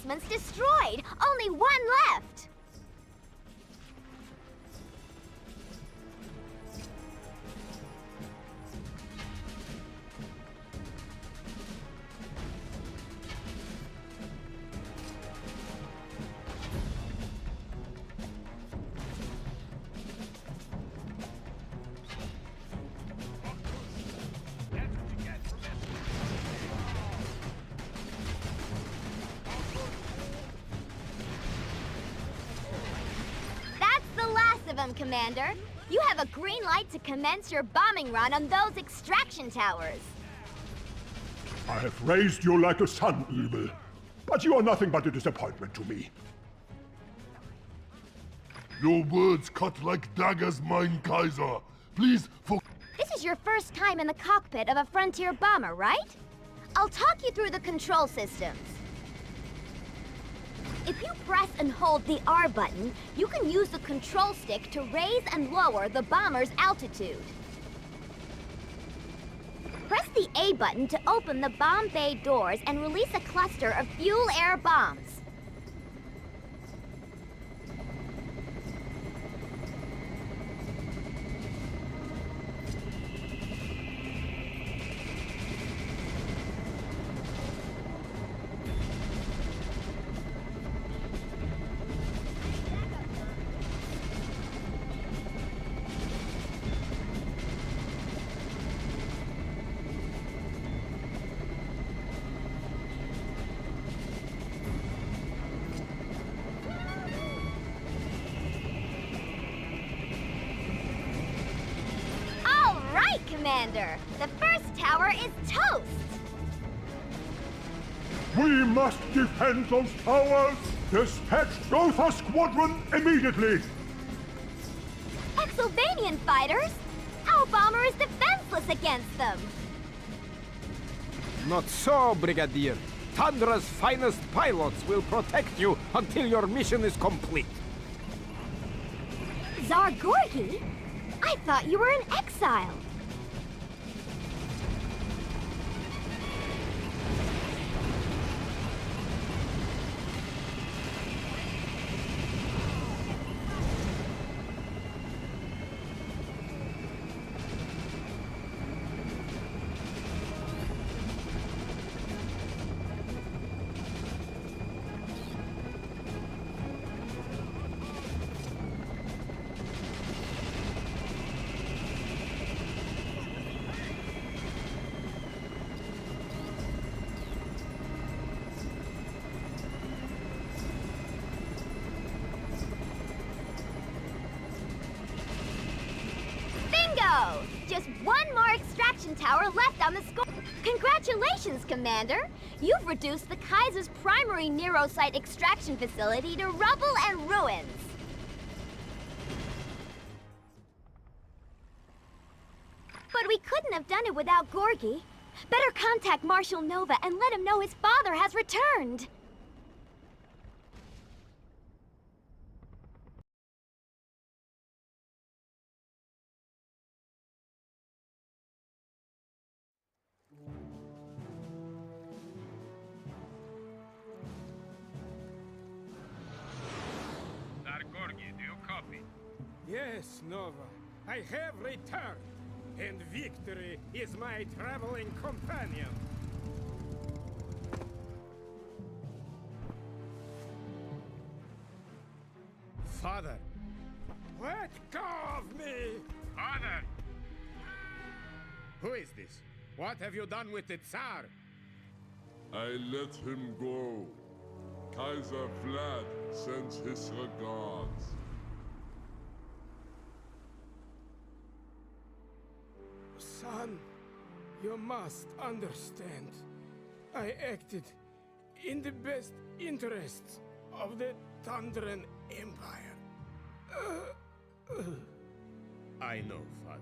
reinforcements destroyed! Only one left! Commander. You have a green light to commence your bombing run on those extraction towers. I have raised you like a son, Übel. But you are nothing but a disappointment to me. Your words cut like daggers, mein Kaiser. Please, This is your first time in the cockpit of a frontier bomber, right? I'll talk you through the control systems. If you press and hold the R button, you can use the control stick to raise and lower the bomber's altitude. Press the A button to open the bomb bay doors and release a cluster of fuel-air bombs. Commander, the first tower is toast! We must defend those towers! Dispatch Gotha Squadron immediately! Exylvanian fighters? Our bomber is defenseless against them! Not so, Brigadier. Tundra's finest pilots will protect you until your mission is complete. Tsar Gorgi? I thought you were in exile. Just one more extraction tower left on the score. Congratulations, Commander! You've reduced the Kaiser's primary Neurosite extraction facility to rubble and ruins. But we couldn't have done it without Gorgi. Better contact Marshal Nova and let him know his father has returned. Yes, Nova. I have returned, and victory is my traveling companion. Father, let go of me! Father! Who is this? What have you done with the Tsar? I let him go. Kaiser Vlad sends his regards. Son, you must understand. I acted in the best interests of the Tundran Empire. I know, Father.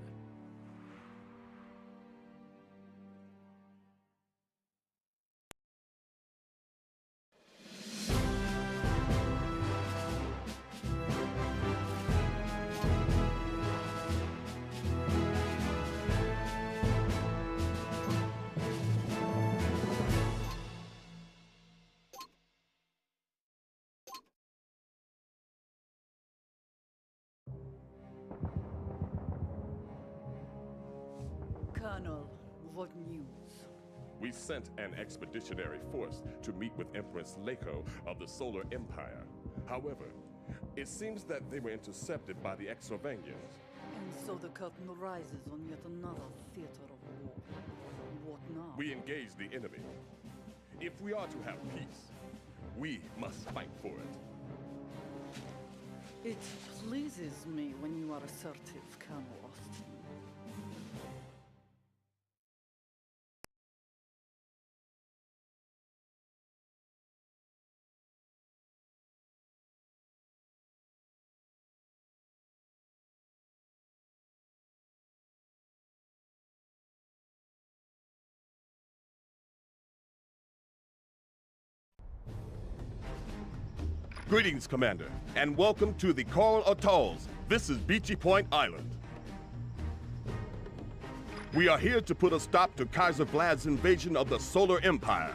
Colonel, what news? We sent an expeditionary force to meet with Empress Leiko of the Solar Empire. However, it seems that they were intercepted by the Exovanians. And so the curtain rises on yet another theater of war. What now? We engage the enemy. If we are to have peace, we must fight for it. It pleases me when you are assertive, Colonel Austin. Greetings, Commander, and welcome to the Coral Atolls. This is Beachy Point Island. We are here to put a stop to Kaiser Vlad's invasion of the Solar Empire.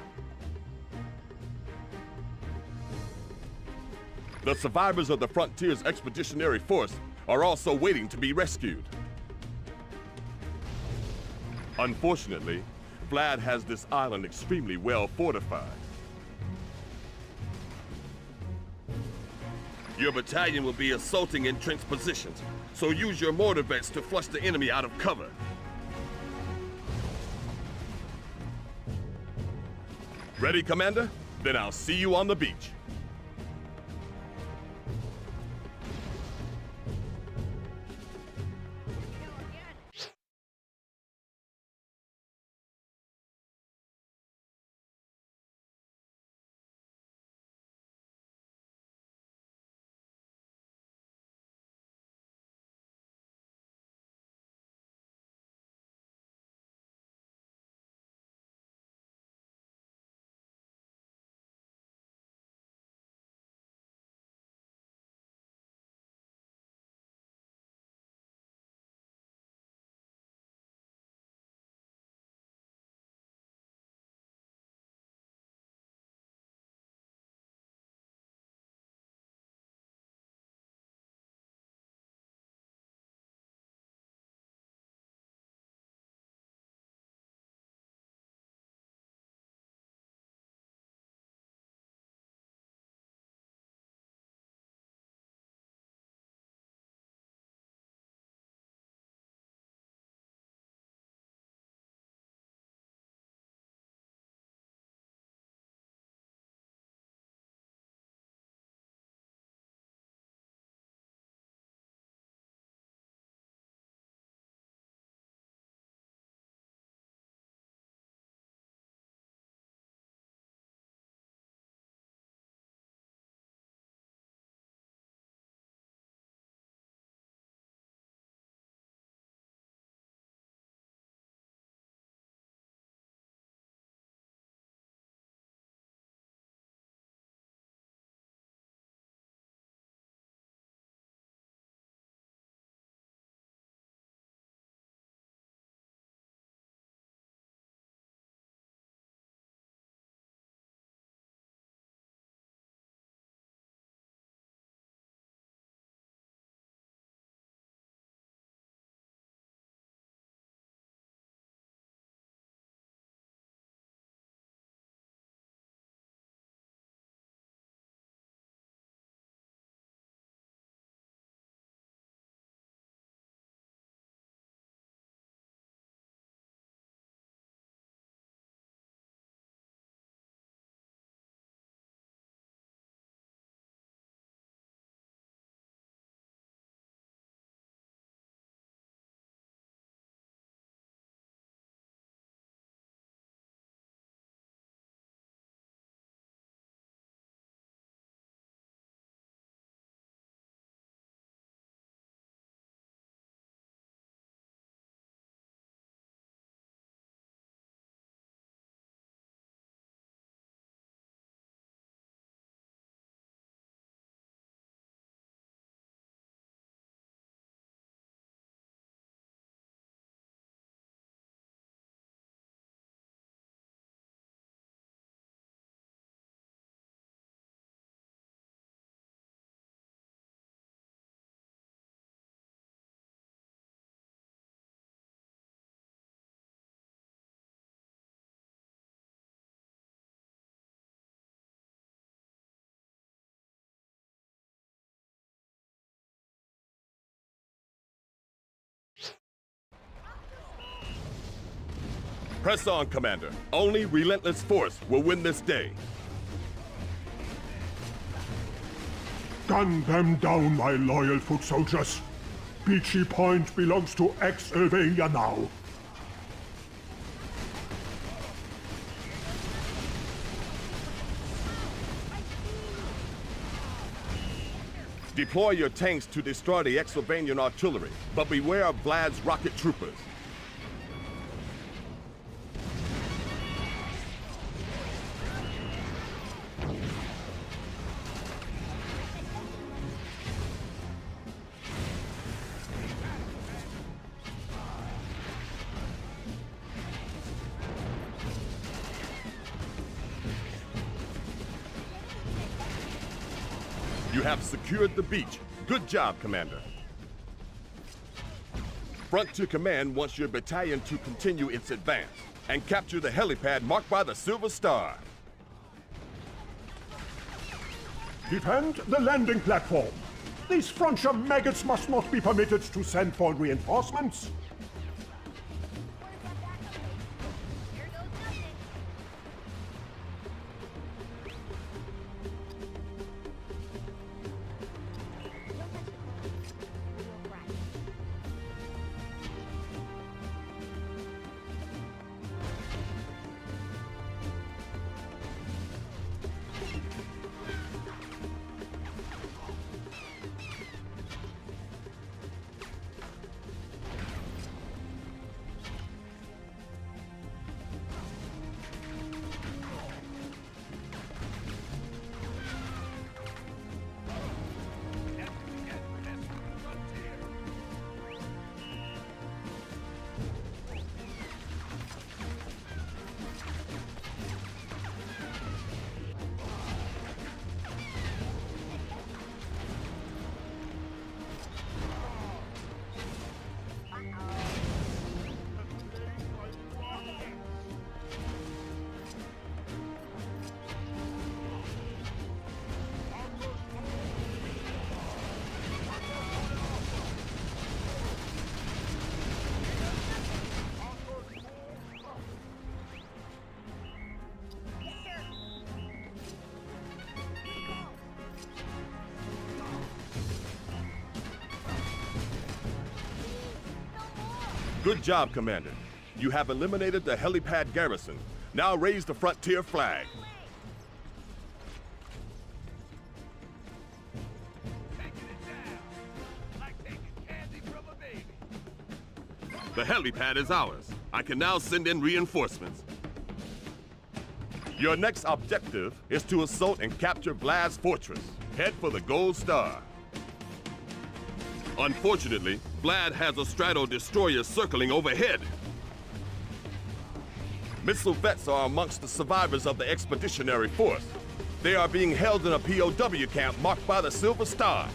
The survivors of the Frontier's Expeditionary Force are also waiting to be rescued. Unfortunately, Vlad has this island extremely well fortified. Your battalion will be assaulting entrenched positions, so use your mortar vents to flush the enemy out of cover. Ready, Commander? Then I'll see you on the beach. Press on, Commander. Only relentless force will win this day. Gun them down, my loyal foot soldiers. Beachy Point belongs to ex-Sylvania now. Deploy your tanks to destroy the Exylvanian artillery, but beware of Vlad's rocket troopers. You have secured the beach. Good job, Commander. Frontier Command wants your battalion to continue its advance and capture the helipad marked by the Silver Star. Defend the landing platform. These frontier maggots must not be permitted to send for reinforcements. Good job, Commander. You have eliminated the helipad garrison. Now raise the frontier flag. The helipad is ours. I can now send in reinforcements. Your next objective is to assault and capture Vlad's fortress. Head for the Gold Star. Unfortunately, Vlad has a strato destroyer circling overhead. Missile vets are amongst the survivors of the expeditionary force. They are being held in a POW camp marked by the Silver Star.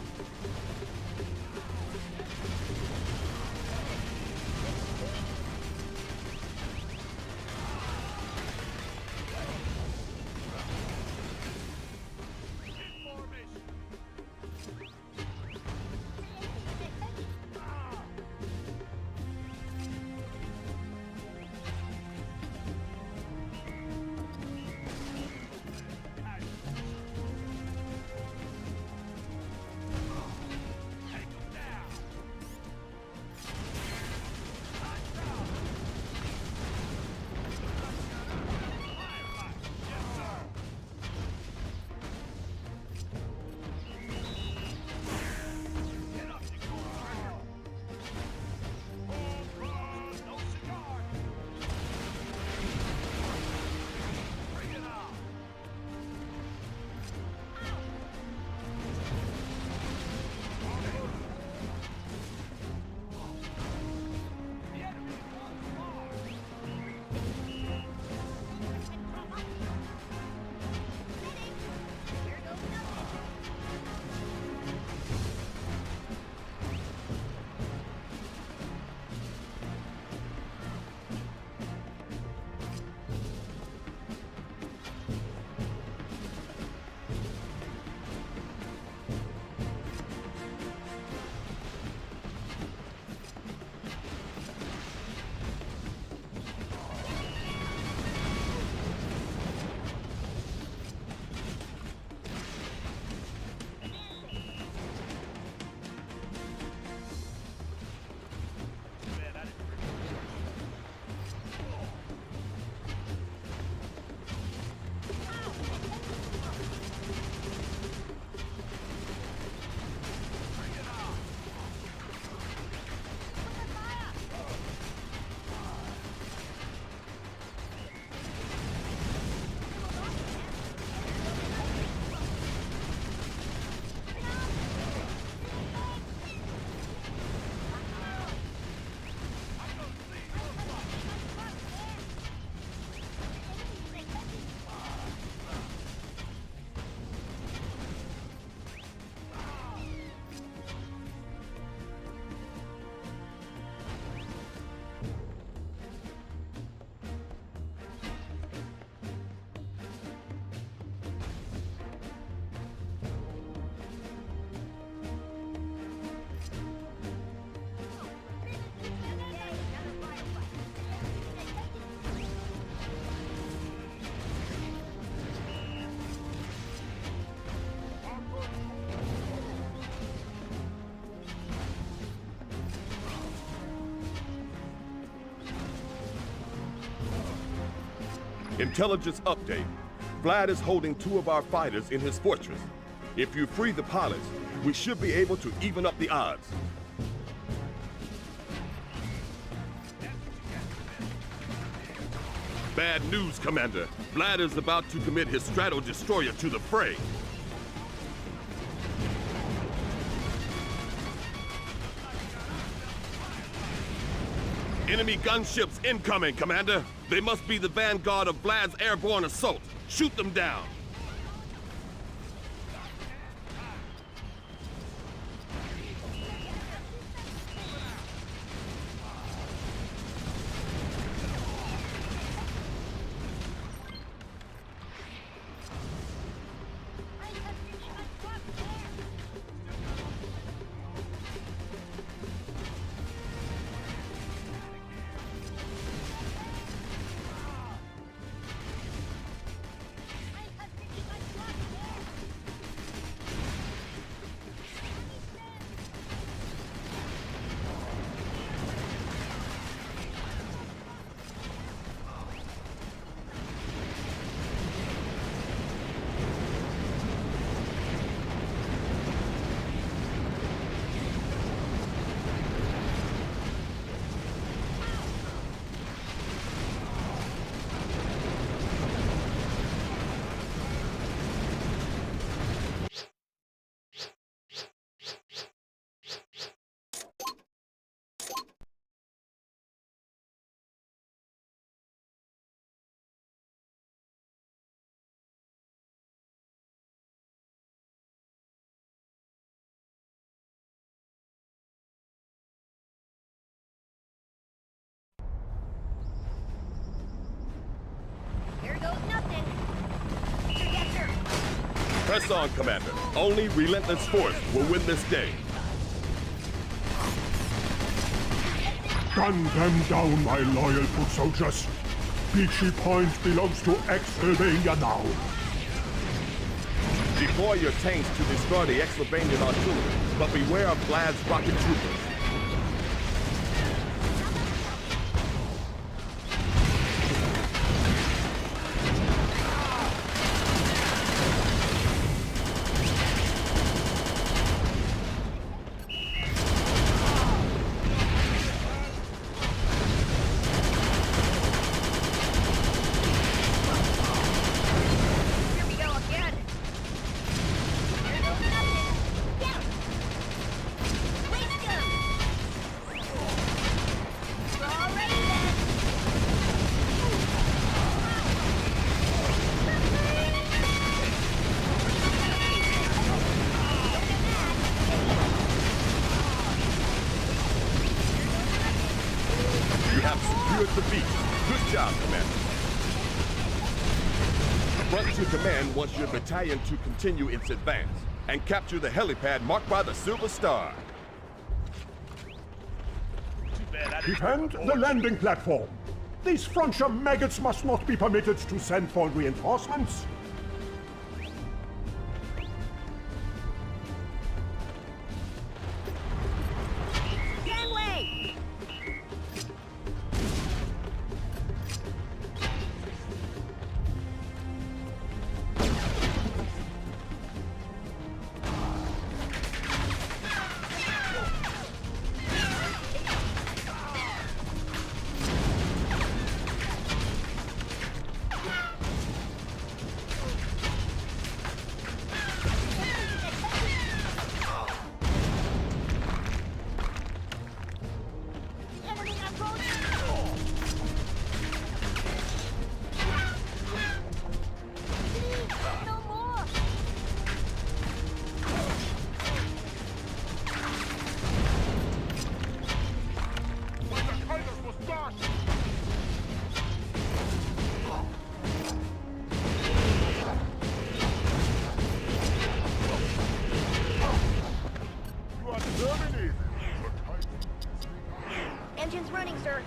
Intelligence update. Vlad is holding 2 of our fighters in his fortress. If you free the pilots, we should be able to even up the odds. Bad news, Commander. Vlad is about to commit his strato-destroyer to the fray. Enemy gunships incoming, Commander. They must be the vanguard of Vlad's airborne assault. Shoot them down. Here goes nothing. Yes, sir. Press on, Commander. Only relentless force will win this day. Gun them down, my loyal foot soldiers. Beachy Point belongs to Exylvania now. Deploy your tanks to destroy the Exylvanian artillery, but beware of Vlad's rocket troopers. The beach. Good job, Commander. Front to command wants your battalion to continue its advance and capture the helipad marked by the Silver Star. Defend the landing platform. These frontier maggots must not be permitted to send for reinforcements. Engine's running, sir.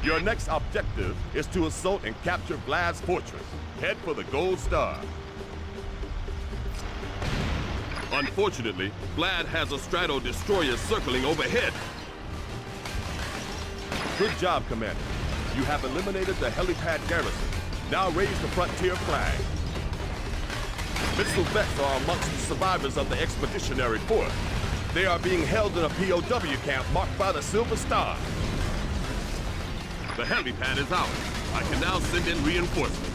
Your next objective is to assault and capture Vlad's fortress. Head for the gold star. Unfortunately, Vlad has a strato destroyer circling overhead. Good job, Commander. You have eliminated the helipad garrison. Now raise the frontier flag. Missile vets are amongst the survivors of the expeditionary force. They are being held in a POW camp marked by the Silver Star. The helipad is ours. I can now send in reinforcements.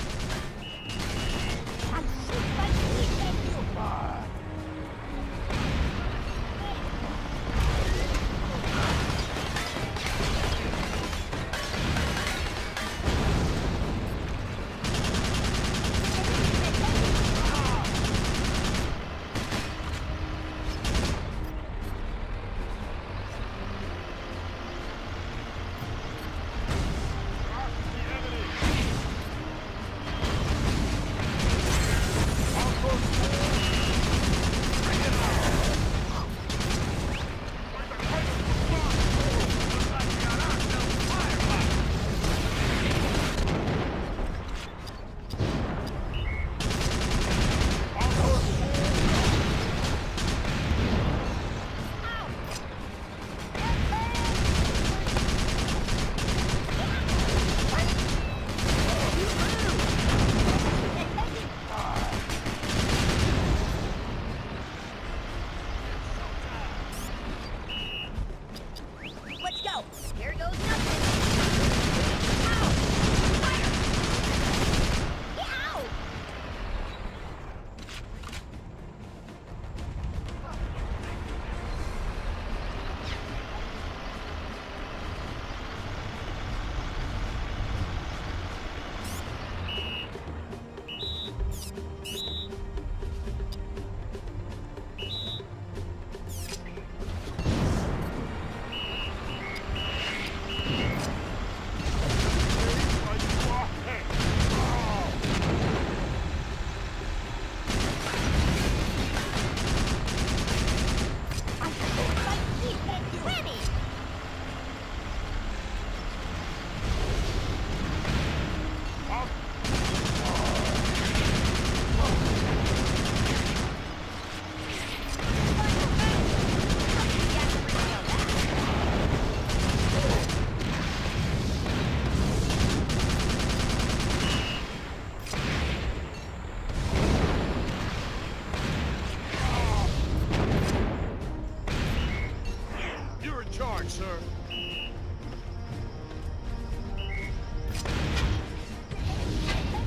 Sir.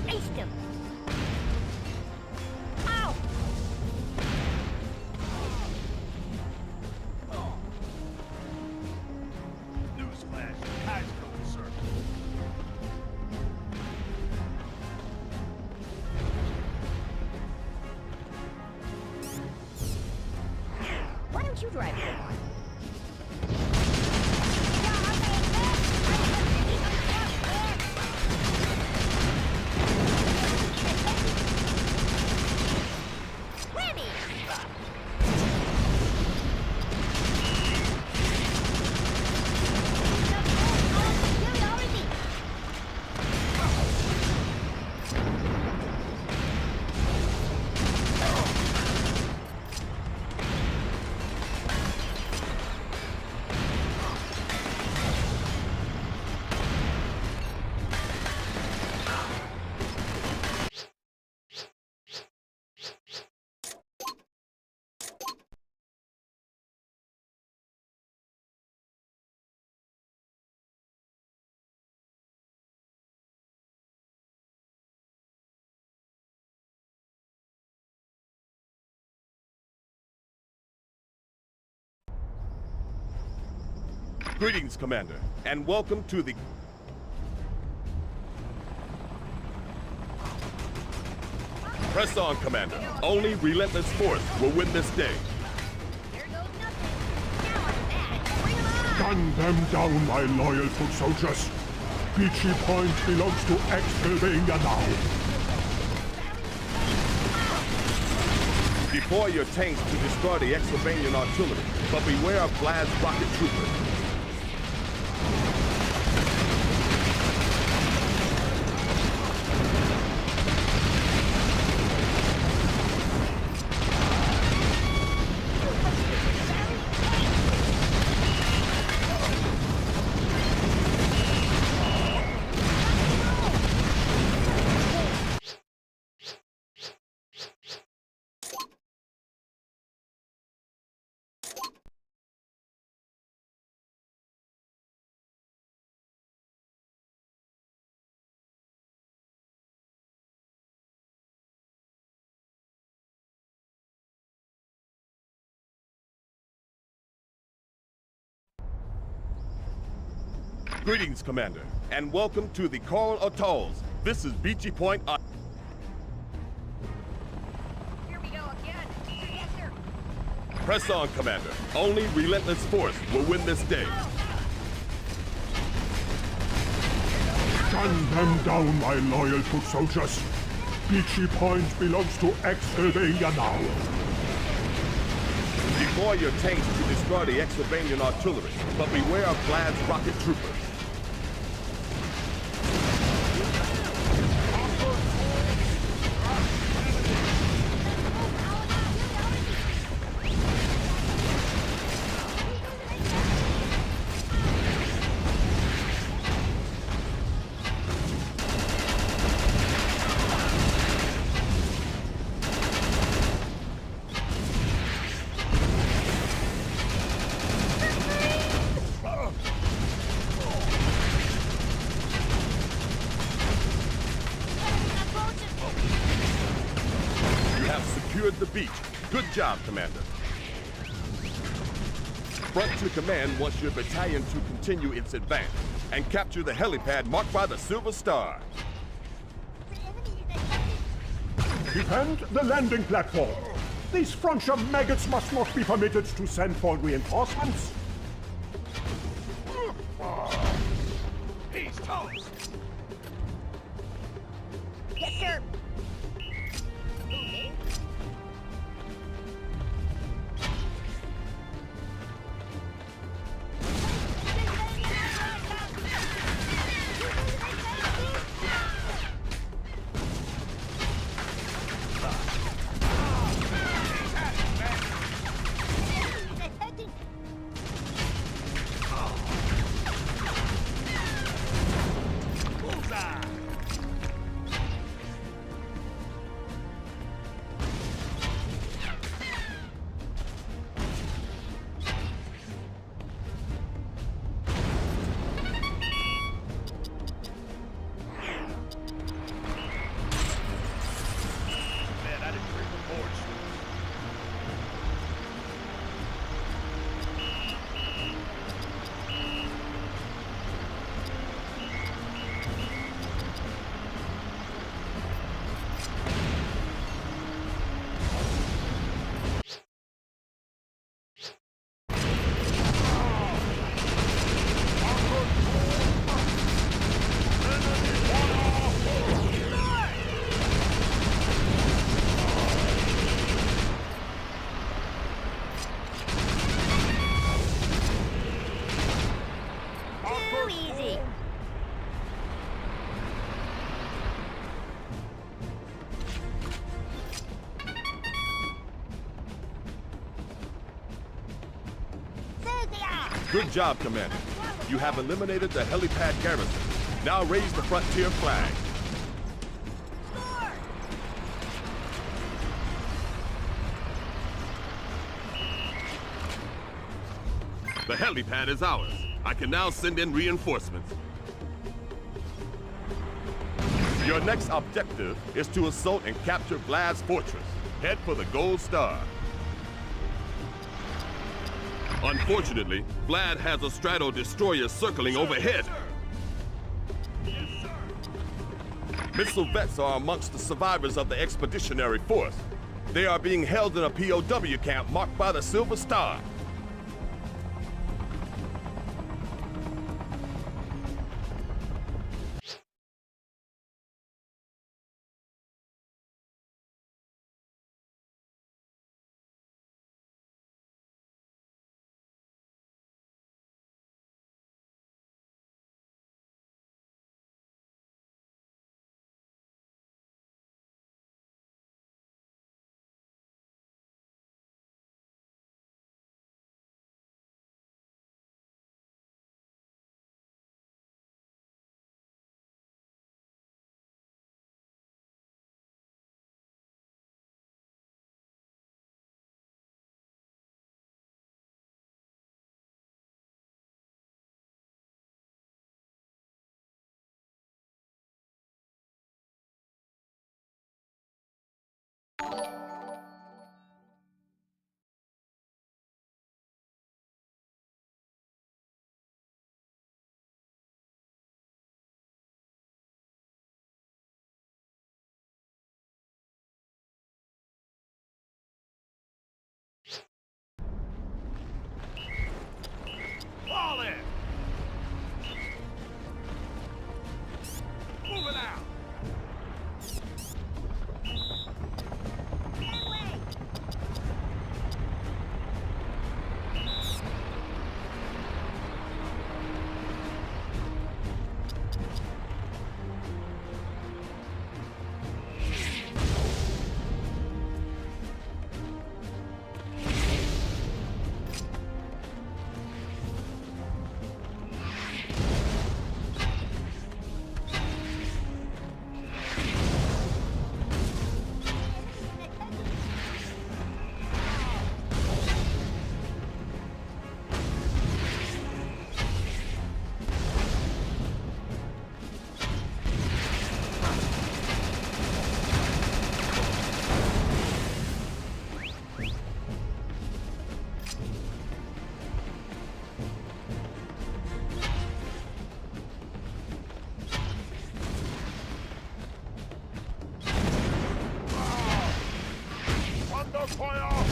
Faced him. Ow! Newsflash, eyes coming, sir. Why don't you drive it? Greetings, Commander, and welcome to the... Press on, Commander. Only relentless force will win this day. Gun them down, my loyal foot soldiers. Beachy Point belongs to Sylvania now. Deploy your tanks to destroy the Sylvanian artillery, but beware of Vlad's rocket troopers. Greetings, Commander, and welcome to the Coral Atolls. This is Beachy Point. Here we go again. Yes, sir. Press on, Commander. Only relentless force will win this day. Gun them down, my loyal foot soldiers. Beachy Point belongs to Exylvania now. Deploy your tanks to destroy the Exylvanian artillery, but beware of Vlad's rocket troopers. The beach. Good job, Commander. Front to command wants your battalion to continue its advance and capture the helipad marked by the Silver Star. Defend the landing platform. These frontier maggots must not be permitted to send for reinforcements. He's toast. Yes, sir. Good job, Commander. You have eliminated the helipad garrison. Now raise the frontier flag. The helipad is ours. I can now send in reinforcements. Your next objective is to assault and capture Vlad's fortress. Head for the Gold Star. Unfortunately, Vlad has a strato destroyer circling overhead. Missile vets are amongst the survivors of the expeditionary force. They are being held in a POW camp marked by the Silver Star. Feuer!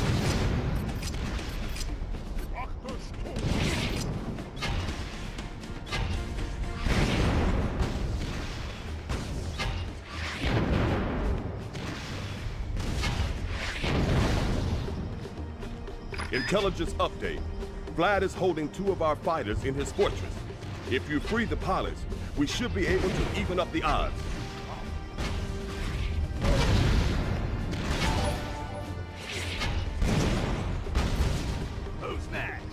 Intelligence update. Vlad is holding 2 of our fighters in his fortress. If you free the pilots, we should be able to even up the odds. Who's next?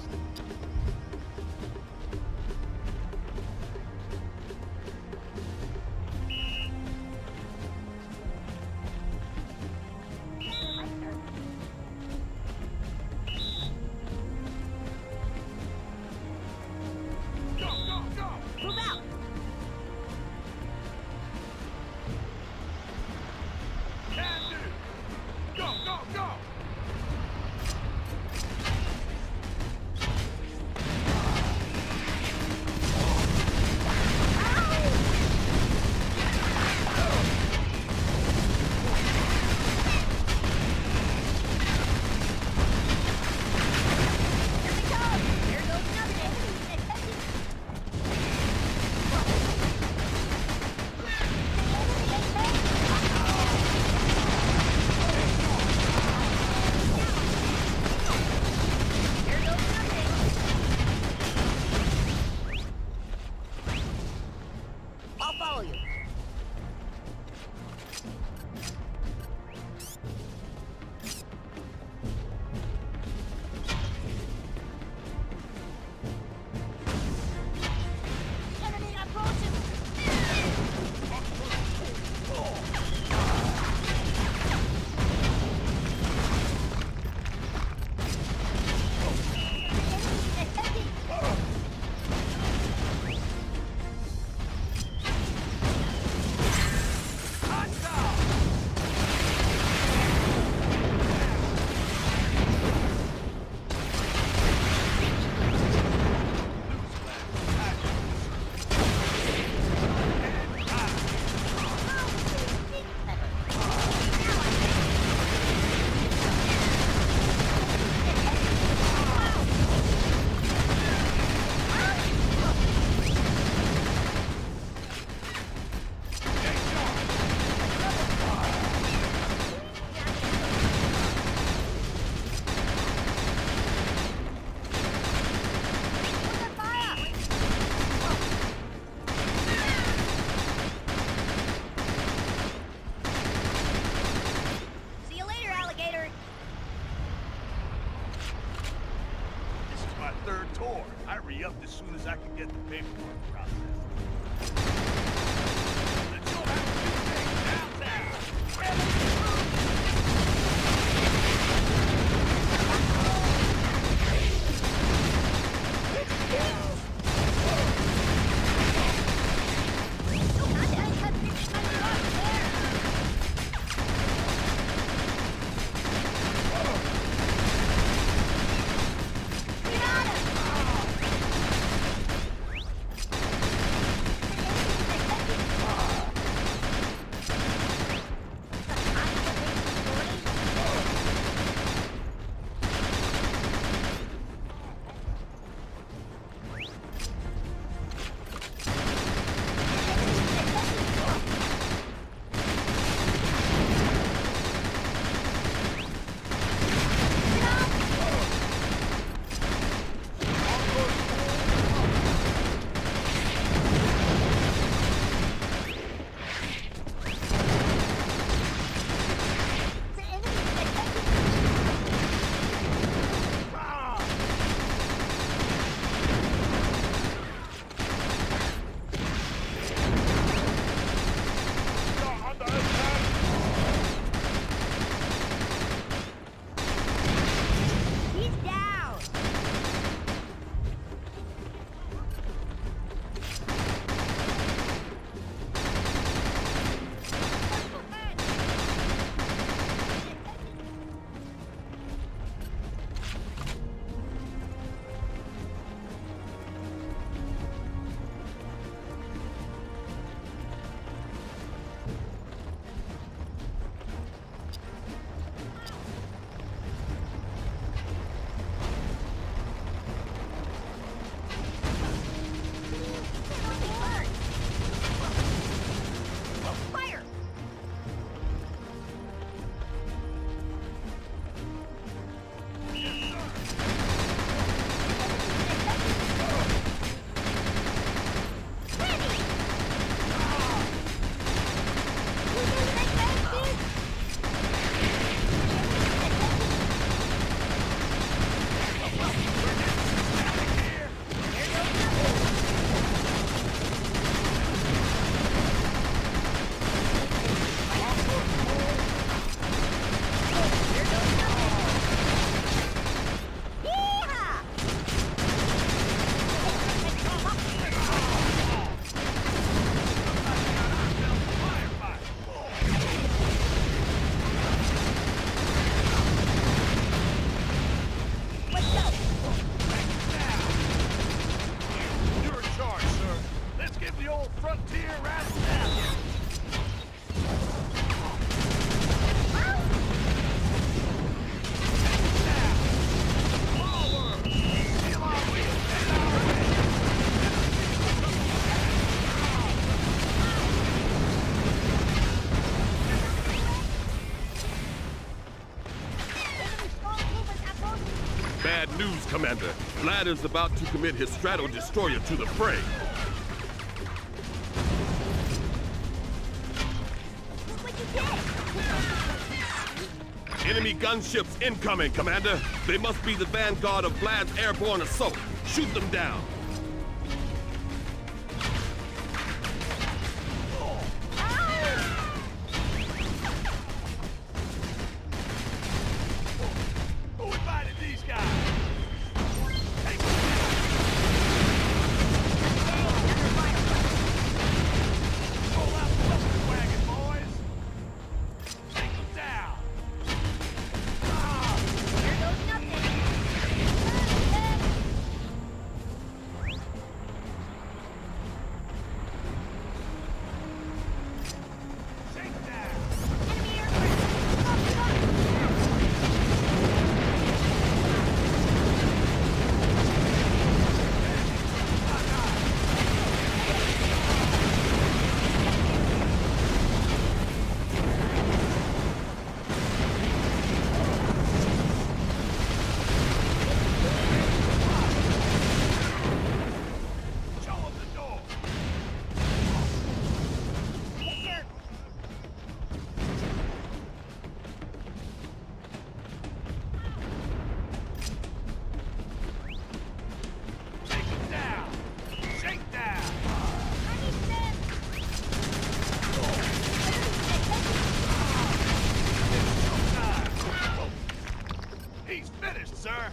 Move out! Can do! Go, go, go! Here goes another enemy. Here goes another enemy. I'll follow you. Enemy approaching! See you later, alligator. This is my 3rd tour. I re-upped as soon as I could get the paperwork processed. Let's go have a few things downtown. Get on him! Bad news, Commander. Vlad is about to commit his strato-destroyer to the fray. Look what you did! Enemy gunships incoming, Commander. They must be the vanguard of Vlad's airborne assault. Shoot them down. Who invited these guys? Take them down. Roll out the weapons wagon, boys. Take them down. There goes nothing! Take them down. Enemy aircraft! Show them the door. Take them down. Shake down. Showtime. He's finished, sir.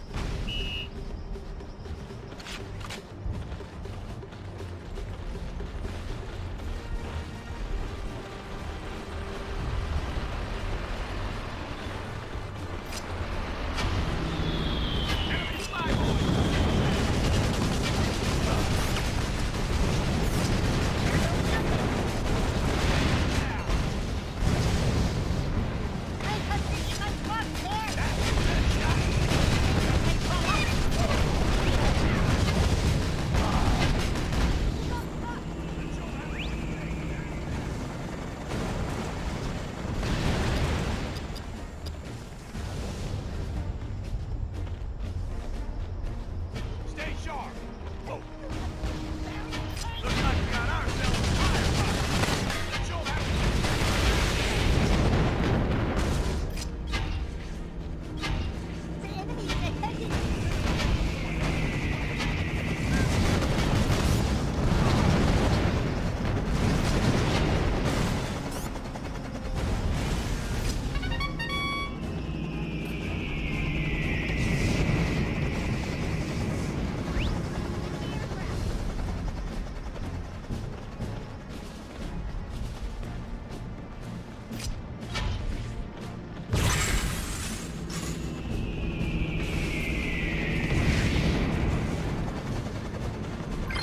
Enemy flag Stay sharp. Whoa. Looks like we got ourselves a firefight. Let's show how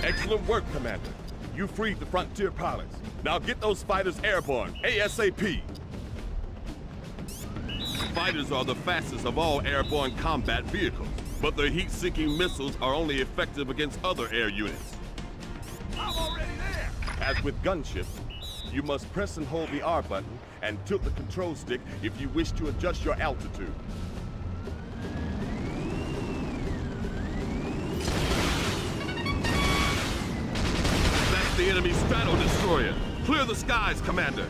Excellent work, Commander. You freed the frontier pilots. Now get those fighters airborne, ASAP. Fighters are the fastest of all airborne combat vehicles, but their heat-seeking missiles are only effective against other air units. I'm already there. As with gunships, you must press and hold the R button and tilt the control stick if you wish to adjust your altitude. That's the enemy strato-destroyer. Clear the skies, Commander.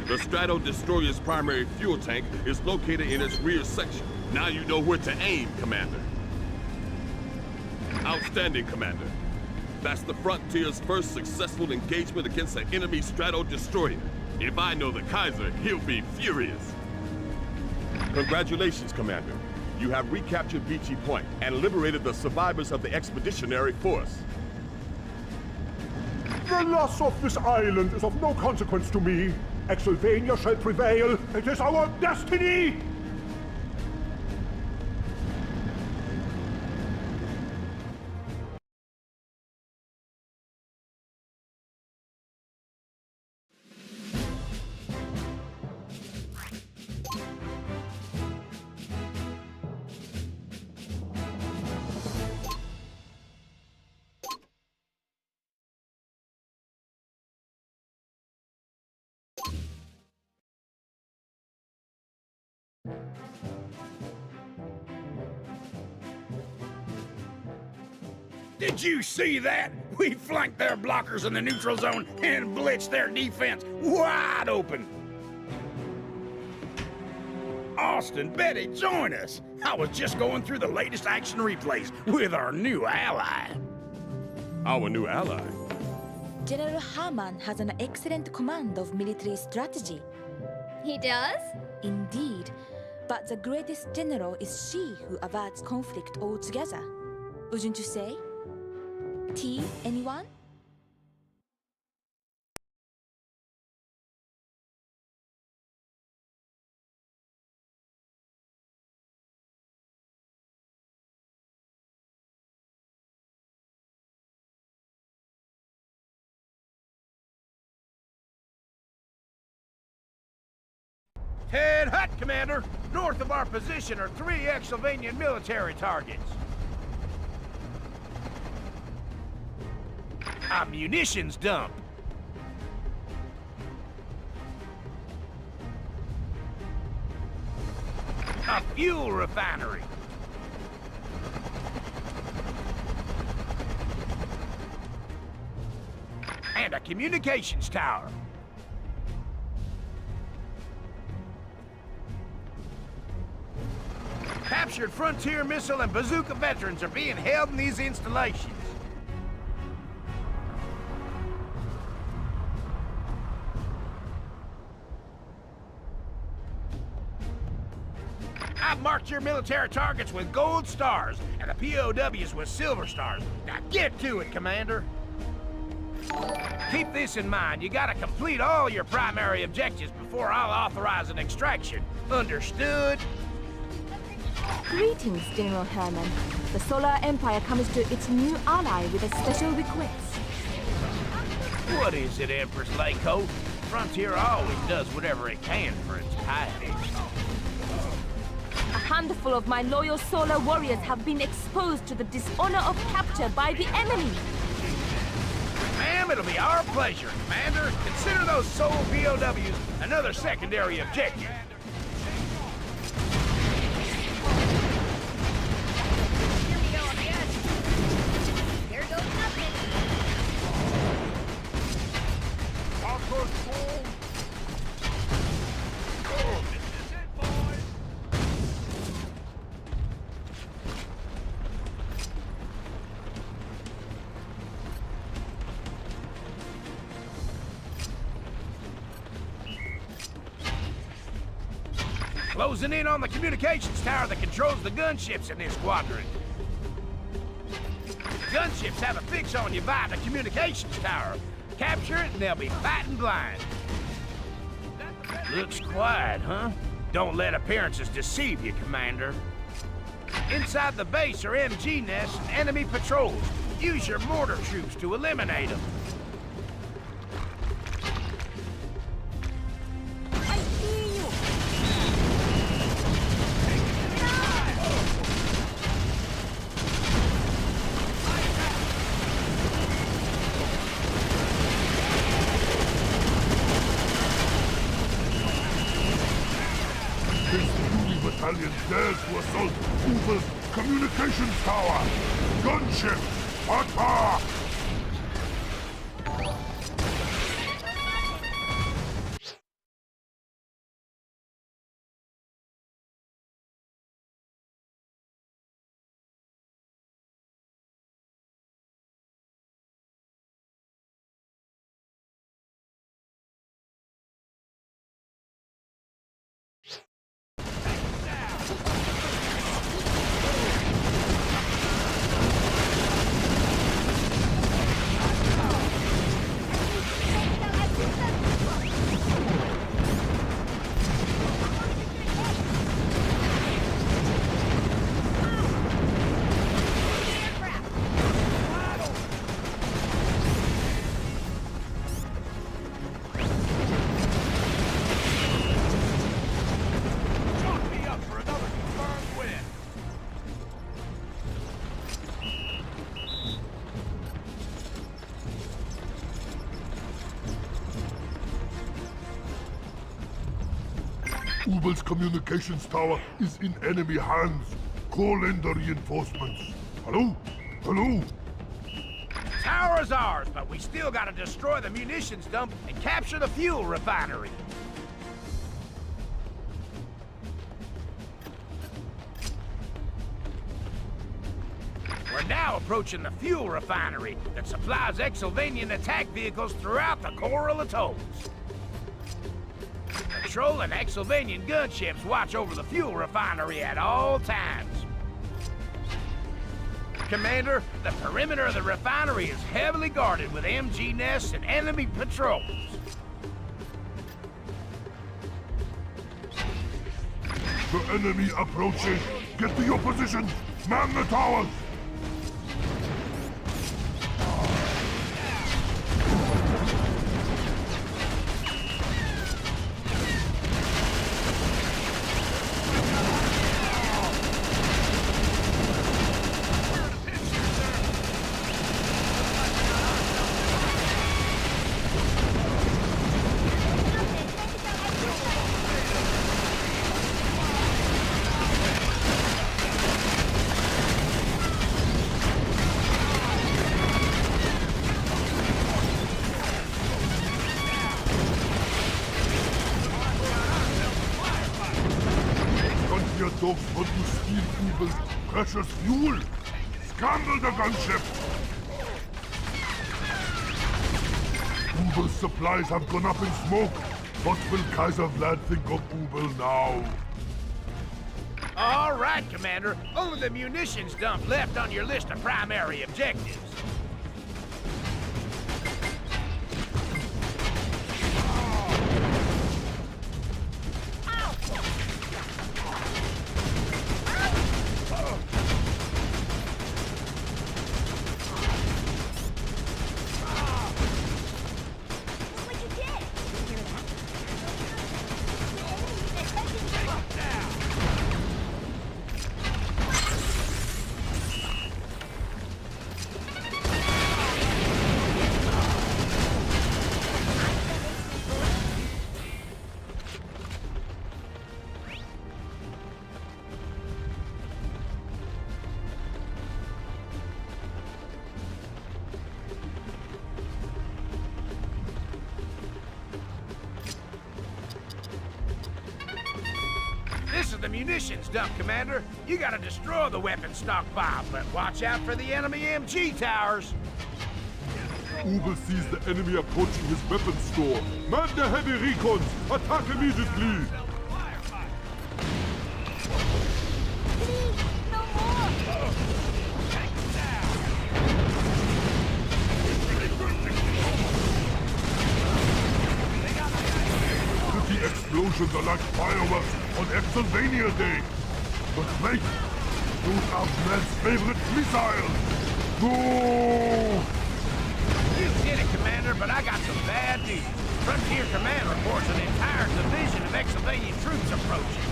The strato-destroyer's primary fuel tank is located in its rear section. Now you know where to aim, Commander. Outstanding, Commander. That's the Frontier's first successful engagement against an enemy strato-destroyer. If I know the Kaiser, he'll be furious. Congratulations, Commander. You have recaptured Beachy Point and liberated the survivors of the Expeditionary Force. The loss of this island is of no consequence to me. Exylvania shall prevail. It is our destiny! Did you see that? We flanked their blockers in the neutral zone and blitzed their defense wide open. Austin, Betty, join us. I was just going through the latest action replays with our new ally. Our new ally? General Hermann has an excellent command of military strategy. He does? Indeed. But the greatest general is she who averts conflict altogether. Wouldn't you say? Tea, anyone? Head hut, Commander! North of our position are 3 ex-Sylvanian military targets. A munitions dump. A fuel refinery. And a communications tower. Captured frontier missile and bazooka veterans are being held in these installations. I've marked your military targets with gold stars and the POWs with silver stars. Now get to it, Commander. Keep this in mind. You gotta complete all your primary objectives before I'll authorize an extraction. Understood? Greetings, General Hermann. The Solar Empire comes to its new ally with a special request. What is it, Empress Lako? Frontier always does whatever it can for its pirates. A handful of my loyal Solar warriors have been exposed to the dishonor of capture by the enemy. Ma'am, it'll be our pleasure, Commander. Consider those Soul POWs another secondary objective. Closing in on the communications tower that controls the gunships in this squadron. Gunships have a fix on you via the communications tower. Capture it and they'll be fighting blind. Looks quiet, huh? Don't let appearances deceive you, Commander. Inside the base are MG nests and enemy patrols. Use your mortar troops to eliminate them. Battalion dares to assault Uber's communications tower! Gunship, attack! Ubel's communications tower is in enemy hands. Call in the reinforcements. Hello? Hello? Tower is ours, but we still gotta destroy the munitions dump and capture the fuel refinery. We're now approaching the fuel refinery that supplies Exylvanian attack vehicles throughout the Coral Atolls. Patrol and Exylvanian gunships watch over the fuel refinery at all times. Commander, the perimeter of the refinery is heavily guarded with MG nests and enemy patrols. The enemy approaching. Get to your positions. Man the towers. Dogs want to steal Ubel's precious fuel. Scandal the gunship! Ubel's supplies have gone up in smoke. What will Kaiser Vlad think of Ubel now? All right, Commander. Only the munitions dump left on your list of primary objectives. This is the munitions dump, Commander. You gotta destroy the weapon stockpile, but watch out for the enemy MG towers. Ubel sees the enemy approaching his weapons store. Man the heavy recons! Attack immediately! The explosions are like fireworks on Exylvania Day. But wait! Those are Vlad's favorite missiles! No! You did it, Commander, but I got some bad news. Frontier Command reports an entire division of Exylvanian troops approaching.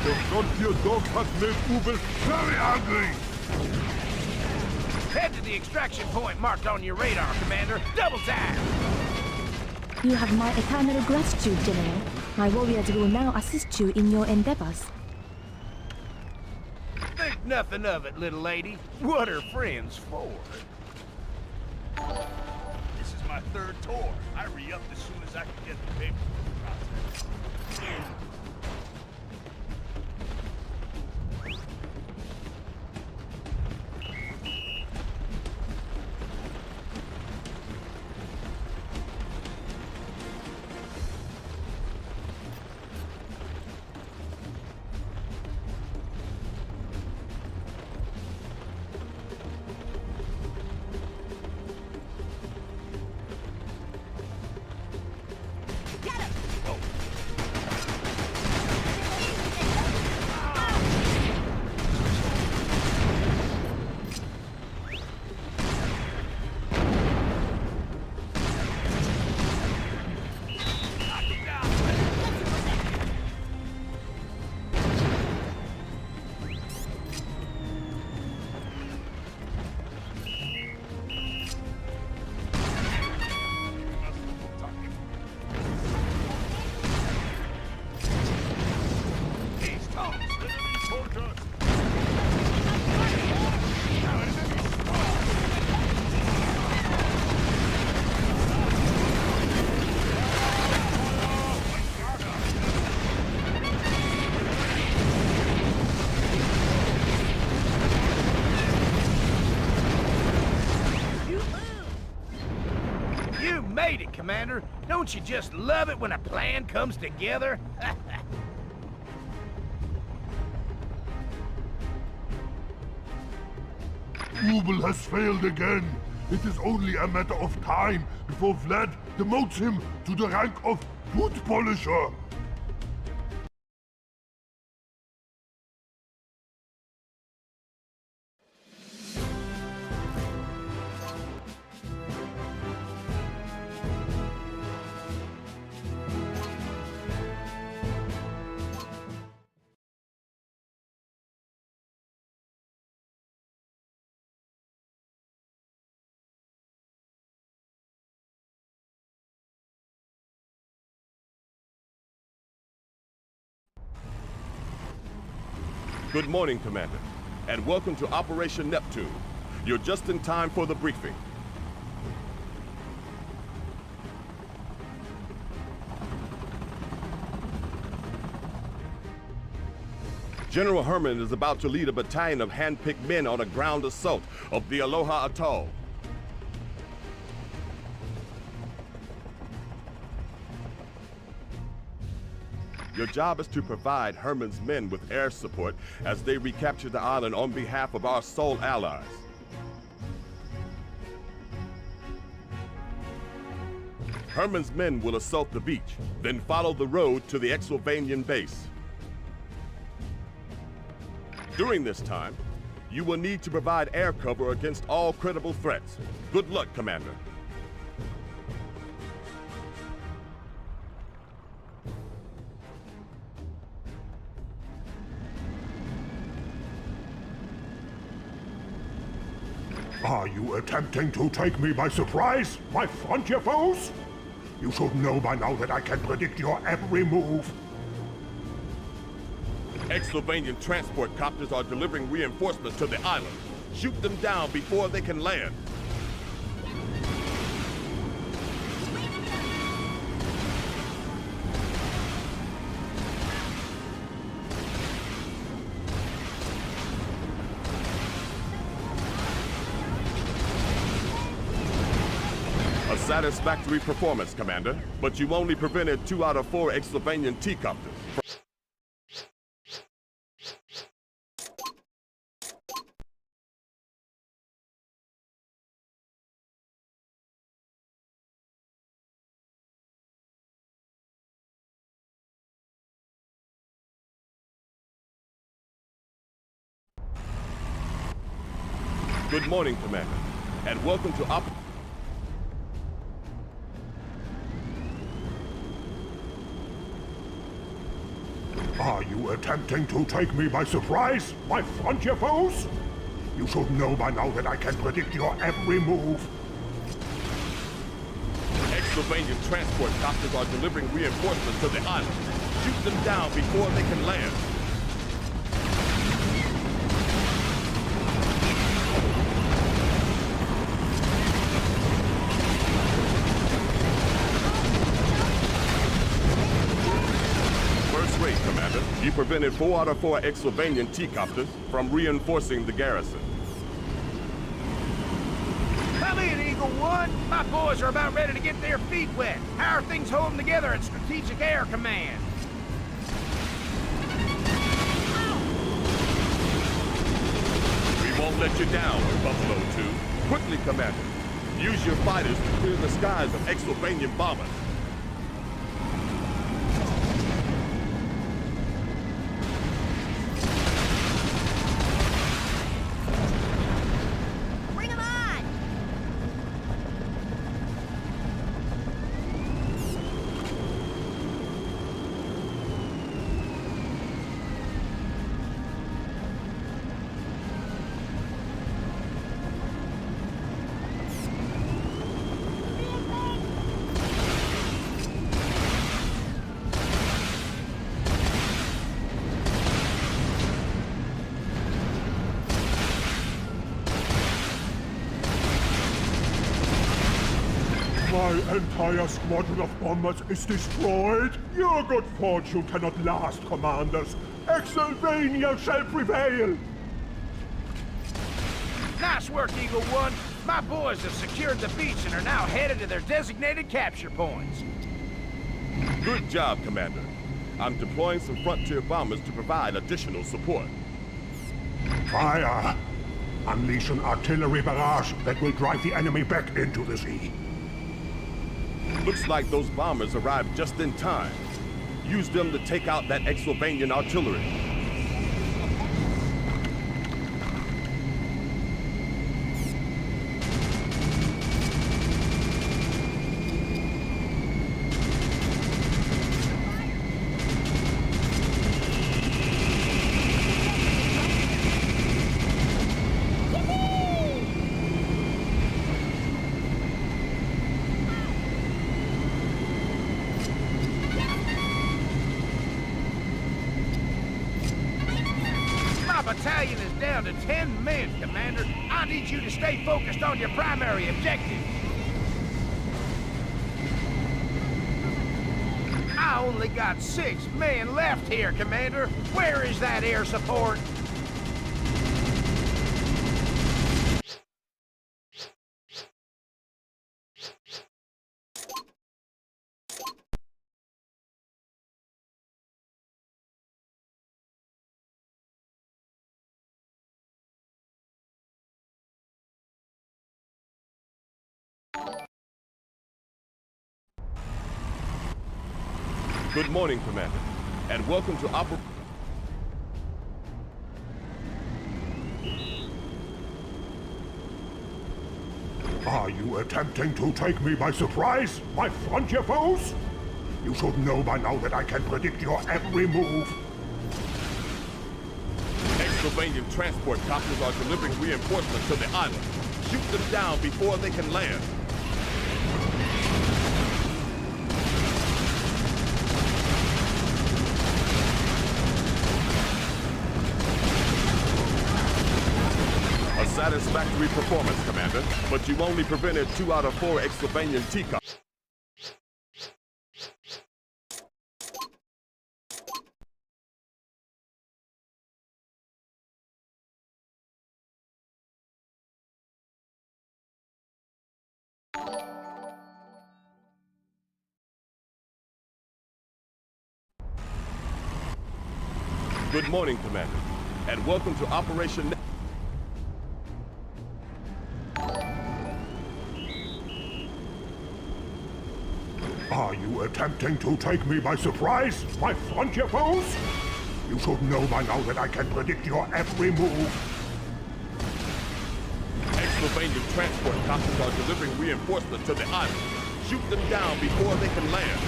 The Frontier dogs have made Ubel very angry! Head to the extraction point marked on your radar, Commander. Double time! You have my eternal gratitude, General. My warriors will now assist you in your endeavors. Think nothing of it, little lady. What are friends for? This is my third tour. I re-upped as soon as I could get the paperwork processed. made it, Commander. Don't you just love it when a plan comes together? Ubel has failed again. It is only a matter of time before Vlad demotes him to the rank of boot polisher. Good morning, Commander, and welcome to Operation Neptune. You're just in time for the briefing. General Herman is about to lead a battalion of hand-picked men on a ground assault of the Aloha Atoll. Your job is to provide Herman's men with air support as they recapture the island on behalf of our sole allies. Herman's men will assault the beach, then follow the road to the Exylvanian base. During this time, you will need to provide air cover against all credible threats. Good luck, Commander. Are you attempting to take me by surprise, my frontier foes? You should know by now that I can predict your every move. Exylvanian transport copters are delivering reinforcements to the island. Shoot them down before they can land. A satisfactory performance, Commander, but you only prevented 2 out of 4 Exylvanian T-copters. Good morning, Commander, and welcome to Are you attempting to take me by surprise, my frontier foes? You should know by now that I can predict your every move. Exylvanian transport copters are delivering reinforcements to the island. Shoot them down before they can land. Commander, you prevented 4 out of 4 Exylvanian T-copters from reinforcing the garrison. Come in, Eagle One. My boys are about ready to get their feet wet. How are things holding together at Strategic Air Command? We won't let you down, Buffalo 2. Quickly, Commander. Use your fighters to clear the skies of Exylvanian bombers. My entire squadron of bombers is destroyed. Your good fortune cannot last, commanders. Exylvania shall prevail. Nice work, Eagle One. My boys have secured the beach and are now headed to their designated capture points. Good job, Commander. I'm deploying some frontier bombers to provide additional support. Fire! Unleash an artillery barrage that will drive the enemy back into the sea. Looks like those bombers arrived just in time. Use them to take out that Exylvanian artillery. Battalion is down to 10 men, Commander. I need you to stay focused on your primary objective. I only got 6 men left here, Commander. Where is that air support? Good morning, Commander, and welcome to Are you attempting to take me by surprise, my frontier foes? You should know by now that I can predict your every move. Exylvanian transport copters are delivering reinforcements to the island. Shoot them down before they can land. A satisfactory performance, Commander, but you only prevented 2 out of 4 Exylvanian teacups. Good morning, Commander, and welcome to Operation... Are you attempting to take me by surprise, my frontier foes? You should know by now that I can predict your every move. Exylvanian transport copters are delivering reinforcements to the island. Shoot them down before they can land.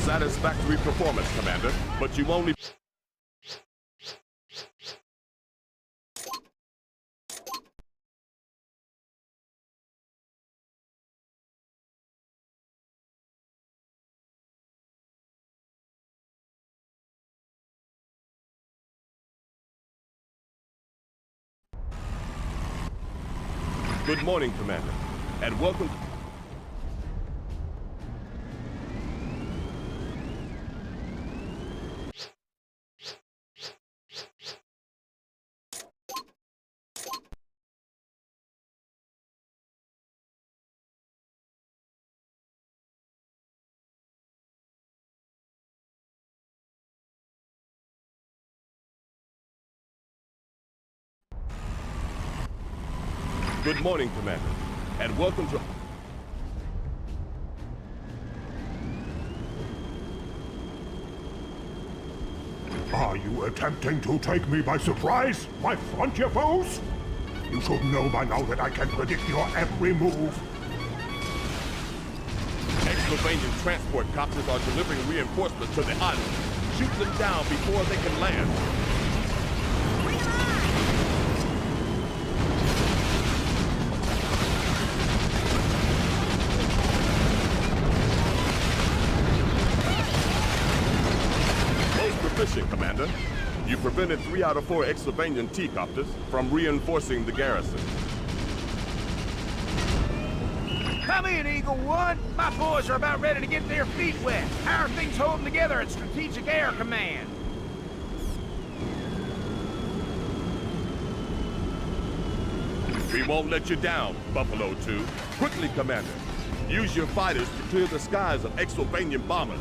Satisfactory performance, Commander, but you only... Good morning, Commander, and welcome... Good morning, Commander, and welcome to... Are you attempting to take me by surprise, my frontier foes? You should know by now that I can predict your every move. Exylvanian transport copters are delivering reinforcements to the island. Shoot them down before they can land. Proficient, Commander. You prevented 3 out of 4 Exylvanian T-copters from reinforcing the garrison. Come in, Eagle One. My boys are about ready to get their feet wet. How are things holding together at Strategic Air Command? We won't let you down, Buffalo 2. Quickly, Commander. Use your fighters to clear the skies of Exylvanian bombers.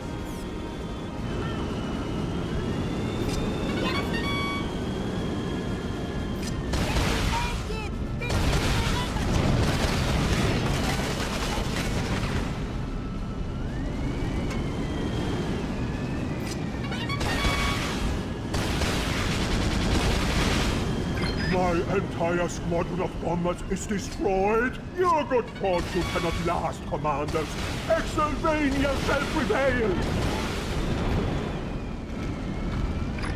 My entire squadron of bombers is destroyed. Your good fortune cannot last, commanders. Exylvania shall prevail.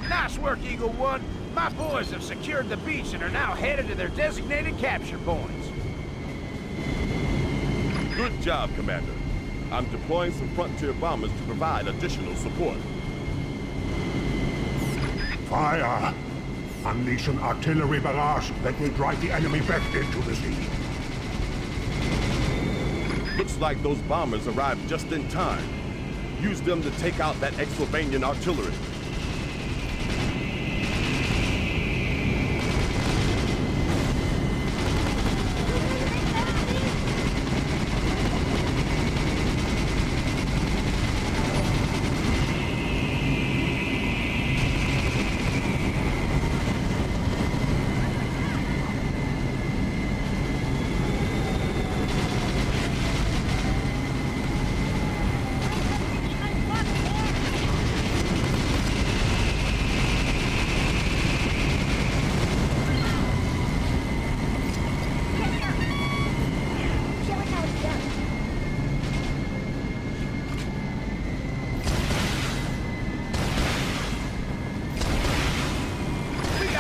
Nice work, Eagle One. My boys have secured the beach and are now headed to their designated capture points. Good job, Commander. I'm deploying some frontier bombers to provide additional support. Fire! Unleash an artillery barrage that will drive the enemy back into the sea. Looks like those bombers arrived just in time. Use them to take out that Exylvanian artillery.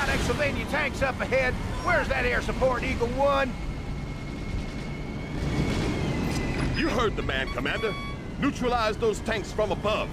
Pennsylvania tanks up ahead. Where's that air support, Eagle One? You heard the man, Commander. Neutralize those tanks from above.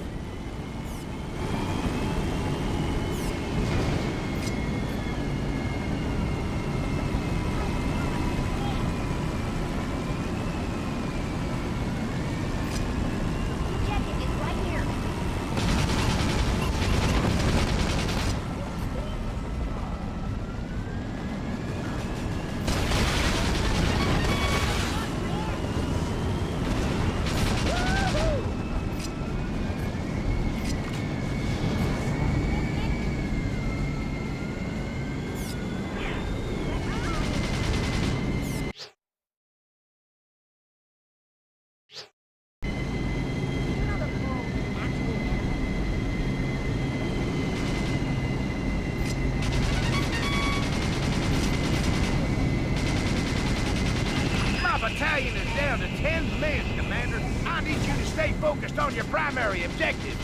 Battalion is down to 10 men, Commander. I need you to stay focused on your primary objective.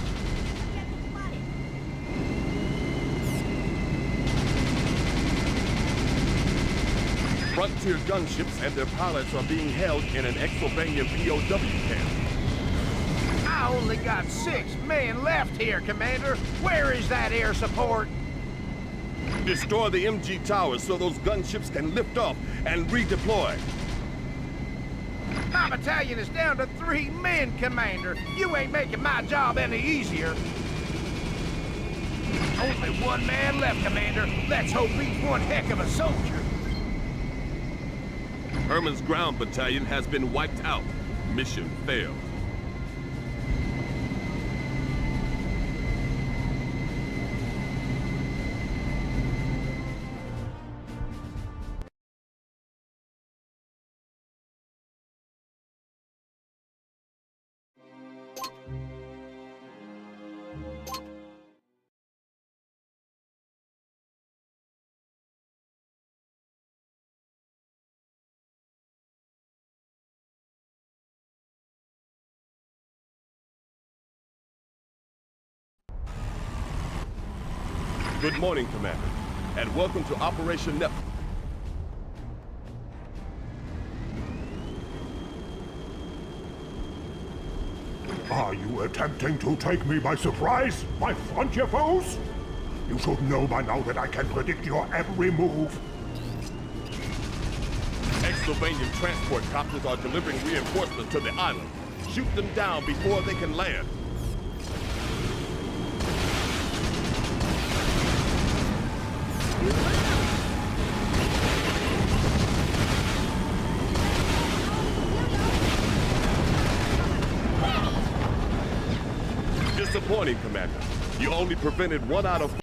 Frontier gunships and their pilots are being held in an Exylvanian POW camp. I only got 6 men left here, Commander. Where is that air support? Destroy the MG towers so those gunships can lift off and redeploy. My battalion is down to 3 men, Commander. You ain't making my job any easier. Only 1 man left, Commander. Let's hope he's one heck of a soldier. Herman's ground battalion has been wiped out. Mission failed. Good morning, Commander, and welcome to Operation Network. Are you attempting to take me by surprise, my frontier foes? You should know by now that I can predict your every move. Exylvanian transport copters are delivering reinforcements to the island. Shoot them down before they can land. Disappointing, Commander. You only prevented 1 out of...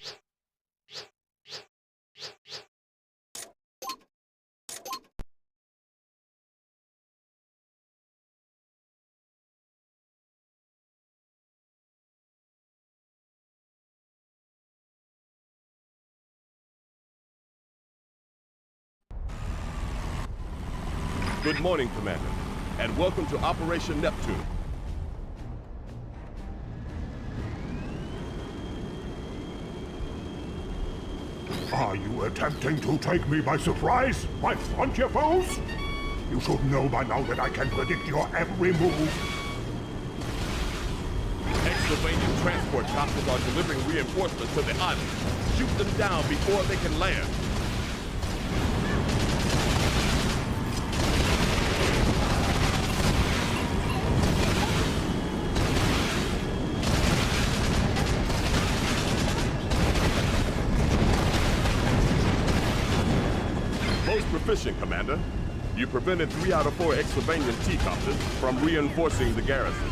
Good morning, Commander, and welcome to Operation Neptune. Are you attempting to take me by surprise, my frontier foes? You should know by now that I can predict your every move. Exylvanian transport copters are delivering reinforcements to the island. Shoot them down before they can land. Most proficient, Commander. You prevented 3 out of 4 Exylvanian T-copters from reinforcing the garrison.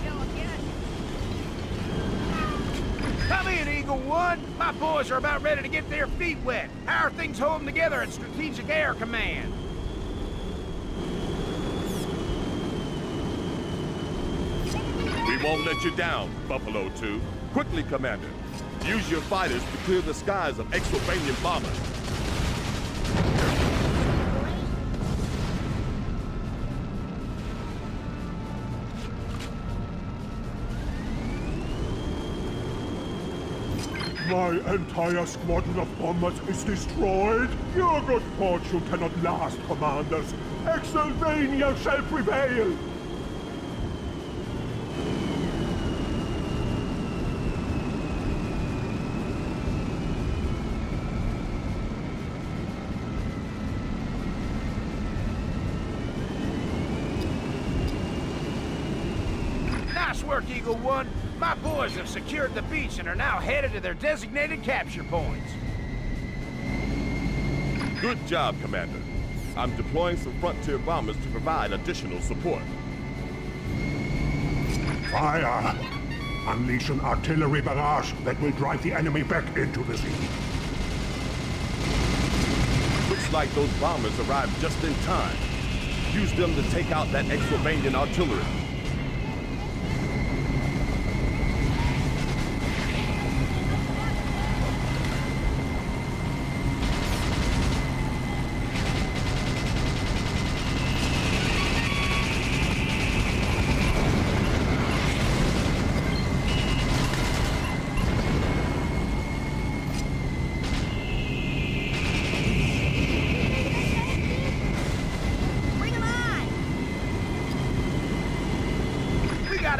Come in, Eagle One. My boys are about ready to get their feet wet. How are things holding together at Strategic Air Command? We won't let you down, Buffalo 2. Quickly, Commander. Use your fighters to clear the skies of Exylvanian bombers. My entire squadron of bombers is destroyed. Your good fortune cannot last, commanders. Exylvania shall prevail. Nice work, Eagle One. My boys have secured the beach and are now headed to their designated capture points. Good job, Commander. I'm deploying some frontier bombers to provide additional support. Fire! Unleash an artillery barrage that will drive the enemy back into the sea. Looks like those bombers arrived just in time. Use them to take out that Exylvanian artillery.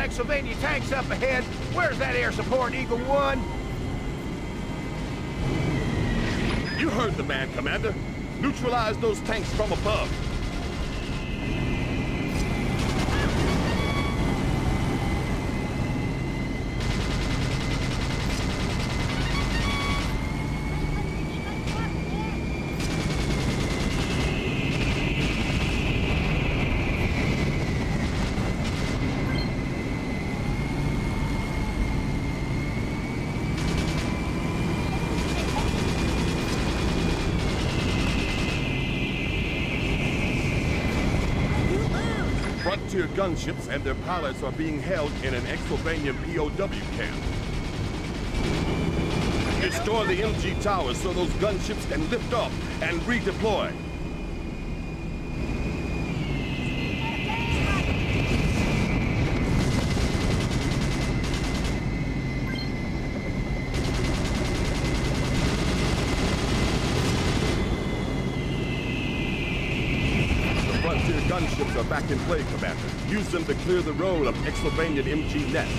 Exylvania tanks up ahead. Where's that air support, Eagle One? You heard the man, Commander. Neutralize those tanks from above. Frontier gunships and their pilots are being held in an Exylvanian POW camp. Destroy the MG towers so those gunships can lift off and redeploy. Gunships are back in play, Commander. Use them to clear the road of Exylvanian MG nets.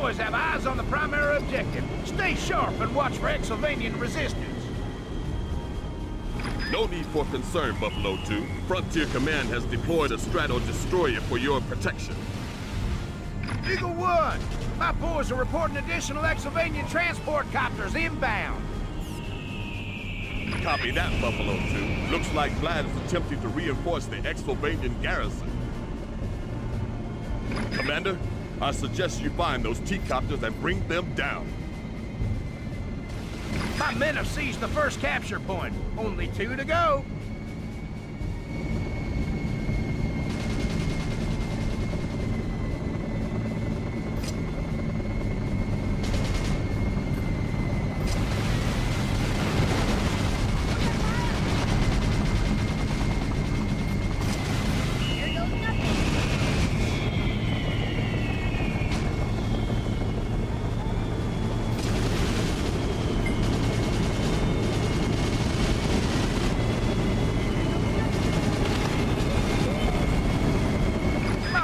boys have eyes on the primary objective. Stay sharp and watch for Exylvanian resistance. No need for concern, Buffalo 2. Frontier Command has deployed a strato destroyer for your protection. Eagle 1, my boys are reporting additional Exylvanian transport copters inbound. Copy that, Buffalo 2. Looks like Vlad is attempting to reinforce the Exylvanian garrison. Commander, I suggest you find those T-copters and bring them down. My men have seized the first capture point. Only 2 to go.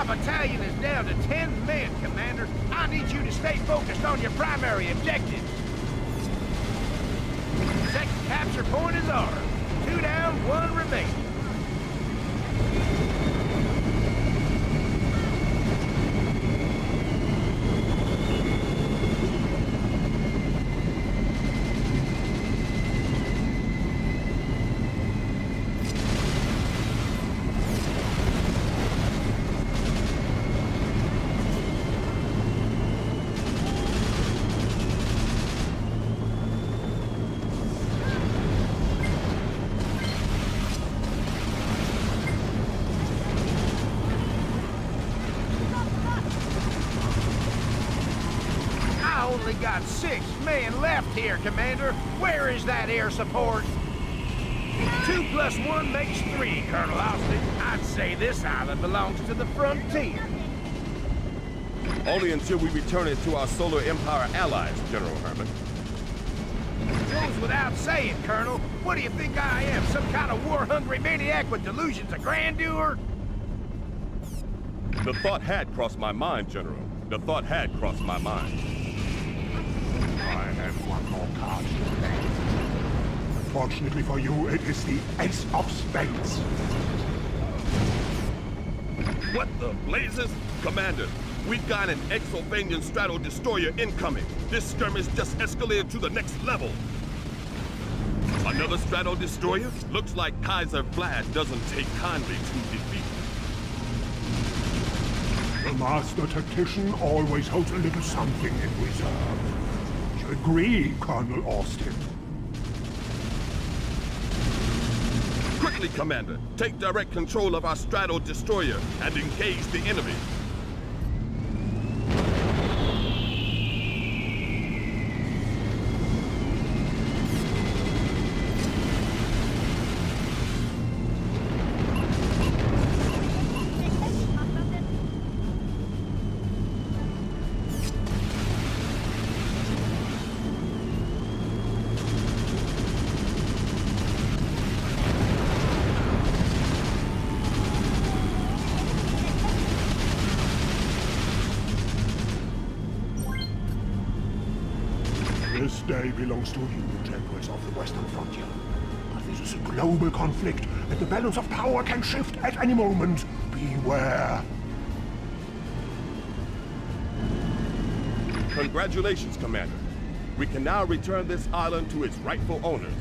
Battalion is down to 10 men, Commander. I need you to stay focused on your primary objective. Second capture point is ours. 2 down, 1 remaining. Only got 6 men left here, Commander. Where is that air support? 2 plus 1 makes 3, Colonel Austin. I'd say this island belongs to the frontier. Only until we return it to our Solar Empire allies, General Herman. Goes without saying, Colonel. What do you think I am, some kind of war-hungry maniac with delusions of grandeur? The thought had crossed my mind, General. The thought had crossed my mind. I have one more card to play. Unfortunately for you, it is the Ace of Spades. What the blazes? Commander, we've got an Exylvanian strato destroyer incoming. This skirmish just escalated to the next level. Another strato destroyer? Looks like Kaiser Vlad doesn't take kindly to defeat. The master tactician always holds a little something in reserve. You agree, Colonel Austin? Quickly, Commander, take direct control of our strato destroyer and engage the enemy. This day belongs to you, generals of the Western Frontier. But this is a global conflict, and the balance of power can shift at any moment. Beware. Congratulations, Commander. We can now return this island to its rightful owners.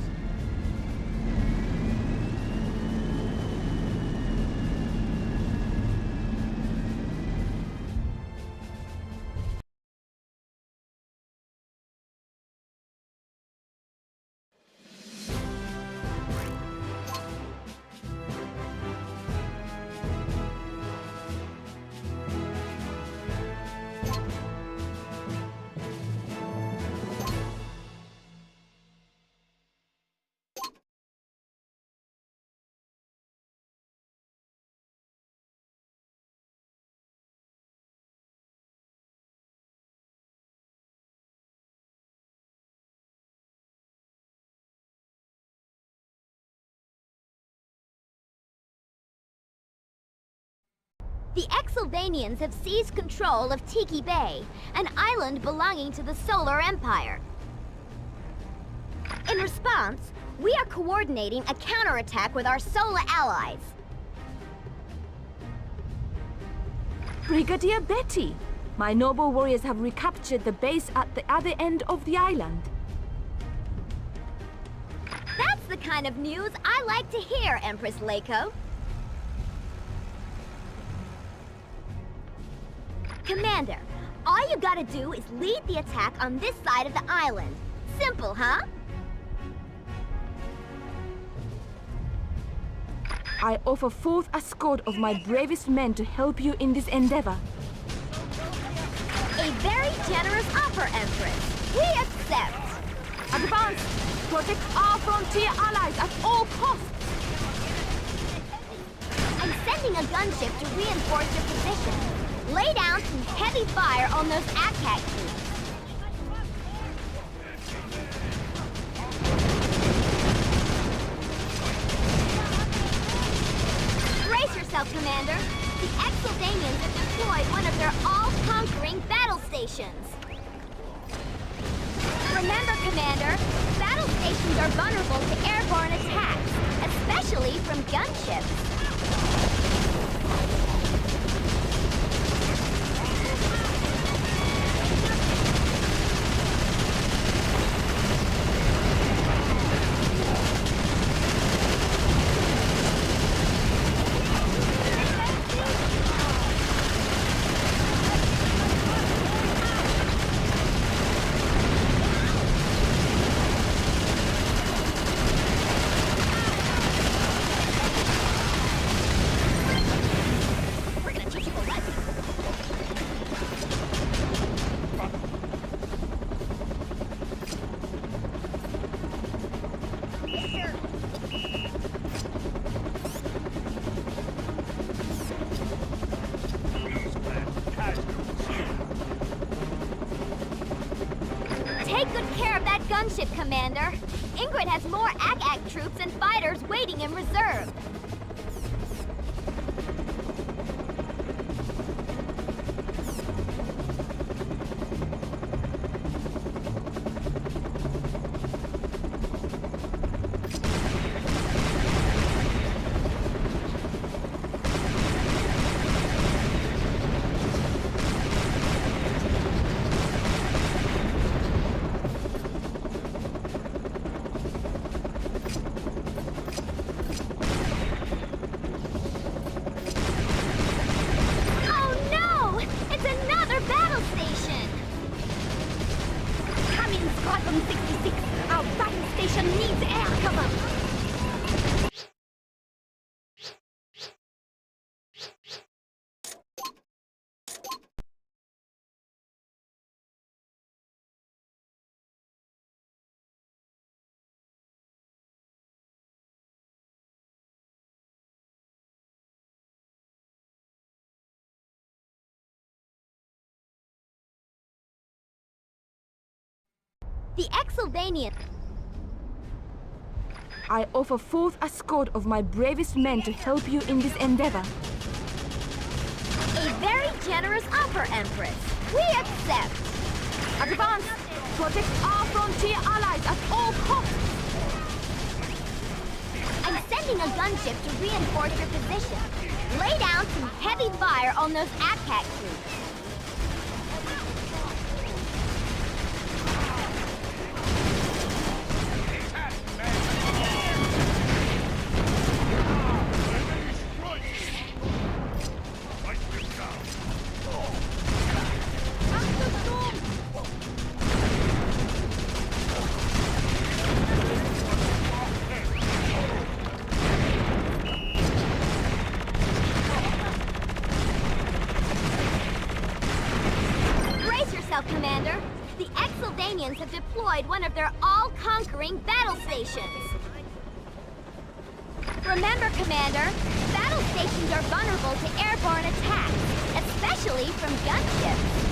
The Exylvanians have seized control of Tiki Bay, an island belonging to the Solar Empire. In response, we are coordinating a counterattack with our Solar allies. Brigadier Betty, my noble warriors have recaptured the base at the other end of the island. That's the kind of news I like to hear, Empress Leiko. Commander, all you gotta do is lead the attack on this side of the island. Simple, huh? I offer forth a escort of my bravest men to help you in this endeavor. A very generous offer, Empress. We accept. Advance! Protect our frontier allies at all costs! I'm sending a gunship to reinforce your position. Lay down some heavy fire on those ACAC troops. Brace yourself, Commander. The Exylvanians have deployed one of their all-conquering battle stations. Remember, Commander, battle stations are vulnerable to airborne attacks, especially from gunships. Gunship, Commander. Ingrid has more ACAC troops and fighters waiting in reserve. The Exylvanian. I offer forth a escort of my bravest men to help you in this endeavor. A very generous offer, Empress. We accept. Advance! Protect our frontier allies at all costs! I'm sending a gunship to reinforce your position. Lay down some heavy fire on those ACAC troops. Commander. The Exylvanians have deployed one of their all-conquering battle stations. Remember, Commander, battle stations are vulnerable to airborne attacks, especially from gunships.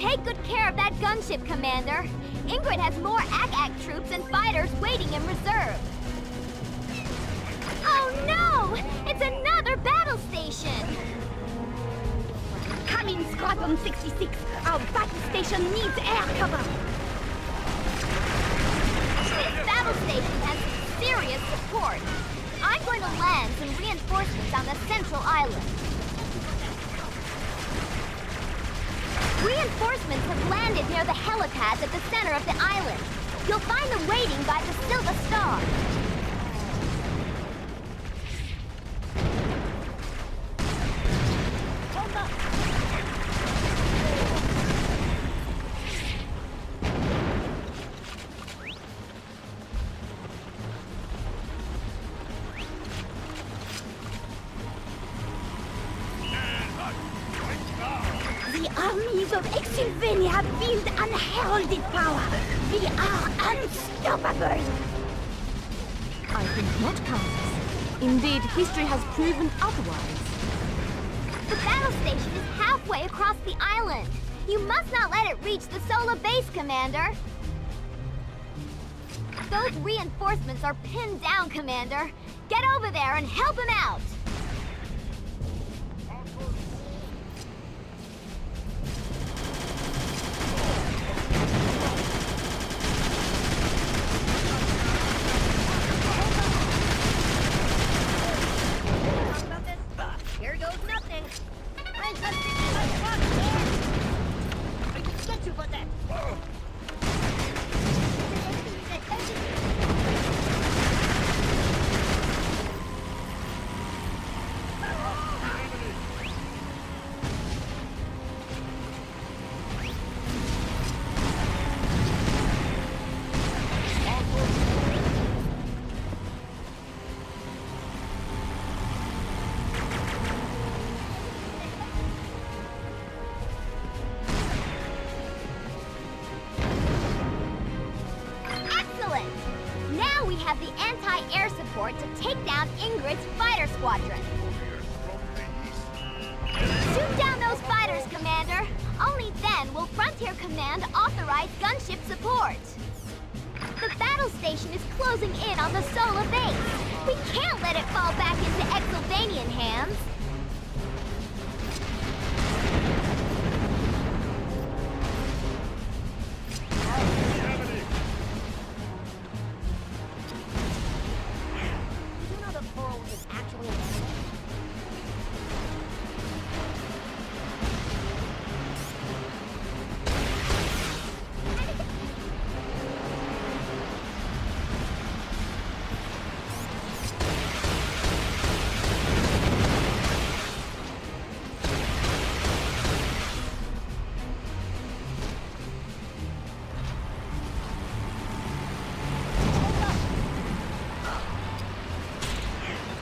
Take good care of that gunship, Commander. Ingrid has more Ak-Ak troops and fighters waiting in reserve. Oh no! It's another battle station! Coming, Squadron 66. Our battle station needs air cover. This battle station has serious support. I'm going to land some reinforcements on the central island. Reinforcements have landed near the helipads at the center of the island. You'll find them waiting by the Silver Star. The armies of Exylvania wield unheralded power. We are unstoppable. I think not, Countess. Indeed, history has proven otherwise. The battle station is halfway across the island. You must not let it reach the solar base, Commander. Those reinforcements are pinned down, Commander. Get over there and help him out. Here goes nothing. I just didn't like fuck there. I can get you for that. Excellent! Now we have the anti-air support to take down Ingrid's fighter squadron. Shoot down those fighters, Commander. Only then will Frontier Command authorize gunship support. The battle station is closing in on the solar base. We can't let it fall back into Exylvanian hands. Did you know the Pearl is actually an enemy?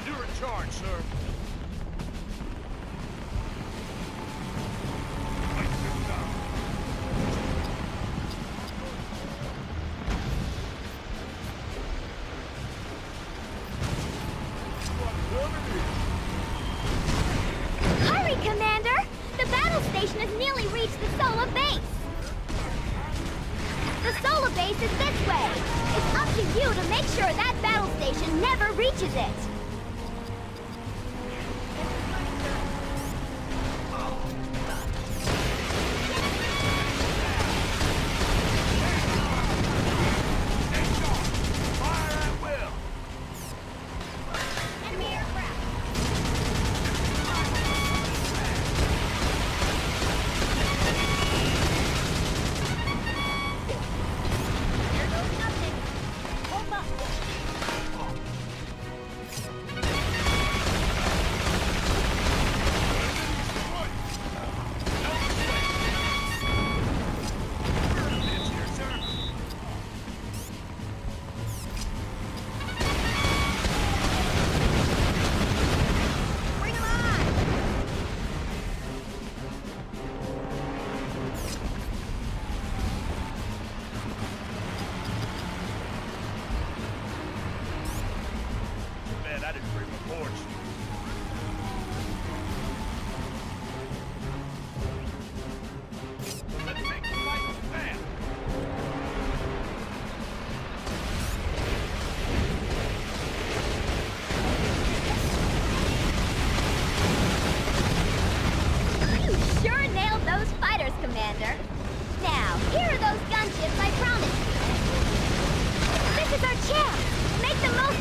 You're in charge, sir. Hurry, Commander! The battle station has nearly reached the solar base. The solar base is this way. It's up to you to make sure that battle station never reaches it. Fire at will. Enemy aircraft. Here goes nothing. Hold up.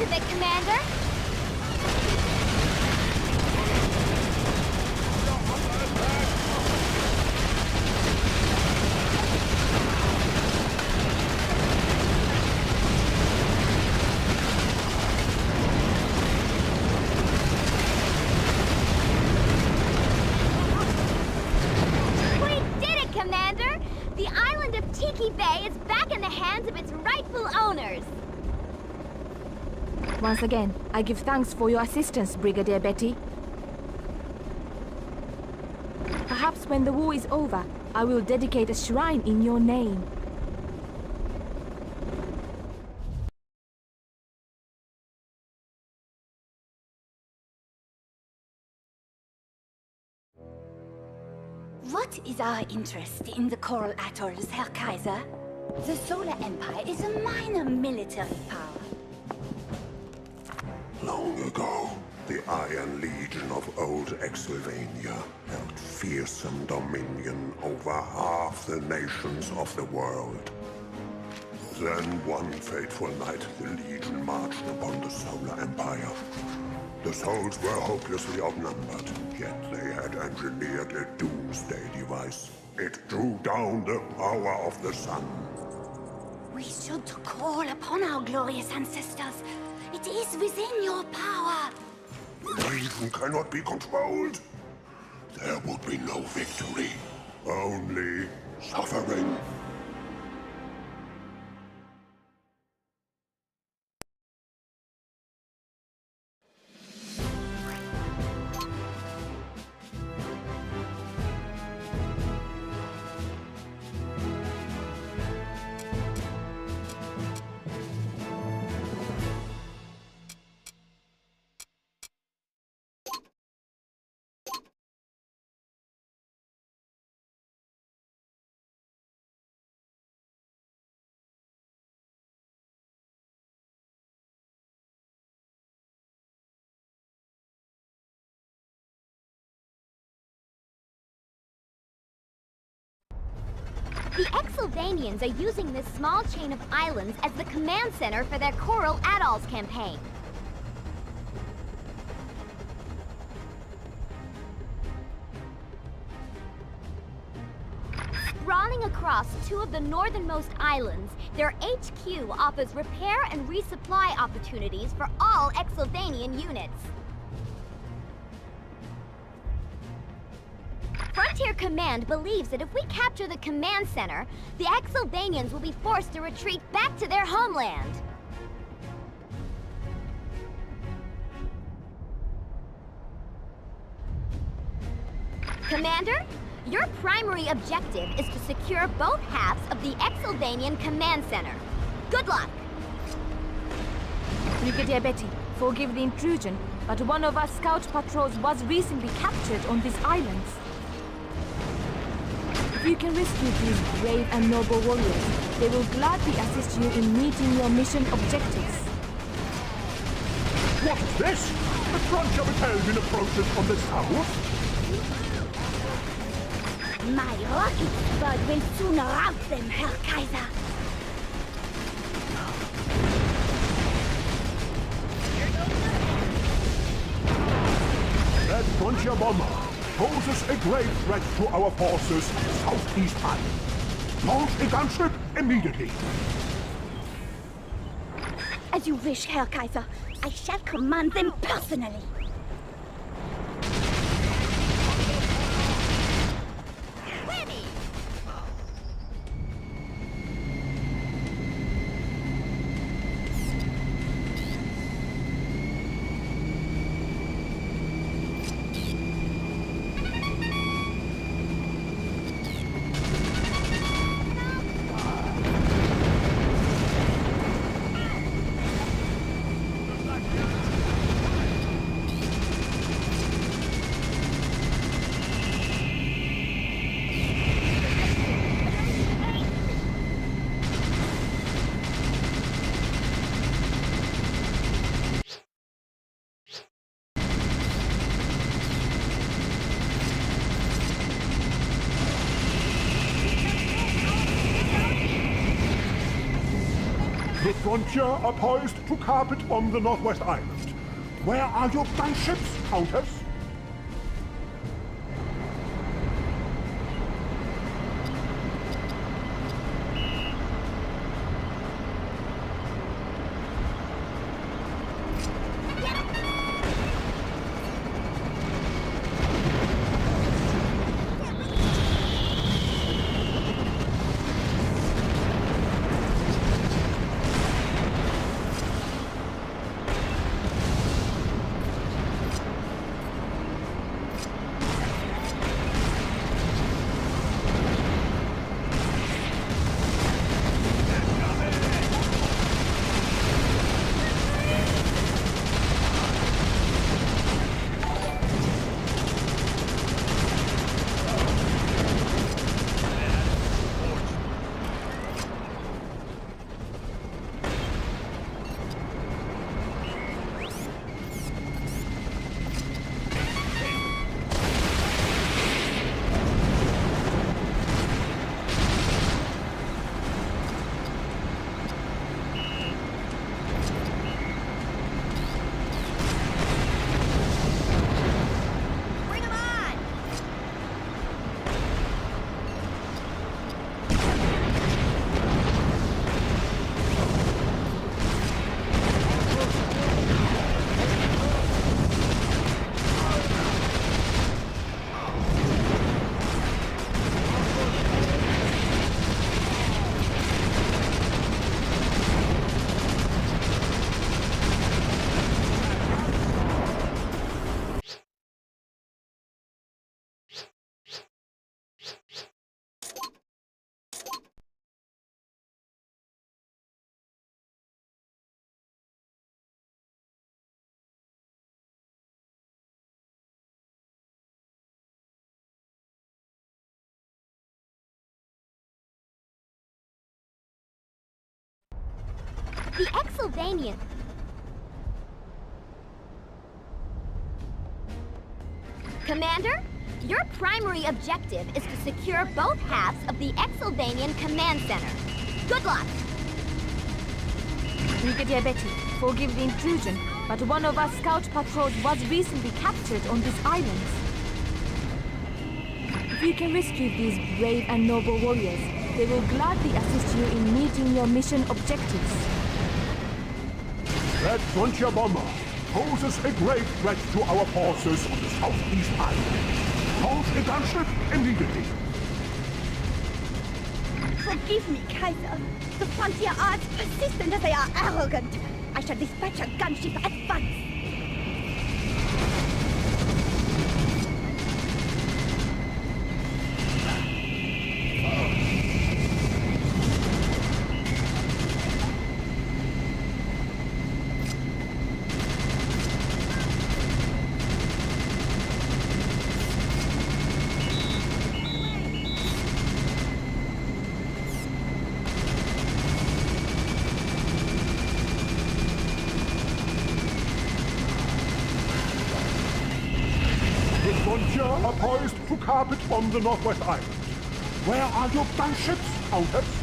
of it, Commander! The island of Tiki Bay is back in the hands of its rightful owners! Once again, I give thanks for your assistance, Brigadier Betty. Perhaps when the war is over, I will dedicate a shrine in your name. What is our interest in the Coral Atolls, Herr Kaiser? The Solar Empire is a minor military power. Long ago, the Iron Legion of Old Exylvania held fearsome dominion over half the nations of the world. Then one fateful night, the Legion marched upon the Solar Empire. The souls were hopelessly outnumbered, yet they had engineered a doomsday device. It drew down the power of the sun. We should call upon our glorious ancestors. It is within your power. The Legion cannot be controlled. There would be no victory, only suffering. The Exylvanians are using this small chain of islands as the command center for their Coral Atolls campaign. Sprawling across two of the northernmost islands, their HQ offers repair and resupply opportunities for all Exylvanian units. Frontier Command believes that if we capture the command center, the Exylvanians will be forced to retreat back to their homeland. Commander, your primary objective is to secure both halves of the Exylvanian command center. Good luck! Brigadier Betty, forgive the intrusion, but one of our scout patrols was recently captured on these islands. If you can rescue these brave and noble warriors, they will gladly assist you in meeting your mission objectives. What is this? The Frontier Battalion approaches from the south? My rocket bird will soon rout them, Herr Kaiser. That Frontier bomber poses a grave threat to our forces southeast island. Launch a gunship immediately. As you wish, Herr Kaiser. I shall command them personally. Frontier are poised to carpet bomb the Northwest Island. Where are your gunships, Countess? The Exylvanian... Commander, your primary objective is to secure both halves of the Exylvanian Command Center. Good luck! Brigadier Betty, forgive the intrusion, but one of our scout patrols was recently captured on this island. If you can rescue these brave and noble warriors, they will gladly assist you in meeting your mission objectives. That Frontier bomber poses a great threat to our forces on the southeast island. Launch a gunship immediately. Forgive me, Kaiser. The Frontier are as persistent as they are arrogant. I shall dispatch a gunship at once. Frontier are poised to carpet bomb the Northwest Island. Where are your gunships, Countess?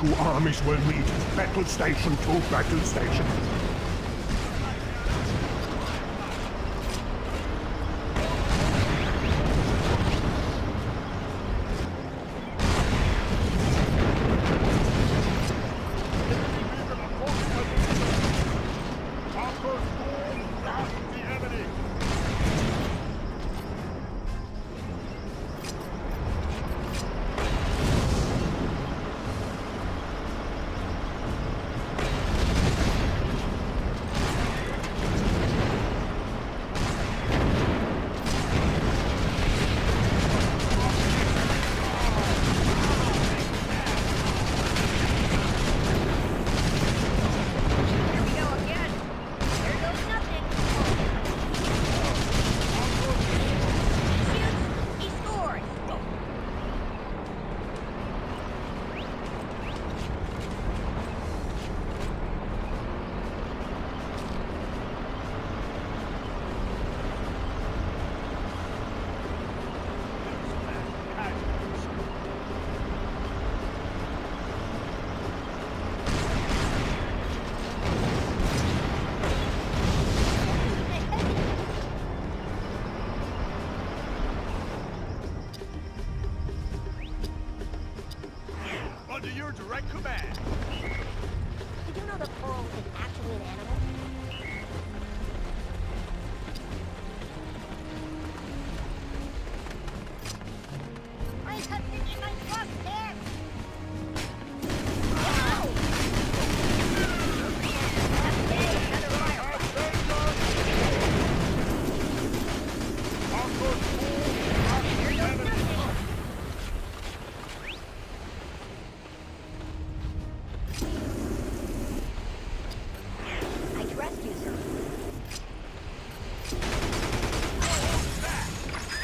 two armies will meet, battle station to battle station. Under your direct command. Did you know that coral is actually an animal? I cut it in my truck, there!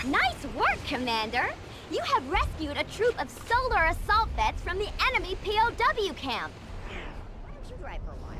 Nice work, Commander! You have rescued a troop of solar assault vets from the enemy POW camp. Why don't you drive for a while?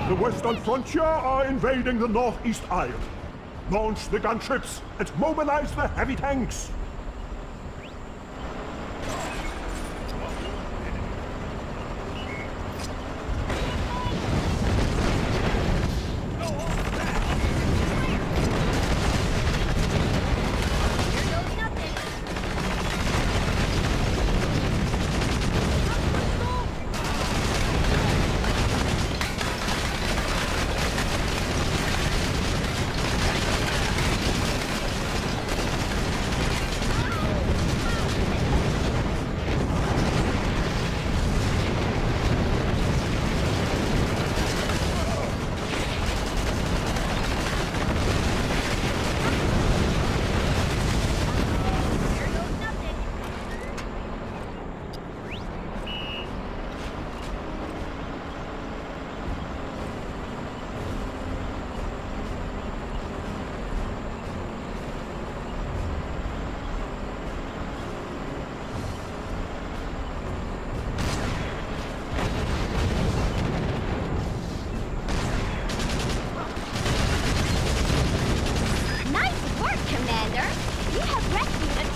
The Western Frontier are invading the Northeast Isle. Launch the gunships and mobilize the heavy tanks.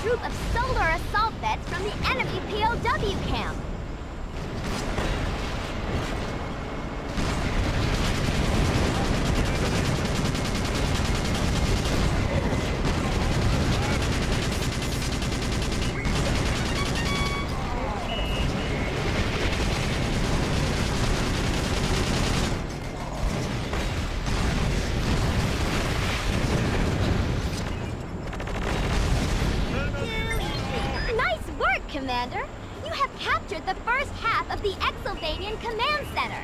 group of solar assault vets from the enemy POW camp. the first half of the Exylvanian Command Center.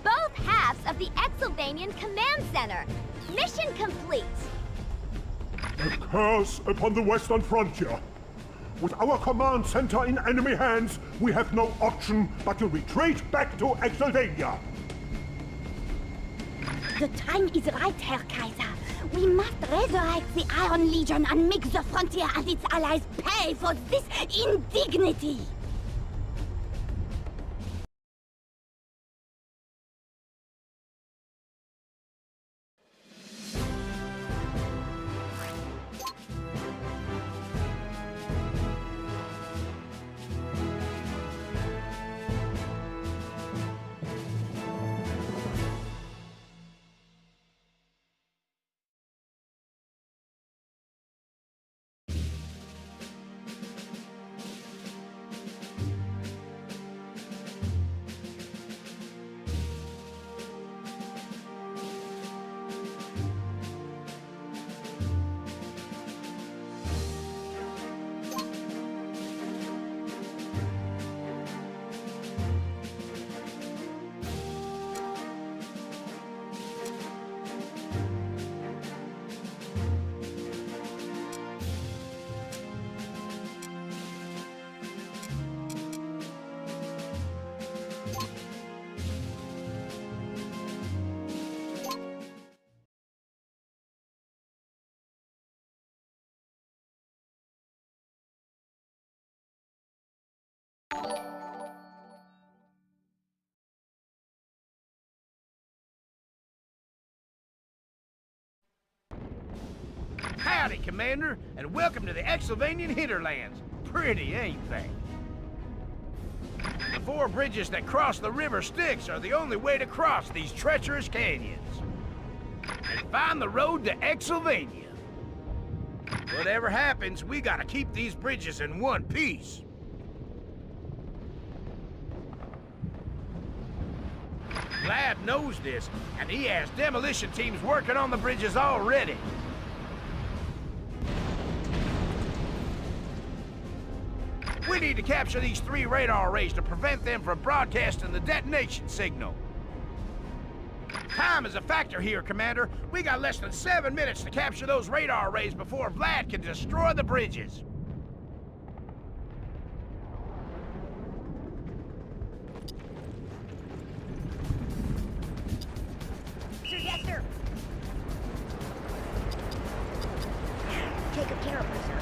Both halves of the Exylvanian Command Center. Mission complete. A curse upon the Western Frontier. With our command center in enemy hands, we have no option but to retreat back to Exylvania. The time is right, Herr Kaiser. We must resurrect the Iron Legion and make the Frontier and its allies pay for this indignity. Howdy, Commander, and welcome to the Exylvanian hinterlands. Pretty, ain't they? The 4 bridges that cross the River Styx are the only way to cross these treacherous canyons. And find the road to Exylvania. Whatever happens, we gotta keep these bridges in one piece. Vlad knows this, and he has demolition teams working on the bridges already. We need to capture these 3 radar arrays to prevent them from broadcasting the detonation signal. Time is a factor here, Commander. We got less than 7 minutes to capture those radar arrays before Vlad can destroy the bridges. Sir, yes, sir. Take care of her, sir.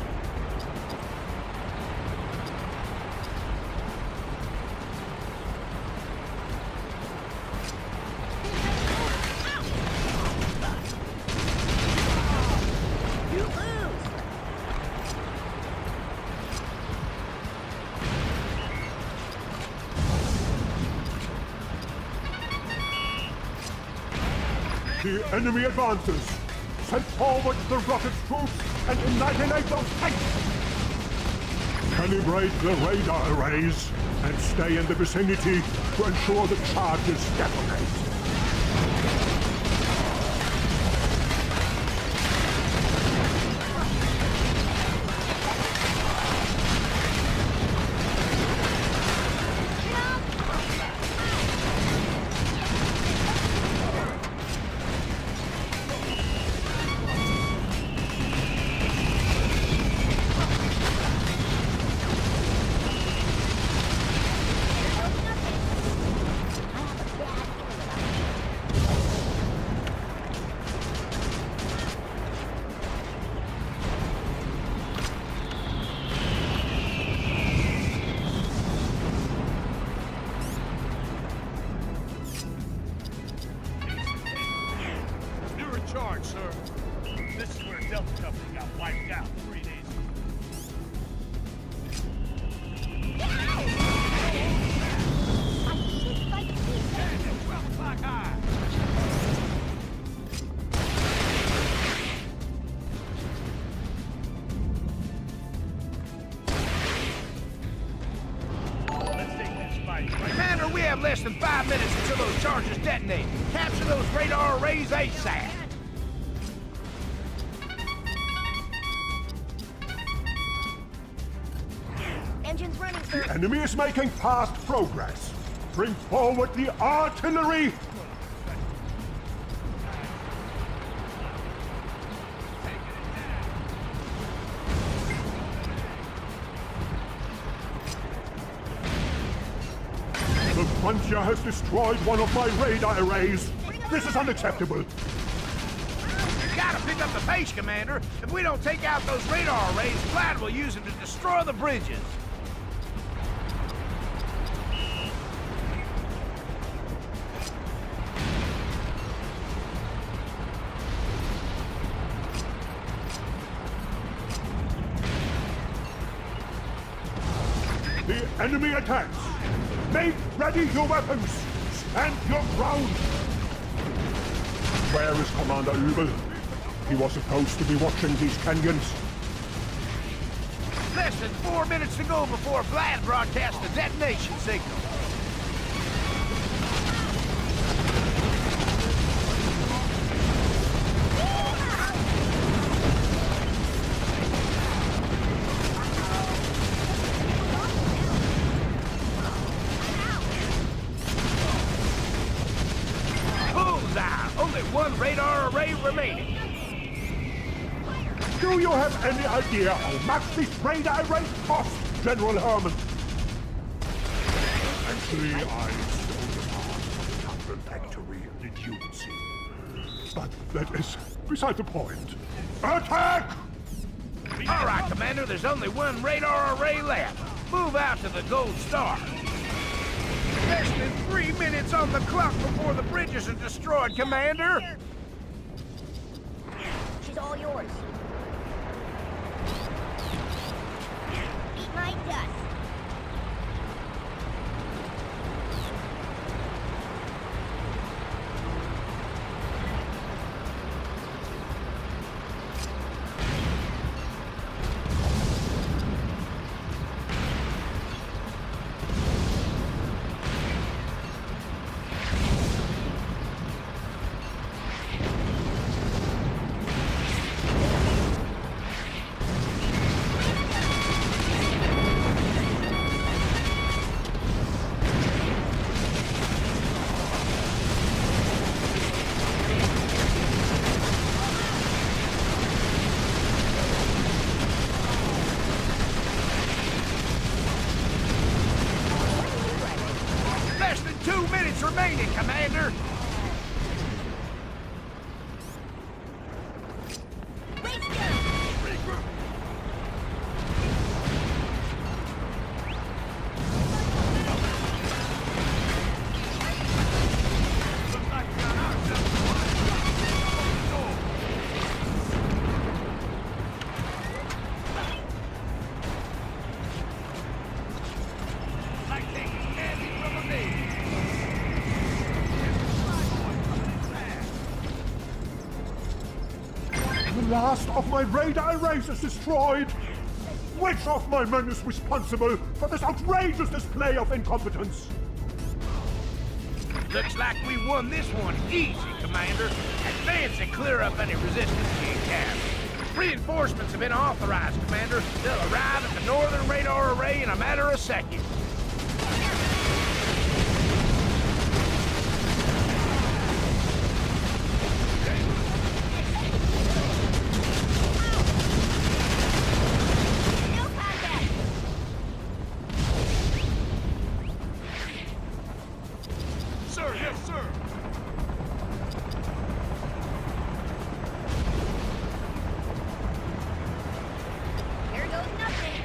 The enemy advances. Send forward the rocket troops and annihilate those tanks. Calibrate the radar arrays and stay in the vicinity to ensure the charges detonate. charge, sir. This is where Delta Company got wiped out 3 days ago. Stand 12 o'clock high. Commander, we have less than 5 minutes until those charges detonate. Capture those radar arrays ASAP. Engine's running, sir. The enemy is making fast progress. Bring forward the artillery! The Frontier has destroyed one of my radar arrays. This is unacceptable. You gotta pick up the pace, Commander. If we don't take out those radar arrays, Vlad will use them to destroy the bridges. The enemy attacks. Make ready your weapons. Stand your ground. Where is Commander Übel? He was supposed to be watching these canyons. Less than 4 minutes to go before Vlad broadcasts the detonation signal. Bullseye! Only one radar array remaining. Do you have any idea how much these radar arrays cost, General Herman? Actually, I stole the part from the Tundra factory in the Dunes. But that is beside the point. Attack! All right, Commander, there's only one radar array left. Move out to the Gold Star. Less than 3 minutes on the clock before the bridges are destroyed, Commander. She's all yours. Eat my dust. Less than 2 minutes remaining, Commander. The last of my radar arrays is destroyed. Which of my men is responsible for this outrageous display of incompetence? Looks like we won this one easy, Commander. Advance and clear up any resistance you encounter. Reinforcements have been authorized, Commander. They'll arrive at the northern radar array in a matter of seconds. Sir, yes, sir. Here goes nothing.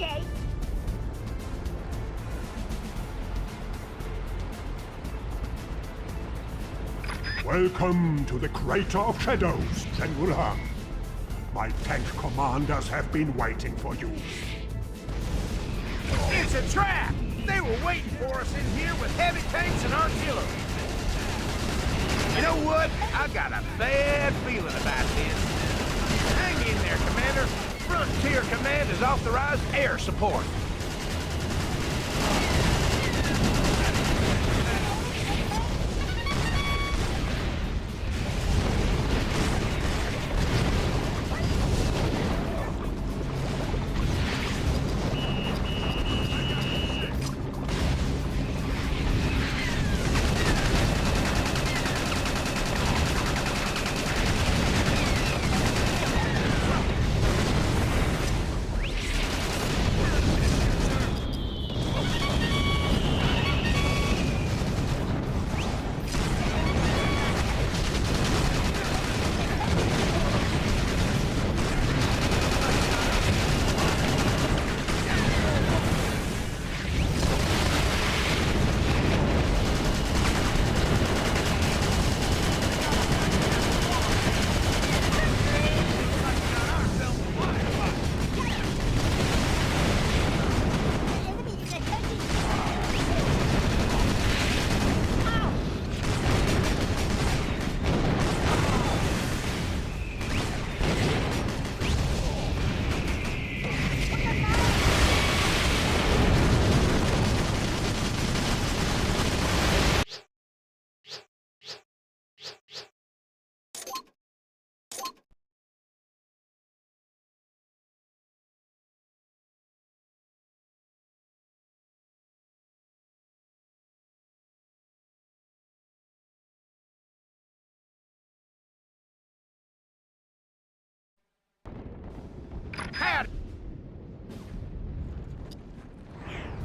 Okay. Welcome to the Crater of Shadows, General Herman. My tank commanders have been waiting for you. It's a trap! They were waiting for us in here with heavy tanks and artillery. You know what? I got a bad feeling about this. Hang in there, Commander. Frontier Command has authorized air support.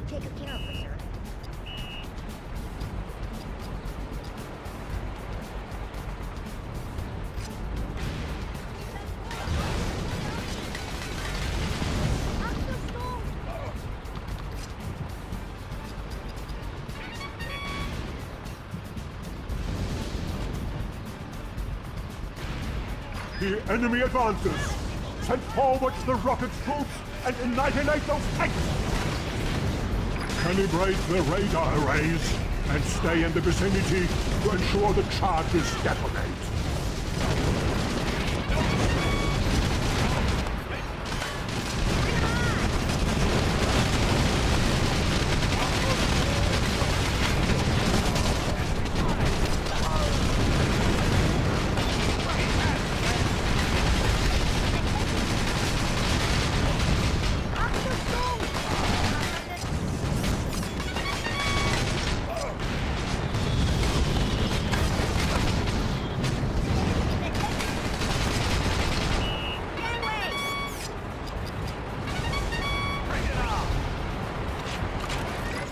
Take care of her, sir. The enemy advances. Send forward the rocket troops and annihilate those tanks! Calibrate the radar arrays and stay in the vicinity to ensure the charges detonate.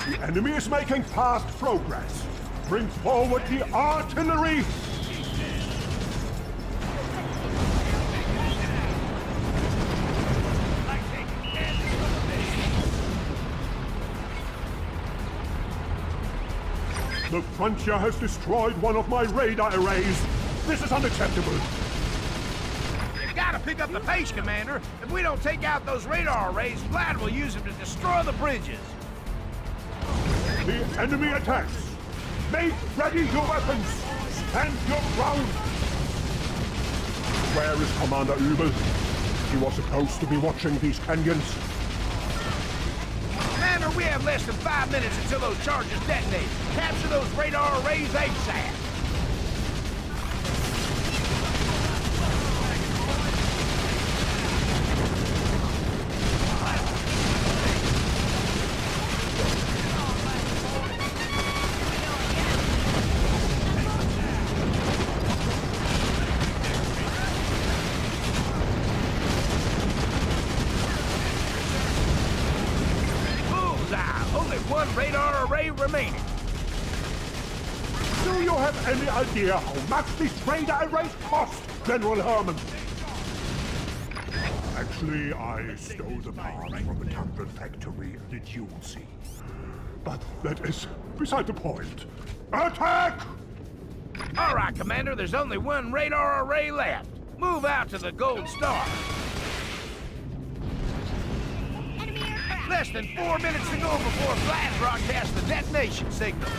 The enemy is making fast progress. Bring forward the artillery! The Frontier has destroyed one of my radar arrays. This is unacceptable. You gotta pick up the pace, Commander. If we don't take out those radar arrays, Vlad will use them to destroy the bridges. The enemy attacks! Make ready your weapons! Stand your ground! Where is Commander Übel? He was supposed to be watching these canyons. Commander, we have less than 5 minutes until those charges detonate. Capture those radar arrays ASAP! One radar array remaining. Do you have any idea how much these radar arrays cost, General Herman? And Actually, I stole the parts from the Tundra factory in the Dune Sea. But that is beside the point. Attack! All right, Commander, there's only one radar array left. Move out to the Gold Star. Less than 4 minutes to go before Flash broadcasts the detonation signal.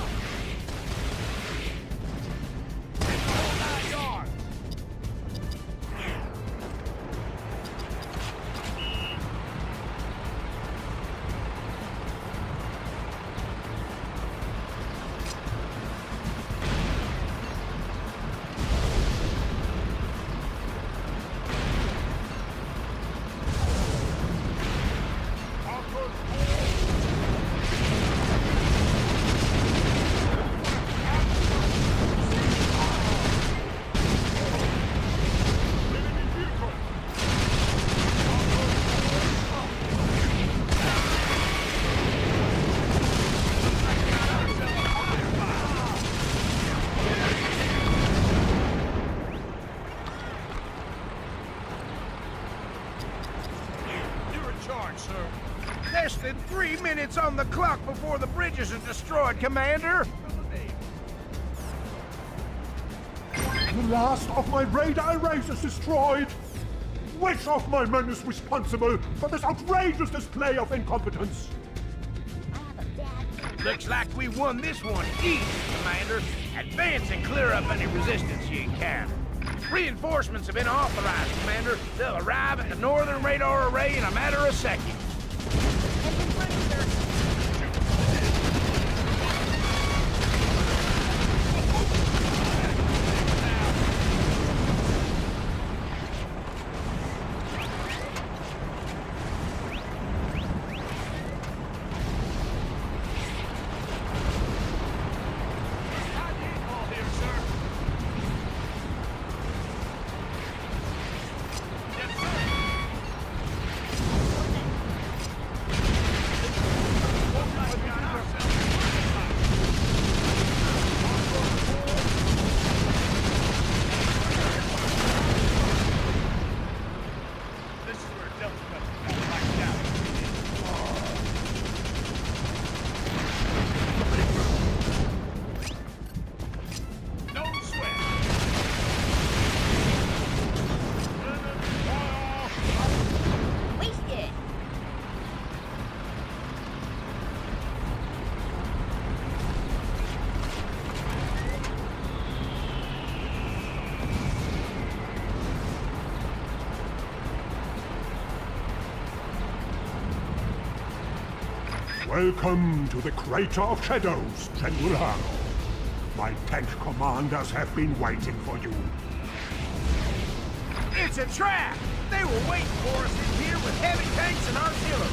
Less than 3 minutes on the clock before the bridges are destroyed, Commander! The last of my radar arrays is destroyed! Which of my men is responsible for this outrageous display of incompetence? Looks like we won this one easy, Commander. Advance and clear up any resistance you encounter. Reinforcements have been authorized, Commander. They'll arrive at the northern radar array in a matter of seconds. Welcome to the Crater of Shadows, General Harrow. My tank commanders have been waiting for you. It's a trap! They were waiting for us in here with heavy tanks and artillery.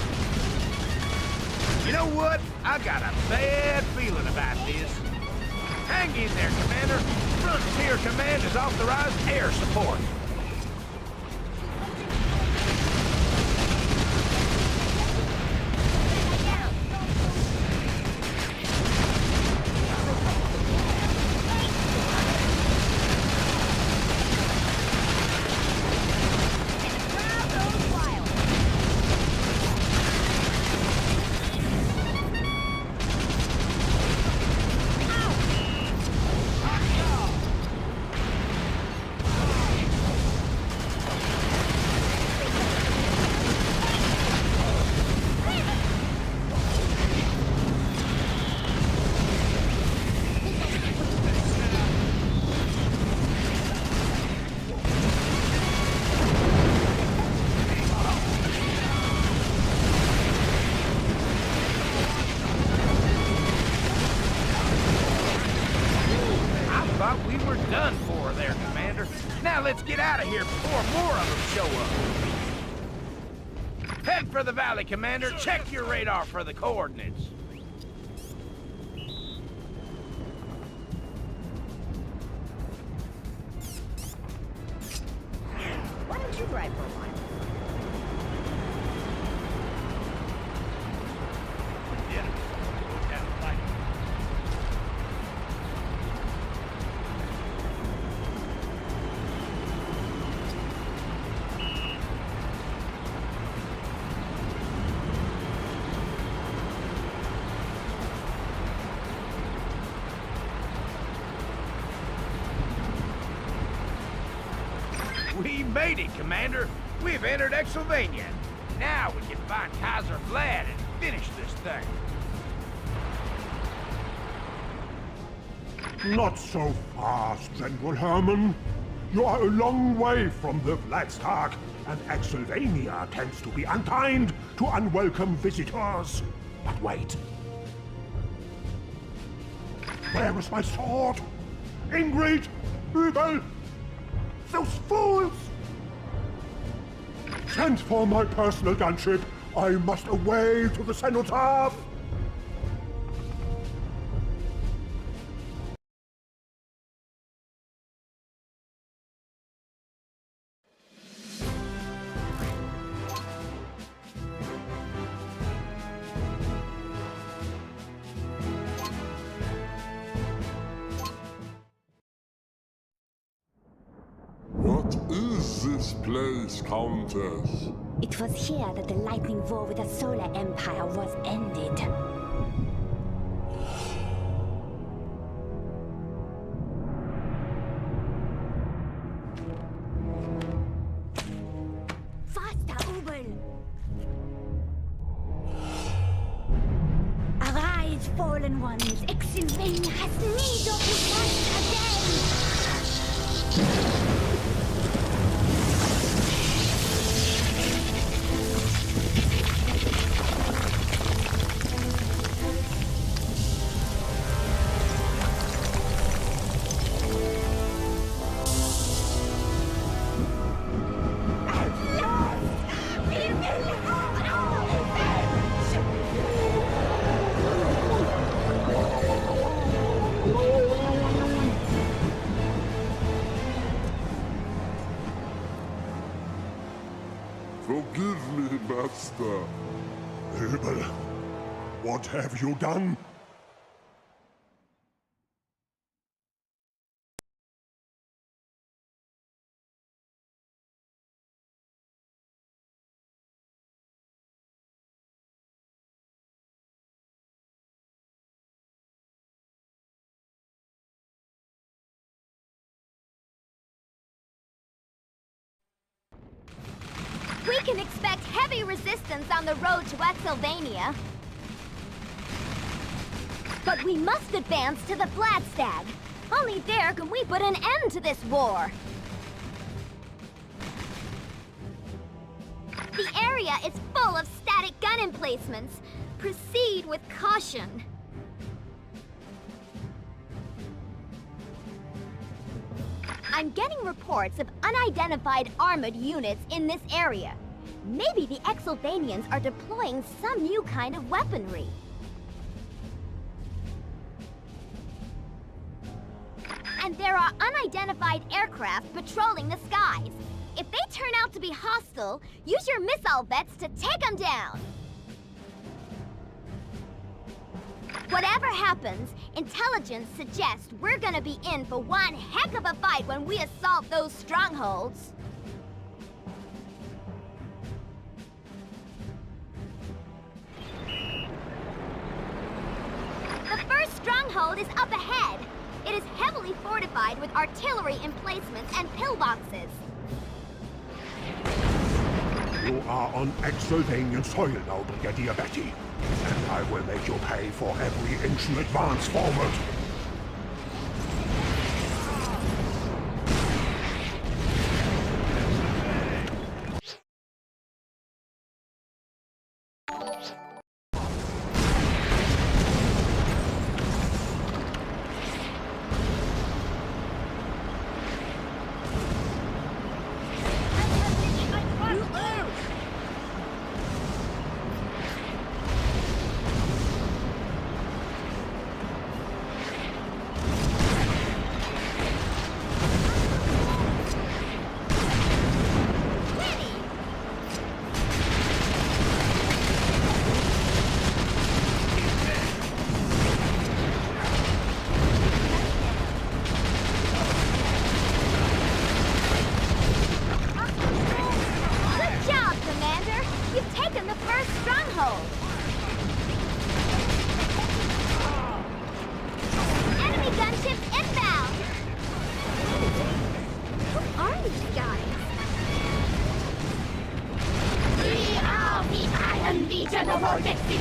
You know what? I got a bad feeling about this. Hang in there, Commander. Frontier Command has authorized air support. Let's get out of here before more of them show up. Head for the valley, Commander. Check your radar for the coordinates. Why don't you drive for a while? We made it, Commander. We've entered Exylvania. Now we can find Kaiser Vlad and finish this thing. Not so fast, General Herman. You are a long way from the Vladstag, and Exylvania tends to be unkind to unwelcome visitors. But wait. Where is my sword? Ingrid! Übel! Those fools! Send for my personal gunship. I must away to the cenotaph. What is this place, Countess? It was here that the lightning war with the Solar Empire was ended. Faster, Ubel! Arise, fallen ones! Exylvania has need of his light again! Forgive me, Master. Übel, what have you done? We can expect heavy resistance on the road to Exylvania. But we must advance to the Vladstag. Only there can we put an end to this war. The area is full of static gun emplacements. Proceed with caution. I'm getting reports of unidentified armored units in this area. Maybe the Exylvanians are deploying some new kind of weaponry. And there are unidentified aircraft patrolling the skies. If they turn out to be hostile, use your missile vets to take them down. Whatever happens, intelligence suggests we're gonna be in for one heck of a fight when we assault those strongholds. The first stronghold is up ahead. It is heavily fortified with artillery emplacements and pillboxes. You are on Exylvanian soil now, Brigadier Betty. And I will make you pay for every inch you advance forward.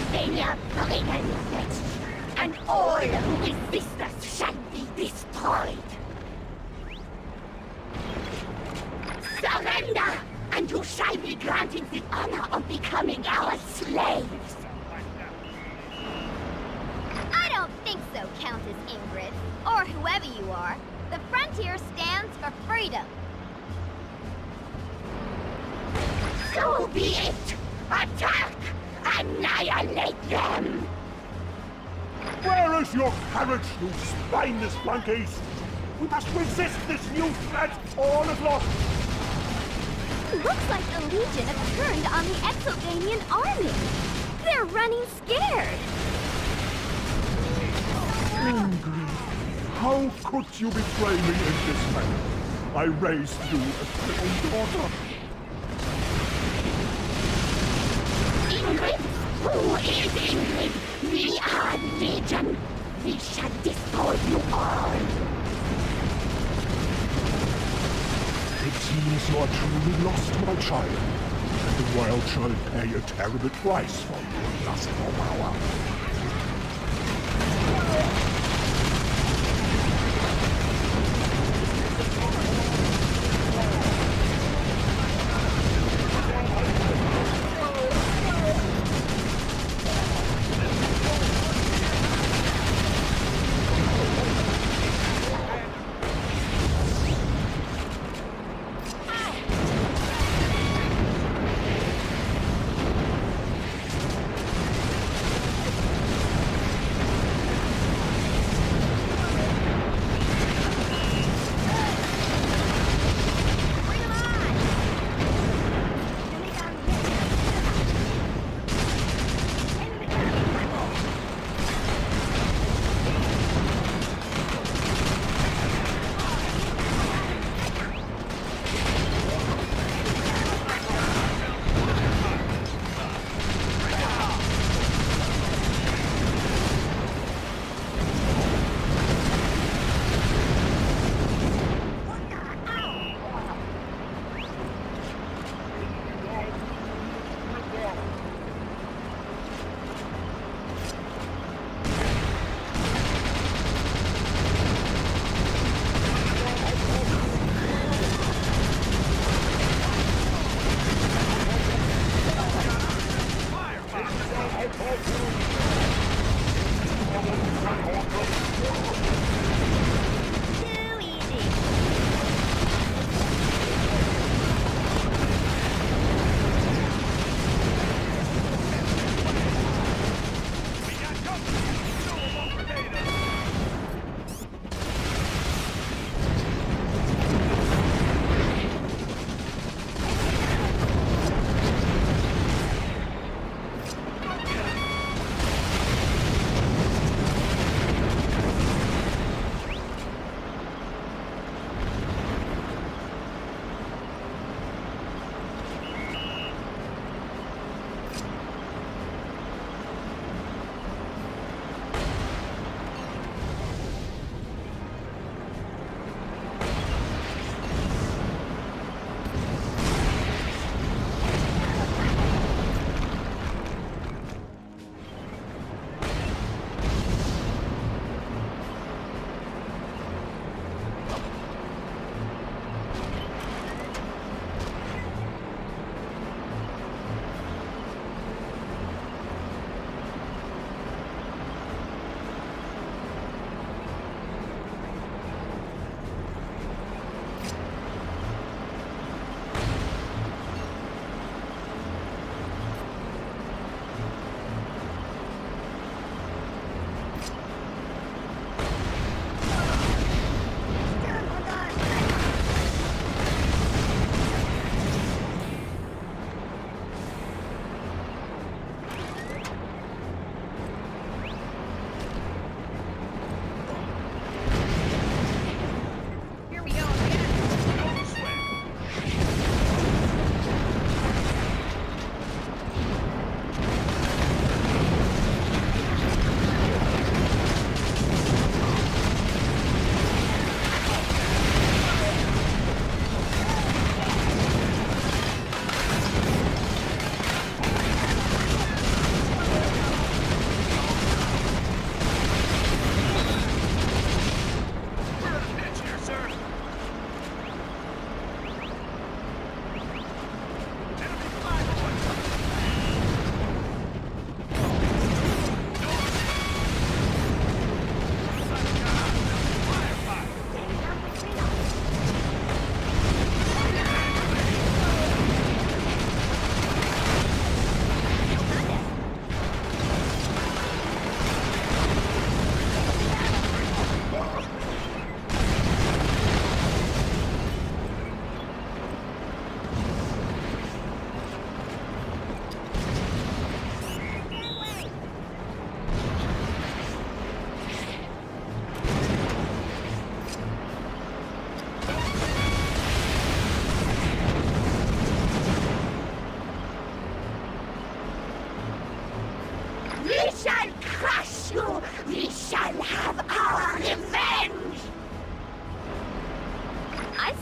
Exylvania bringen it, and all who resist us shall be destroyed. Surrender, and you shall be granted the honor of becoming our slaves. I don't think so, Countess Ingrid, or whoever you are. The frontier stands for freedom. So be it! Attack! Annihilate them! Where is your courage, you spineless flunkies? We must resist this new threat. All is lost. Looks like the Legion have turned on the Exylvanian army. They're running scared. Ingrid, how could you betray me in this manner? I raised you as my own daughter. Ingrid? Who is Ingrid? We are Legion. We shall destroy you all. It seems you are truly lost, my child. And the world shall pay a terrible price for your lust for power.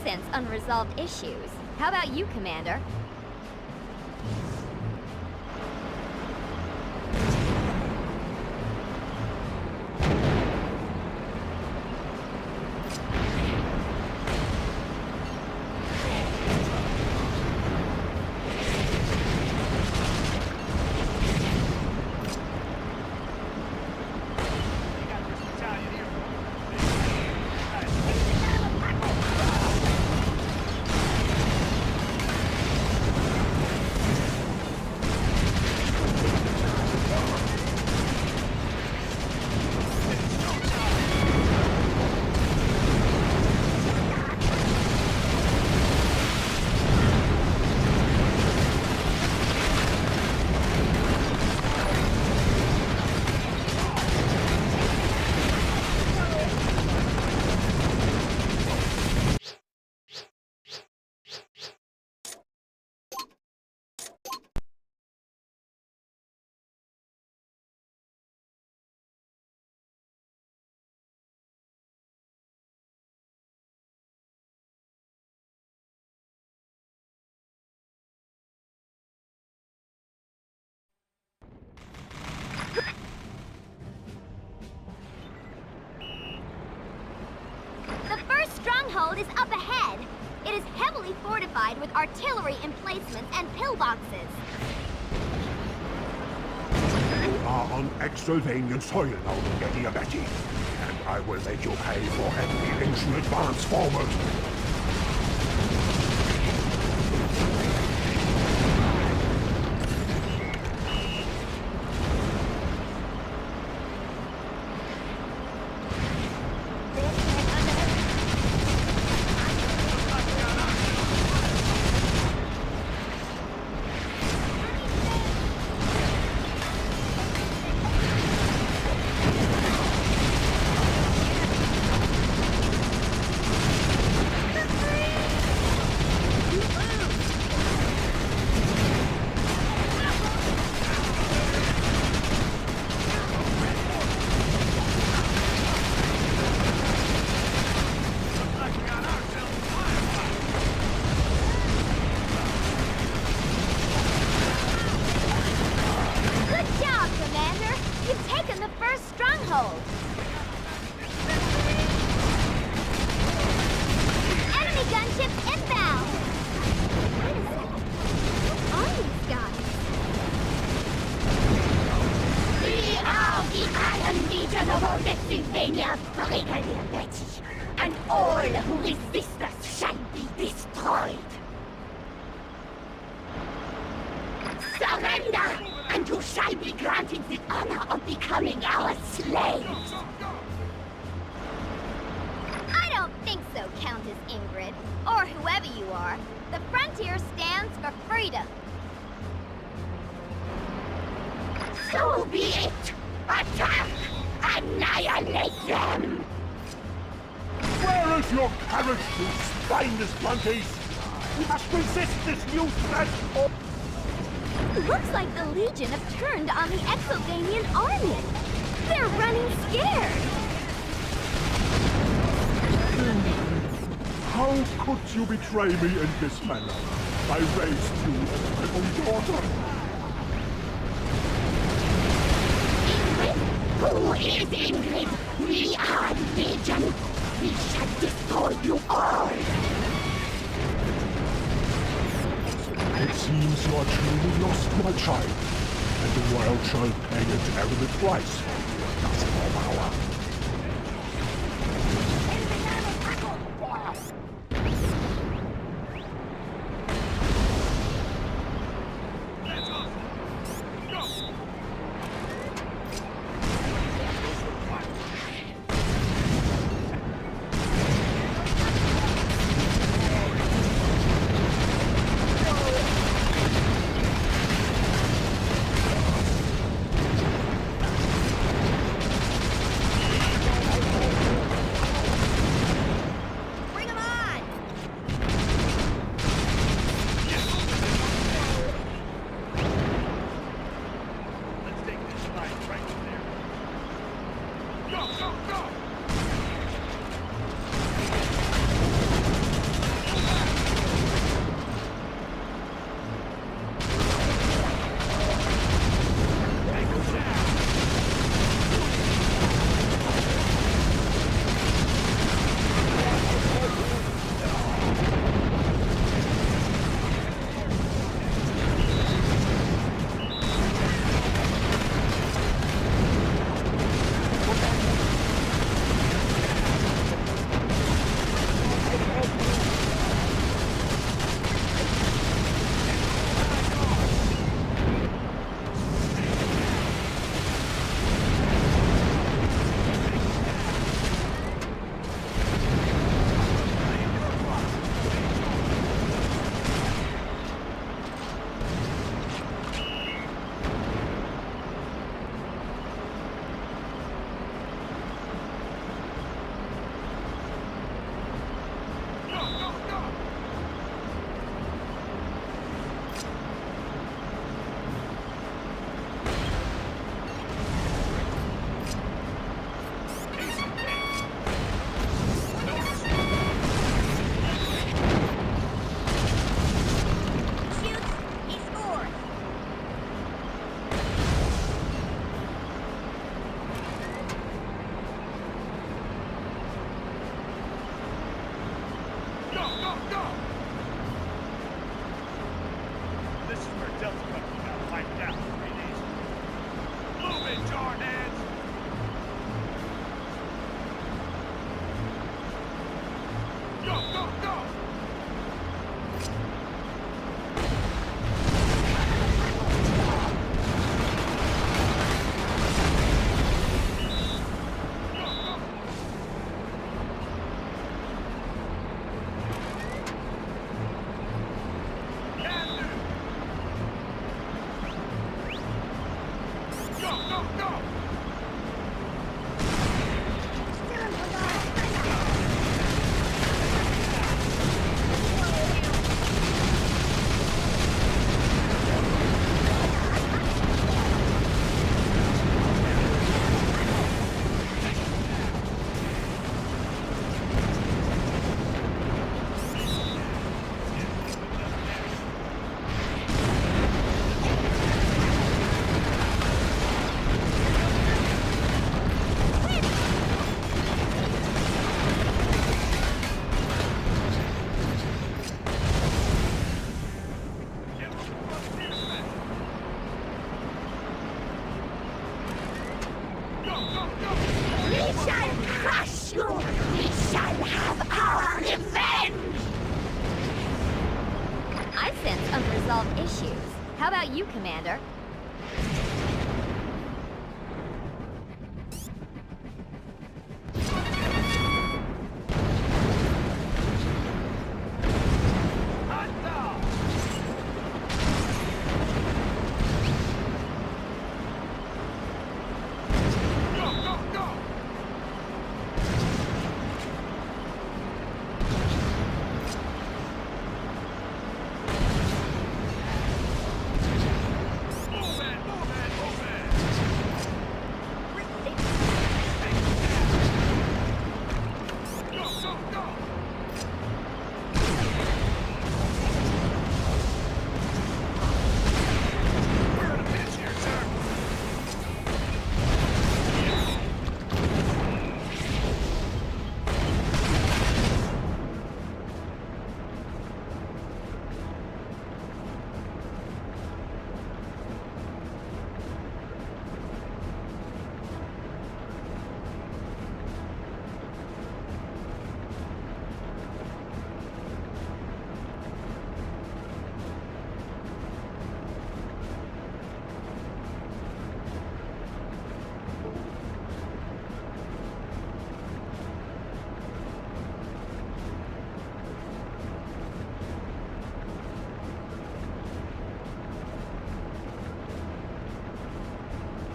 sense unresolved issues. How about you, Commander? Stronghold is up ahead. It is heavily fortified with artillery emplacements and pillboxes. You are on Exylvanian soil now, Betty, and I will make you pay for every inch you advance forward. And all who resist us shall be destroyed. Surrender, and you shall be granted the honor of becoming our slaves. I don't think so, Countess Ingrid, or whoever you are. The frontier stands for freedom. So be it. Attack! Annihilate them! Where is your courage, you spineless monkeys? We must resist this new threat, or... Looks like the Legion have turned on the Exylvanian army. They're running scared. How could you betray me in this manner? I raised you as my own daughter. Who is Ingrid? We are Legion. We shall destroy you all. It seems you are truly lost, my child, and the world shall pay a terrible price for your lust for power. I sense unresolved issues. How about you, Commander?